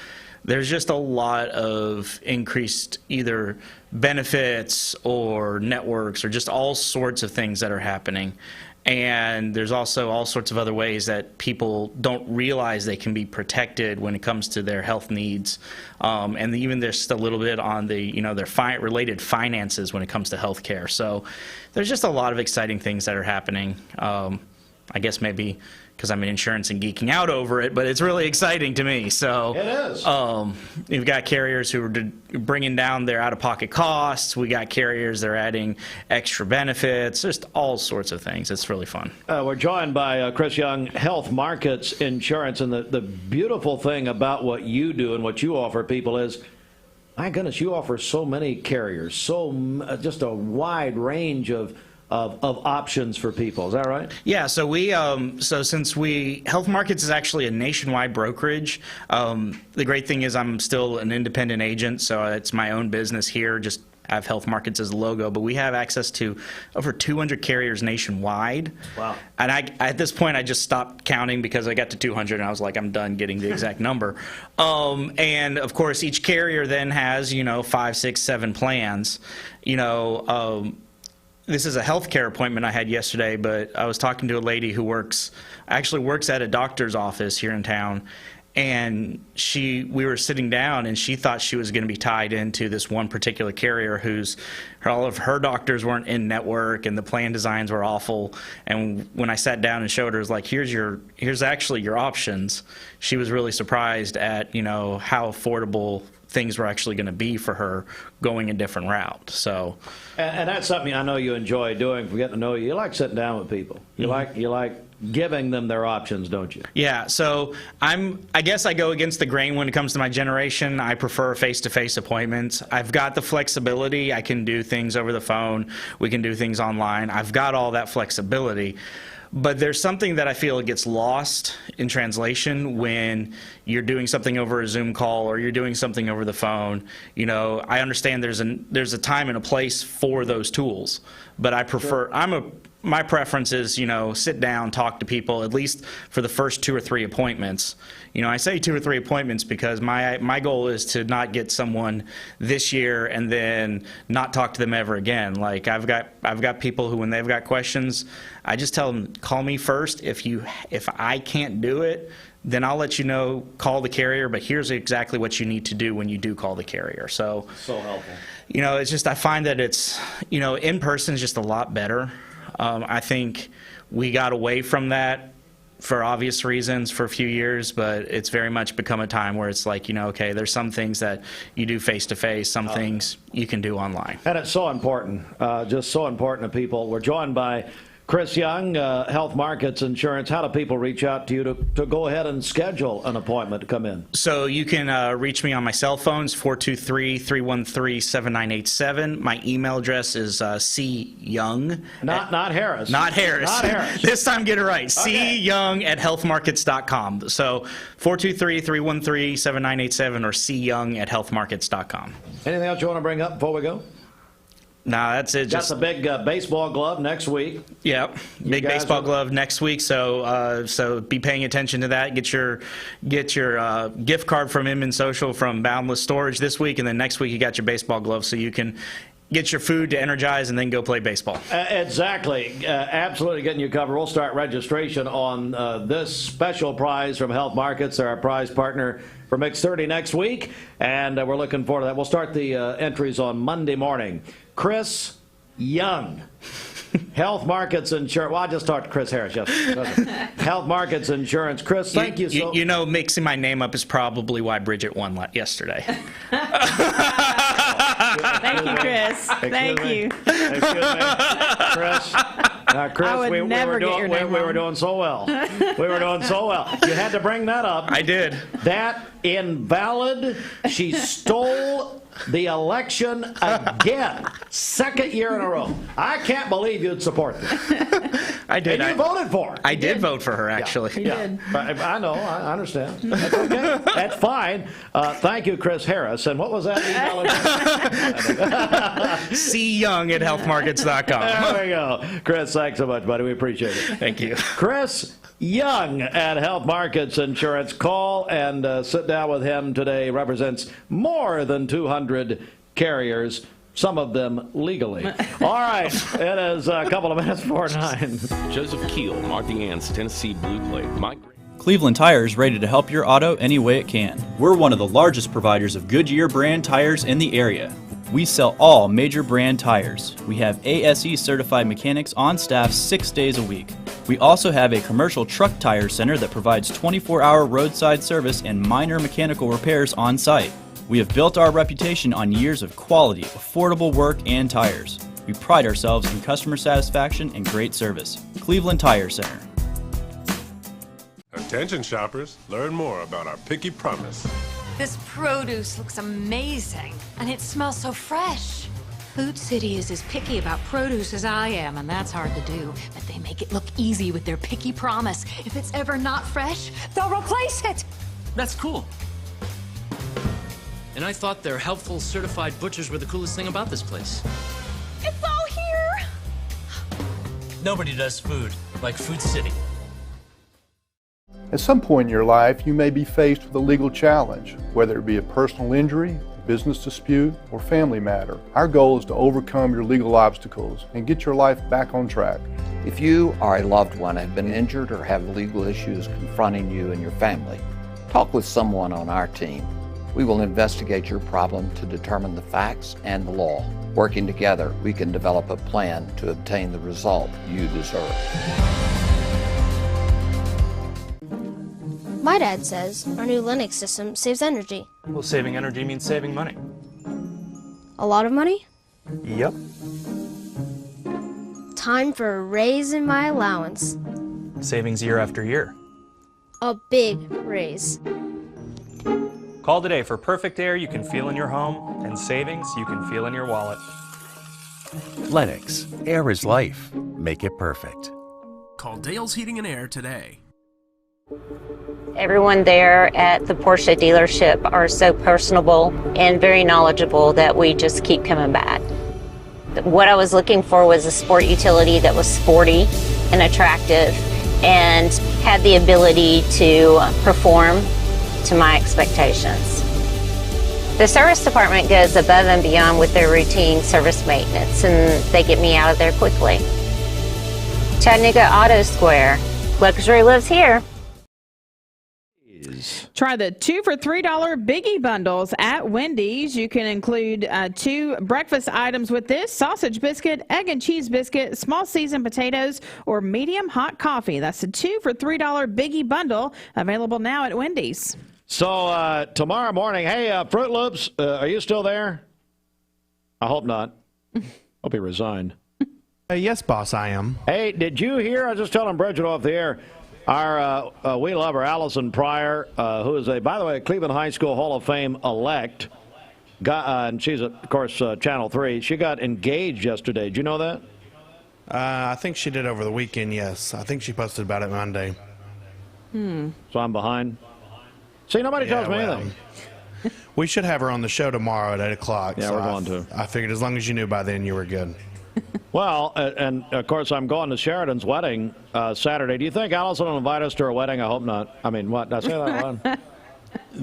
There's just a lot of increased either benefits or networks or just all sorts of things that are happening. And there's also all sorts of other ways that people don't realize they can be protected when it comes to their health needs. And even there's just a little bit on the, their related finances when it comes to health care. So there's just a lot of exciting things that are happening. I guess maybe because I'm in insurance and geeking out over it, but it's really exciting to me. So it is. You've got carriers who are bringing down their out-of-pocket costs. We got carriers that are adding extra benefits, just all sorts of things. It's really fun. We're joined by Chris Young, Health Markets Insurance, and the beautiful thing about what you do and what you offer people is, my goodness, you offer so many carriers, just a wide range of options for people. Is that right? Yeah, so Health Markets is actually a nationwide brokerage. The great thing is I'm still an independent agent, so it's my own business here, just have Health Markets as a logo, but we have access to over 200 carriers nationwide. Wow. And at this point, I just stopped counting because I got to 200 and I was like, I'm done getting the exact number. And of course, each carrier then has, 5, 6, 7 plans. This is a healthcare appointment I had yesterday, but I was talking to a lady who actually works at a doctor's office here in town. And we were sitting down, and she thought she was going to be tied into this one particular carrier all of her doctors weren't in network, and the plan designs were awful. And when I sat down and showed her, it was like, here's actually your options. She was really surprised at, how affordable things were actually going to be for her going a different route. So, and that's something I know you enjoy doing. For getting to know you, you like sitting down with people. You like giving them their options, don't you? Yeah, so I guess I go against the grain when it comes to my generation. I prefer face-to-face appointments. I've got the flexibility. I can do things over the phone. We can do things online. I've got all that flexibility. But there's something that I feel gets lost in translation when you're doing something over a Zoom call or you're doing something over the phone. I understand there's a time and a place for those tools, but I prefer, my preference is, sit down, talk to people, at least for the first 2 or 3 appointments. I say 2 or 3 appointments because my goal is to not get someone this year and then not talk to them ever again. Like I've got people who, when they've got questions, I just tell them, call me first. If I can't do it, then I'll let you know, call the carrier, but here's exactly what you need to do when you do call the carrier. So helpful. It's just, I find that it's, in person is just a lot better. I think we got away from that for obvious reasons for a few years, but it's very much become a time where it's like, okay, there's some things that you do face-to-face, some things you can do online. And it's so important, just so important to people. We're joined by Chris Young, Health Markets Insurance. How do people reach out to you to go ahead and schedule an appointment to come in? So you can reach me on my cell phones, 423-313-7987. My email address is cyoung. Not Harris. Not Harris. Not Harris. This time get it right. Okay. cyoung@healthmarkets.com. So 423-313-7987 or cyoung@healthmarkets.com. Anything else you want to bring up before we go? No, that's it. Got the big baseball glove next week. Yep, big baseball glove next week. So be paying attention to that. Get your gift card from Inman Social from Boundless Storage this week, and then next week you got your baseball glove, so you can get your food to energize and then go play baseball. Exactly. Absolutely getting you covered. We'll start registration on this special prize from Health Markets. They're our prize partner for Mix 30 next week, and we're looking forward to that. We'll start the entries on Monday morning. Chris Young, Health Markets Insurance. Well, I just talked to Chris Harris yesterday. Health Markets Insurance. Chris, thank you so much. Mixing my name up is probably why Bridget won yesterday. Thank you, Chris. Thank you. Excuse me. Chris. Chris, we were doing so well. We were doing so well. You had to bring that up. I did. That invalid. She stole the election again. Second year in a row. I can't believe you'd support this. I did. And you voted for her. I did vote for her, actually. He did. I know. I understand. That's okay. That's fine. Thank you, Chris Harris. And what was that email address? cyoung@healthmarkets.com. There we go. Chris, thanks so much, buddy. We appreciate it. Thank you. Chris Young at Health Markets Insurance. Call and sit down with him today. Represents more than 200 carriers, some of them legally. All right, it is a couple of minutes before 9. Joseph Keel, Martha Ann's Tennessee Blue Plate. Mike. Cleveland Tire is ready to help your auto any way it can. We're one of the largest providers of Goodyear brand tires in the area. We sell all major brand tires. We have ASE certified mechanics on staff 6 days a week. We also have a commercial truck tire center that provides 24-hour roadside service and minor mechanical repairs on site. We have built our reputation on years of quality, affordable work and tires. We pride ourselves in customer satisfaction and great service. Cleveland Tire Center. Attention shoppers, learn more about our Picky Promise. This produce looks amazing, and it smells so fresh. Food City is as picky about produce as I am, and that's hard to do. But they make it look easy with their picky promise. If it's ever not fresh, they'll replace it. That's cool. And I thought their helpful, certified butchers were the coolest thing about this place. It's all here. Nobody does food like Food City. At some point in your life, you may be faced with a legal challenge, whether it be a personal injury, business dispute, or family matter. Our goal is to overcome your legal obstacles and get your life back on track. If you or a loved one have been injured or have legal issues confronting you and your family, talk with someone on our team. We will investigate your problem to determine the facts and the law. Working together, we can develop a plan to obtain the result you deserve. My dad says our new Linux system saves energy. Well, saving energy means saving money. A lot of money? Yep. Time for a raise in my allowance. Savings year after year. A big raise. Call today for perfect air you can feel in your home and savings you can feel in your wallet. Lennox. Air is life. Make it perfect. Call Dale's Heating and Air today. Everyone there at the Porsche dealership are so personable and very knowledgeable that we just keep coming back. What I was looking for was a sport utility that was sporty and attractive and had the ability to perform to my expectations. The service department goes above and beyond with their routine service maintenance, and they get me out of there quickly. Chattanooga Auto Square. Luxury lives here. Try the 2 for $3 Biggie Bundles at Wendy's. You can include 2 breakfast items with this: sausage biscuit, egg and cheese biscuit, small seasoned potatoes, or medium hot coffee. That's the 2 for $3 Biggie Bundle, available now at Wendy's. So tomorrow morning, hey, Fruit Loops, are you still there? I hope not. Hope he resigned. Yes, boss, I am. Hey, did you hear? I was just telling Bridget off the air. Our we love her, Allison Pryor, who is by the way, a Cleveland High School Hall of Fame elect. And she's, of course, Channel 3. She got engaged yesterday. Did you know that? I think she did over the weekend, yes. I think she posted about it Monday. So I'm behind. See, nobody tells me anything. We should have her on the show tomorrow at 8 o'clock. Yeah, so we're going to. I figured as long as you knew by then, you were good. Well, and of course, I'm going to Sheridan's wedding Saturday. Do you think Allison will invite us to her wedding? I hope not. I mean, what? Did I say that wrong?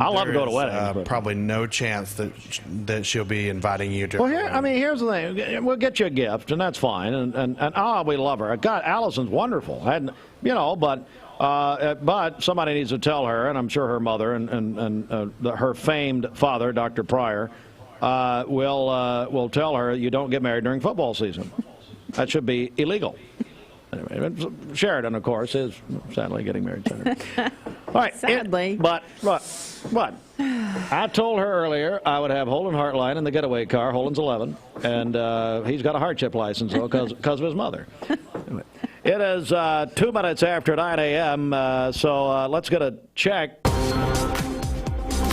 I love to go to weddings. Probably no chance that she'll be inviting you to. Well, here's the thing. We'll get you a gift, and that's fine. And we love her. God, Allison's wonderful. But somebody needs to tell her, and I'm sure her mother and her famed father, Dr. Pryor, will tell her you don't get married during football season. That should be illegal. Anyway, Sheridan, of course, is sadly getting married Saturday. All right. Sadly. But I told her earlier I would have Holden Hartline in the getaway car. Holden's 11, and he's got a hardship license, though, because of his mother. Anyway, it is 2 minutes after 9 a.m., so let's get a check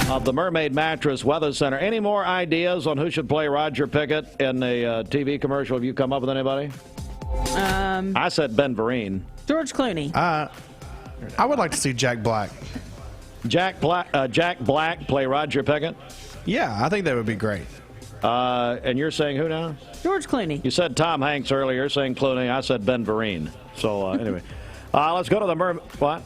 of the Mermaid Mattress Weather Center. Any more ideas on who should play Roger Pickett in the TV commercial? Have you come up with anybody? I said Ben Vereen. George Clooney. I would like to see Jack Black. Jack Black play Roger Pickett? Yeah, I think that would be great. And you're saying who now? George Clooney. You said Tom Hanks earlier. You're saying Clooney. I said Ben Vereen. So anyway, let's go to the What?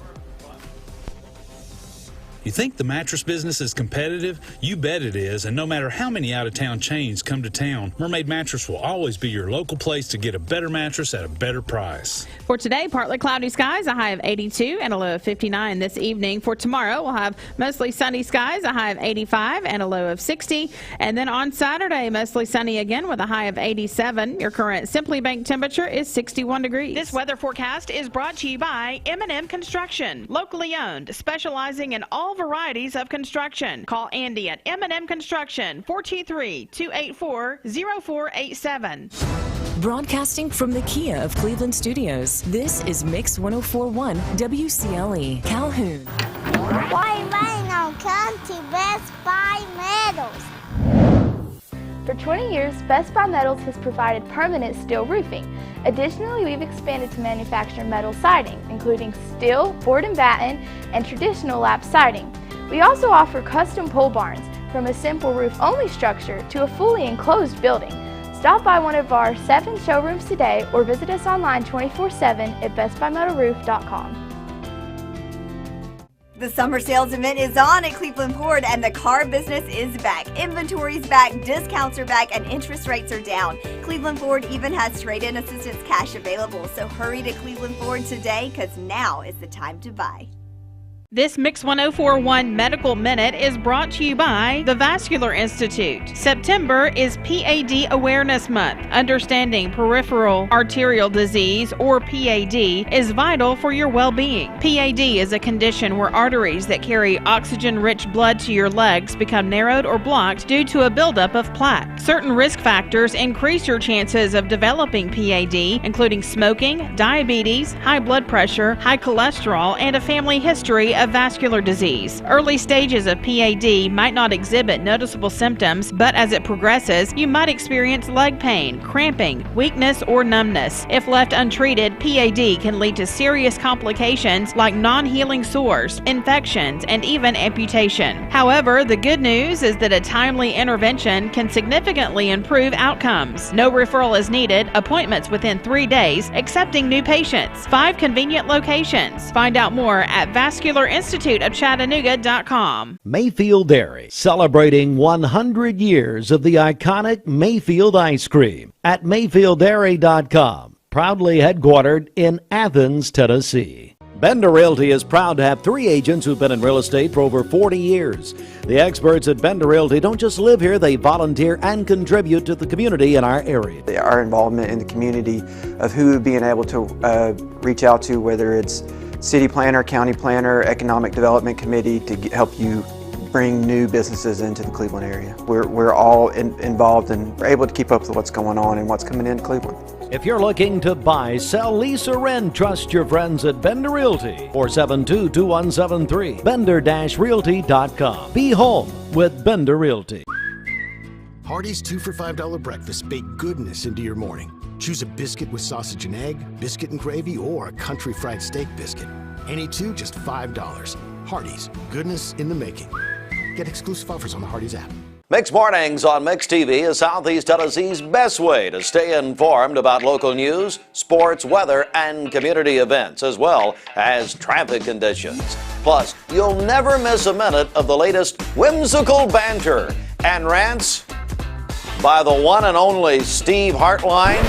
You think the mattress business is competitive? You bet it is, and no matter how many out-of-town chains come to town, Mermaid Mattress will always be your local place to get a better mattress at a better price. For today, partly cloudy skies, a high of 82 and a low of 59 this evening. For tomorrow, we'll have mostly sunny skies, a high of 85 and a low of 60. And then on Saturday, mostly sunny again with a high of 87. Your current Simply Bank temperature is 61 degrees. This weather forecast is brought to you by M&M Construction, locally owned, specializing in all varieties of construction. Call Andy at M&M Construction, 423-284-0487. Broadcasting from the Kia of Cleveland Studios, this is Mix 104.1 WCLE, Calhoun. Why rain on country Best Buy medals? For 20 years, Best Buy Metals has provided permanent steel roofing. Additionally, we've expanded to manufacture metal siding, including steel, board and batten, and traditional lap siding. We also offer custom pole barns, from a simple roof-only structure to a fully enclosed building. Stop by one of our 7 showrooms today or visit us online 24/7 at bestbuymetalroof.com. The summer sales event is on at Cleveland Ford and the car business is back. Inventory's back, discounts are back, and interest rates are down. Cleveland Ford even has trade-in assistance cash available, so hurry to Cleveland Ford today because now is the time to buy. This Mix 1041 Medical Minute is brought to you by the Vascular Institute. September is PAD Awareness Month. Understanding peripheral arterial disease, or PAD, is vital for your well-being. PAD is a condition where arteries that carry oxygen-rich blood to your legs become narrowed or blocked due to a buildup of plaque. Certain risk factors increase your chances of developing PAD, including smoking, diabetes, high blood pressure, high cholesterol, and a family history of vascular disease. Early stages of PAD might not exhibit noticeable symptoms, but as it progresses, you might experience leg pain, cramping, weakness, or numbness. If left untreated, PAD can lead to serious complications like non-healing sores, infections, and even amputation. However, the good news is that a timely intervention can significantly improve outcomes. No referral is needed, appointments within 3 days, accepting new patients. 5 convenient locations. Find out more at vascularinstituteofchattanooga.com. Mayfield Dairy, celebrating 100 years of the iconic Mayfield ice cream at mayfielddairy.com. Proudly headquartered in Athens, Tennessee. Bender Realty is proud to have 3 agents who've been in real estate for over 40 years. The experts at Bender Realty don't just live here, they volunteer and contribute to the community in our area. Our involvement in the community of who being able to reach out to, whether it's city planner, county planner, economic development committee, to help you bring new businesses into the Cleveland area. We're all involved and we're able to keep up with what's going on and what's coming in Cleveland. If you're looking to buy, sell, lease, or rent, trust your friends at Bender Realty. 472-2173. Bender-Realty.com. Be home with Bender Realty. Hardee's 2 for $5 breakfast bake goodness into your morning. Choose a biscuit with sausage and egg, biscuit and gravy, or a country fried steak biscuit. Any 2, just $5. Hardee's, goodness in the making. Get exclusive offers on the Hardee's app. Mix Mornings on Mix TV is Southeast Tennessee's best way to stay informed about local news, sports, weather, and community events, as well as traffic conditions. Plus, you'll never miss a minute of the latest whimsical banter and rants by the one and only Steve Hartline.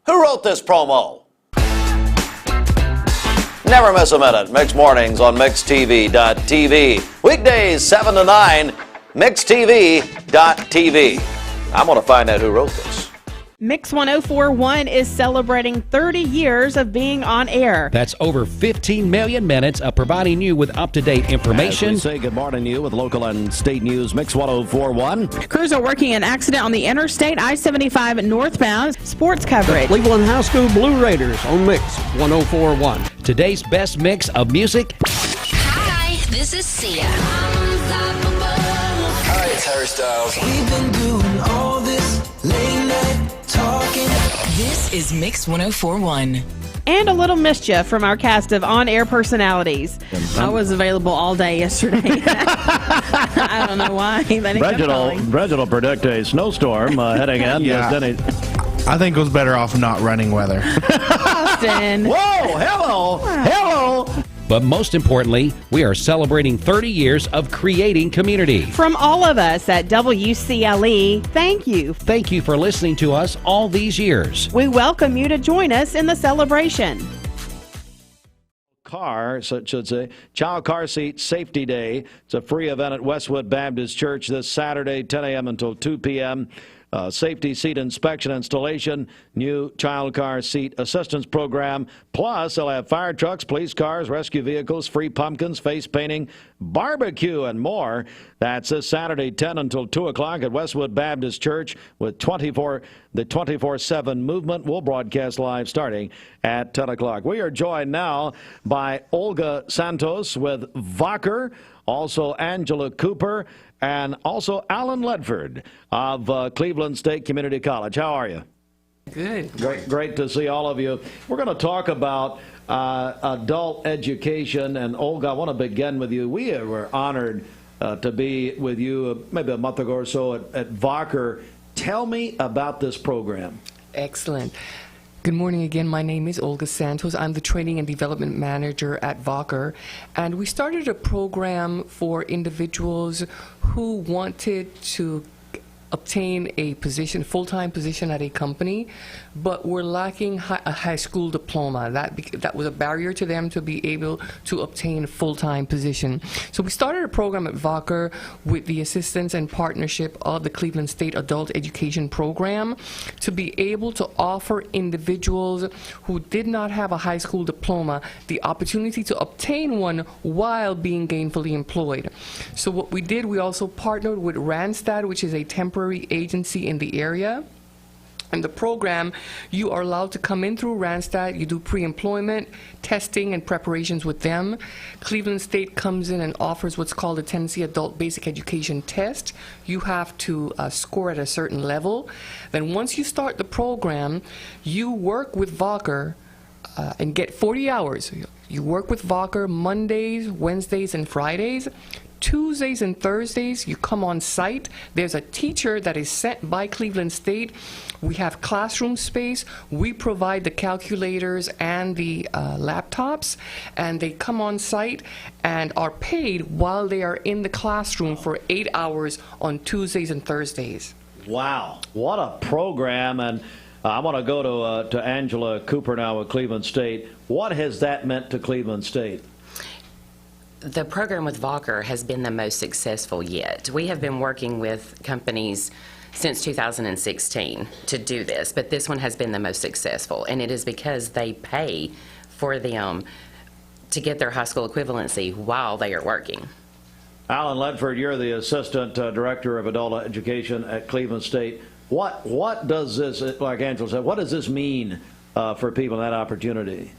Who wrote this promo? Never miss a minute. Mix Mornings on MixTV.tv. Weekdays 7 to 9. MixTV.tv. I'm going to find out who wrote this. Mix 1041 is celebrating 30 years of being on air. That's over 15 million minutes of providing you with up-to-date information. As we say good morning to you with local and state news, Mix 1041. Crews are working an accident on the interstate, I-75 northbound. Sports coverage. Cleveland High School Blue Raiders on Mix 1041. Today's best mix of music. Hi, this is Sia. Hi, it's Harry Styles. We've been doing all this late night talking. This is Mix 1041. And a little mischief from our cast of on-air personalities. I was available all day yesterday. I don't know why. Reginald predict a snowstorm heading in. Yeah. I think it was better off not running weather. Austin. Whoa, hello. But most importantly, we are celebrating 30 years of creating community. From all of us at WCLE, thank you. Thank you for listening to us all these years. We welcome you to join us in the celebration. Child Car Seat Safety Day. It's a free event at Westwood Baptist Church this Saturday, 10 a.m. until 2 p.m. Safety seat inspection installation, new child car seat assistance program. Plus, they'll have fire trucks, police cars, rescue vehicles, free pumpkins, face painting, barbecue, and more. That's this Saturday, 10 until 2 o'clock at Westwood Baptist Church with the 24/7 movement. We'll broadcast live starting at 10 o'clock. We are joined now by Olga Santos with Wacker also Angela Cooper, and also Alan Ledford of Cleveland State Community College. How are you? Good. Great to see all of you. We're going to talk about adult education. And Olga, I want to begin with you. We were honored to be with you maybe a month ago or so at Wacker. Tell me about this program. Excellent. Good morning again. My name is Olga Santos. I'm the Training and Development Manager at Wacker. And we started a program for individuals who wanted to obtain a position, full-time position at a company, but were lacking a high school diploma. That was a barrier to them to be able to obtain a full-time position. So we started a program at Wacker with the assistance and partnership of the Cleveland State Adult Education Program to be able to offer individuals who did not have a high school diploma the opportunity to obtain one while being gainfully employed. So what we did, we also partnered with Randstad, which is a temporary agency in the area. In the program, you are allowed to come in through Randstad. You do pre-employment, testing, and preparations with them. Cleveland State comes in and offers what's called the Tennessee Adult Basic Education Test. You have to score at a certain level. Then once you start the program, you work with Wacker and get 40 hours. You work with Wacker Mondays, Wednesdays, and Fridays. Tuesdays and Thursdays, you come on site. There's a teacher that is sent by Cleveland State. We have classroom space. We provide the calculators and the laptops, and they come on site and are paid while they are in the classroom for 8 hours on Tuesdays and Thursdays. Wow, what a program. And I want to go to Angela Cooper now with Cleveland State. What has that meant to Cleveland State? The program with Wacker has been the most successful yet. We have been working with companies since 2016 to do this, but this one has been the most successful, and it is because they pay for them to get their high school equivalency while they are working. Alan Ledford, you're the Assistant Director of Adult Education at Cleveland State. What does this, like Angela said, what does this mean for people in that opportunity?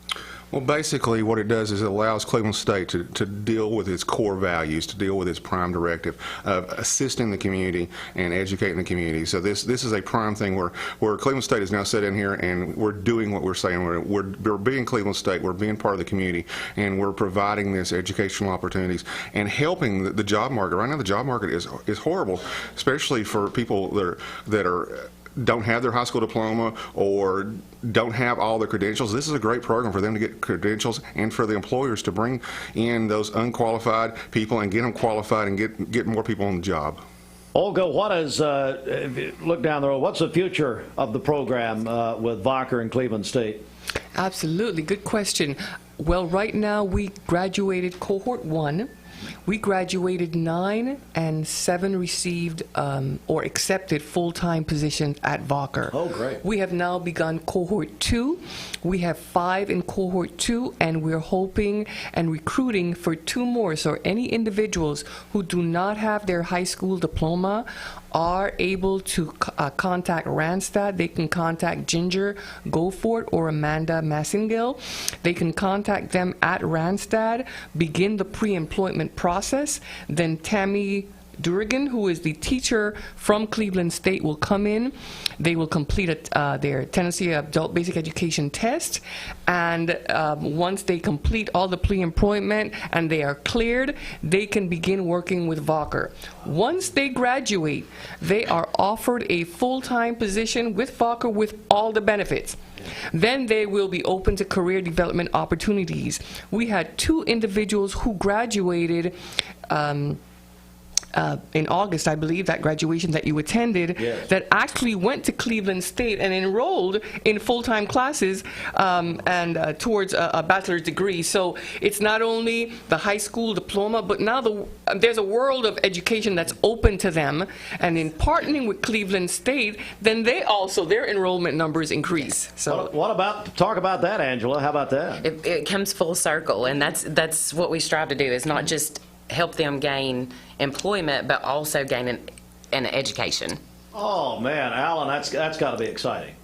Well, basically what it does is it allows Cleveland State to deal with its core values, to deal with its prime directive of assisting the community and educating the community. So this is a prime thing where Cleveland State is now set in here and we're doing what we're saying. We're being Cleveland State, we're being part of the community, and we're providing this educational opportunities and helping the job market. Right now the job market is horrible, especially for people that don't have their high school diploma or don't have all the credentials. This is a great program for them to get credentials and for the employers to bring in those unqualified people and get them qualified and get more people on the job. Olga, what is, if you look down the road, what's the future of the program with Wacker and Cleveland State? Absolutely, good question. Well, right now we graduated cohort 1. We graduated 9 and 7 received or accepted full-time positions at Wacker. Oh, great. We have now begun cohort 2. We have 5 in cohort 2, and we're hoping and recruiting for 2 more. So any individuals who do not have their high school diploma are able to contact Randstad. They can contact Ginger Goforth or Amanda Massengill. They can contact them at Randstad, begin the pre-employment process. Then Tammy Durgan, who is the teacher from Cleveland State, will come in. They will complete their Tennessee Adult Basic Education Test, and once they complete all the pre-employment and they are cleared, they can begin working with Wacker. Once they graduate, they are offered a full-time position with Wacker with all the benefits. Then they will be open to career development opportunities. We had 2 individuals who graduated in August, I believe, that graduation that you attended, yes, that actually went to Cleveland State and enrolled in full-time classes and towards a bachelor's degree. So it's not only the high school diploma, but now there's a world of education that's open to them. And in partnering with Cleveland State, then their enrollment numbers increase. So what about, talk about that, Angela? How about that? It comes full circle, and that's what we strive to do, is not just help them gain employment, but also gain an education. Oh man, Alan, that's got to be exciting.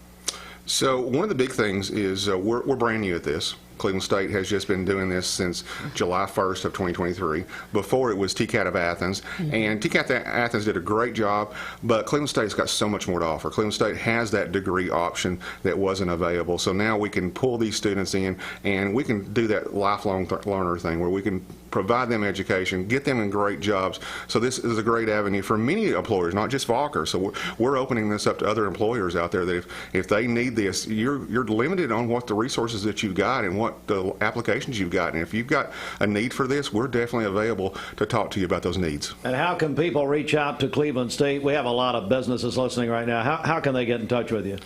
So one of the big things is we're brand new at this. Cleveland State has just been doing this since July 1st of 2023. Before it was TCAT of Athens, and TCAT Athens did a great job, but Cleveland State's got so much more to offer. Cleveland State has that degree option that wasn't available, so now we can pull these students in, and we can do that lifelong learner thing where we can provide them education, get them in great jobs. So this is a great avenue for many employers, not just Wacker. So we're opening this up to other employers out there that if they need this, you're limited on what the resources that you've got and what the applications you've got. And if you've got a need for this, we're definitely available to talk to you about those needs. And how can people reach out to Cleveland State? We have a lot of businesses listening right now. How can they get in touch with you?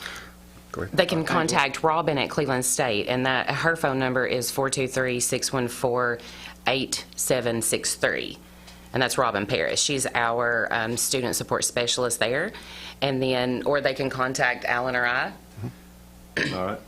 They can contact Robin at Cleveland State, and her phone number is 423-614-8763. And that's Robin Parrish. She's our student support specialist there. And then, or they can contact Alan or I. All right.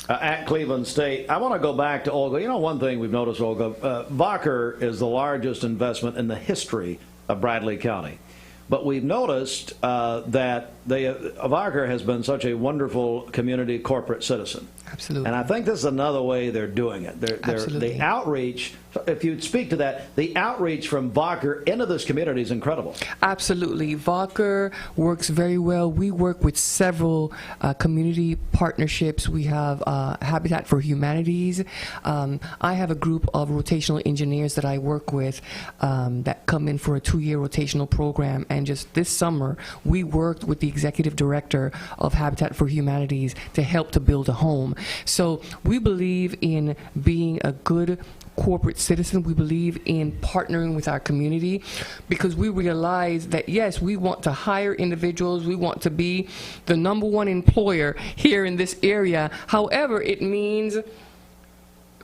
At Cleveland State, I want to go back to Olga. You know, one thing we've noticed, Olga, Wacker is the largest investment in the history of Bradley County. But we've noticed that Wacker has been such a wonderful community corporate citizen. Absolutely. And I think this is another way they're doing it. Absolutely. The outreach, if you'd speak to that, the outreach from Wacker into this community is incredible. Absolutely. Wacker works very well. We work with several community partnerships. We have Habitat for Humanities. I have a group of rotational engineers that I work with that come in for a 2-year rotational program. And just this summer, we worked with the executive director of Habitat for Humanities to help to build a home. So we believe in being a good corporate citizen. We believe in partnering with our community because we realize that, yes, we want to hire individuals. We want to be the #1 employer here in this area. However, it means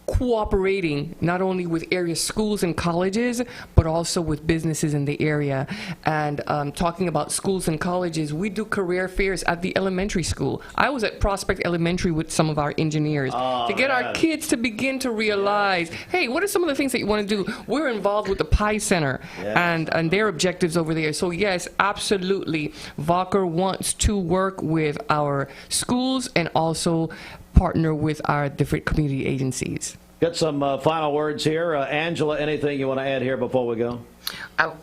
cooperating not only with area schools and colleges, but also with businesses in the area. And talking about schools and colleges, we do career fairs at the elementary school. I was at Prospect Elementary with some of our engineers to get our kids to begin to realize, hey, what are some of the things that you want to do? We're involved with the Pi Center and their objectives over there. So yes, absolutely, Wacker wants to work with our schools and also partner with our different community agencies. Get some final words here. Angela, anything you want to add here before we go?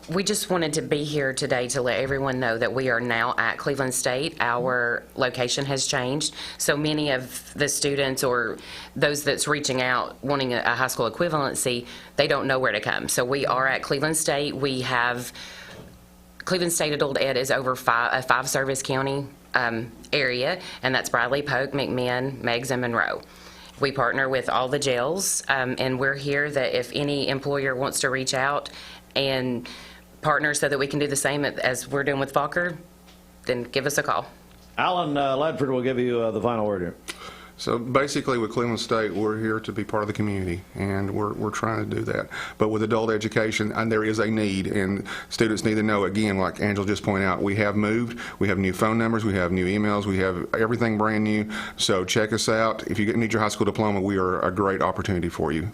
We just wanted to be here today to let everyone know that we are now at Cleveland State. Our location has changed, so many of the students or those that's reaching out wanting a high school equivalency, they don't know where to come. So we are at Cleveland State. We have Cleveland State Adult Ed is over a 5-service county area, and that's Bradley, Polk, McMinn, Meigs, and Monroe. We partner with all the jails, and we're here that if any employer wants to reach out and partner so that we can do the same as we're doing with Wacker, then give us a call. Alan Ledford will give you the final word here. So basically with Cleveland State, we're here to be part of the community, and we're trying to do that. But with adult education, and there is a need, and students need to know, again, like Angela just pointed out, we have moved, we have new phone numbers, we have new emails, we have everything brand new. So check us out. If you need your high school diploma, we are a great opportunity for you.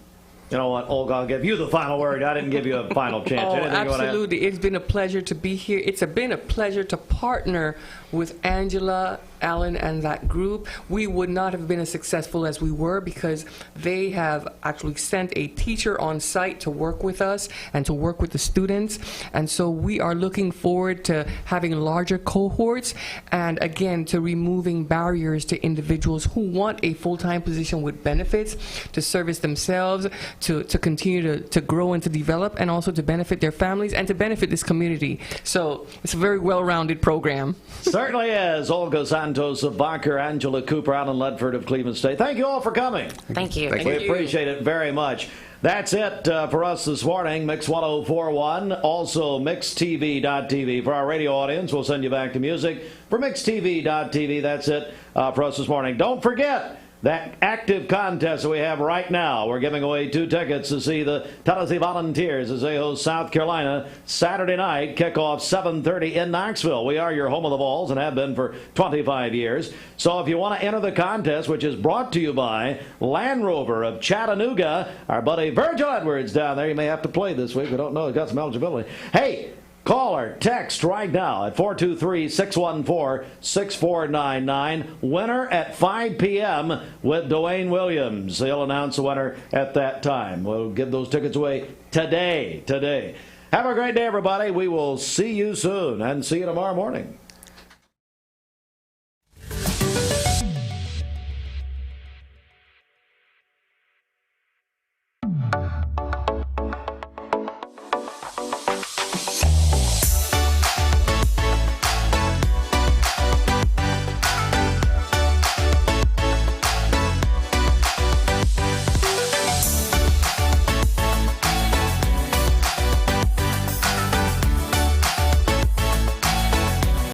You know what, Olga, I'll give you the final word. I didn't give you a final chance. Oh, absolutely. It's been a pleasure to be here. It's been a pleasure to partner with Angela, Alan, and that group. We would not have been as successful as we were because they have actually sent a teacher on site to work with us and to work with the students. And so we are looking forward to having larger cohorts and, again, to removing barriers to individuals who want a full-time position with benefits to service themselves, to continue to grow and to develop, and also to benefit their families and to benefit this community. So it's a very well-rounded program. Certainly is. Olga Santos of Wacker, Angela Cooper, Alan Ledford of Cleveland State. Thank you all for coming. Thank you. We appreciate it very much. That's it for us this morning. Mix 1041, also mixtv.tv. For our radio audience, we'll send you back to music. For mixtv.tv, that's it for us this morning. Don't forget that active contest that we have right now. We're giving away 2 tickets to see the Tennessee Volunteers as they host South Carolina Saturday night, kickoff 7:30 in Knoxville. We are your home of the Vols and have been for 25 years. So if you want to enter the contest, which is brought to you by Land Rover of Chattanooga, our buddy Virgil Edwards down there, you may have to play this week. We don't know. He's got some eligibility. Hey, Call or text right now at 423-614-6499. Winner at 5 p.m. with Dwayne Williams. He'll announce the winner at that time. We'll give those tickets away today. Have a great day, everybody. We will see you soon and see you tomorrow morning.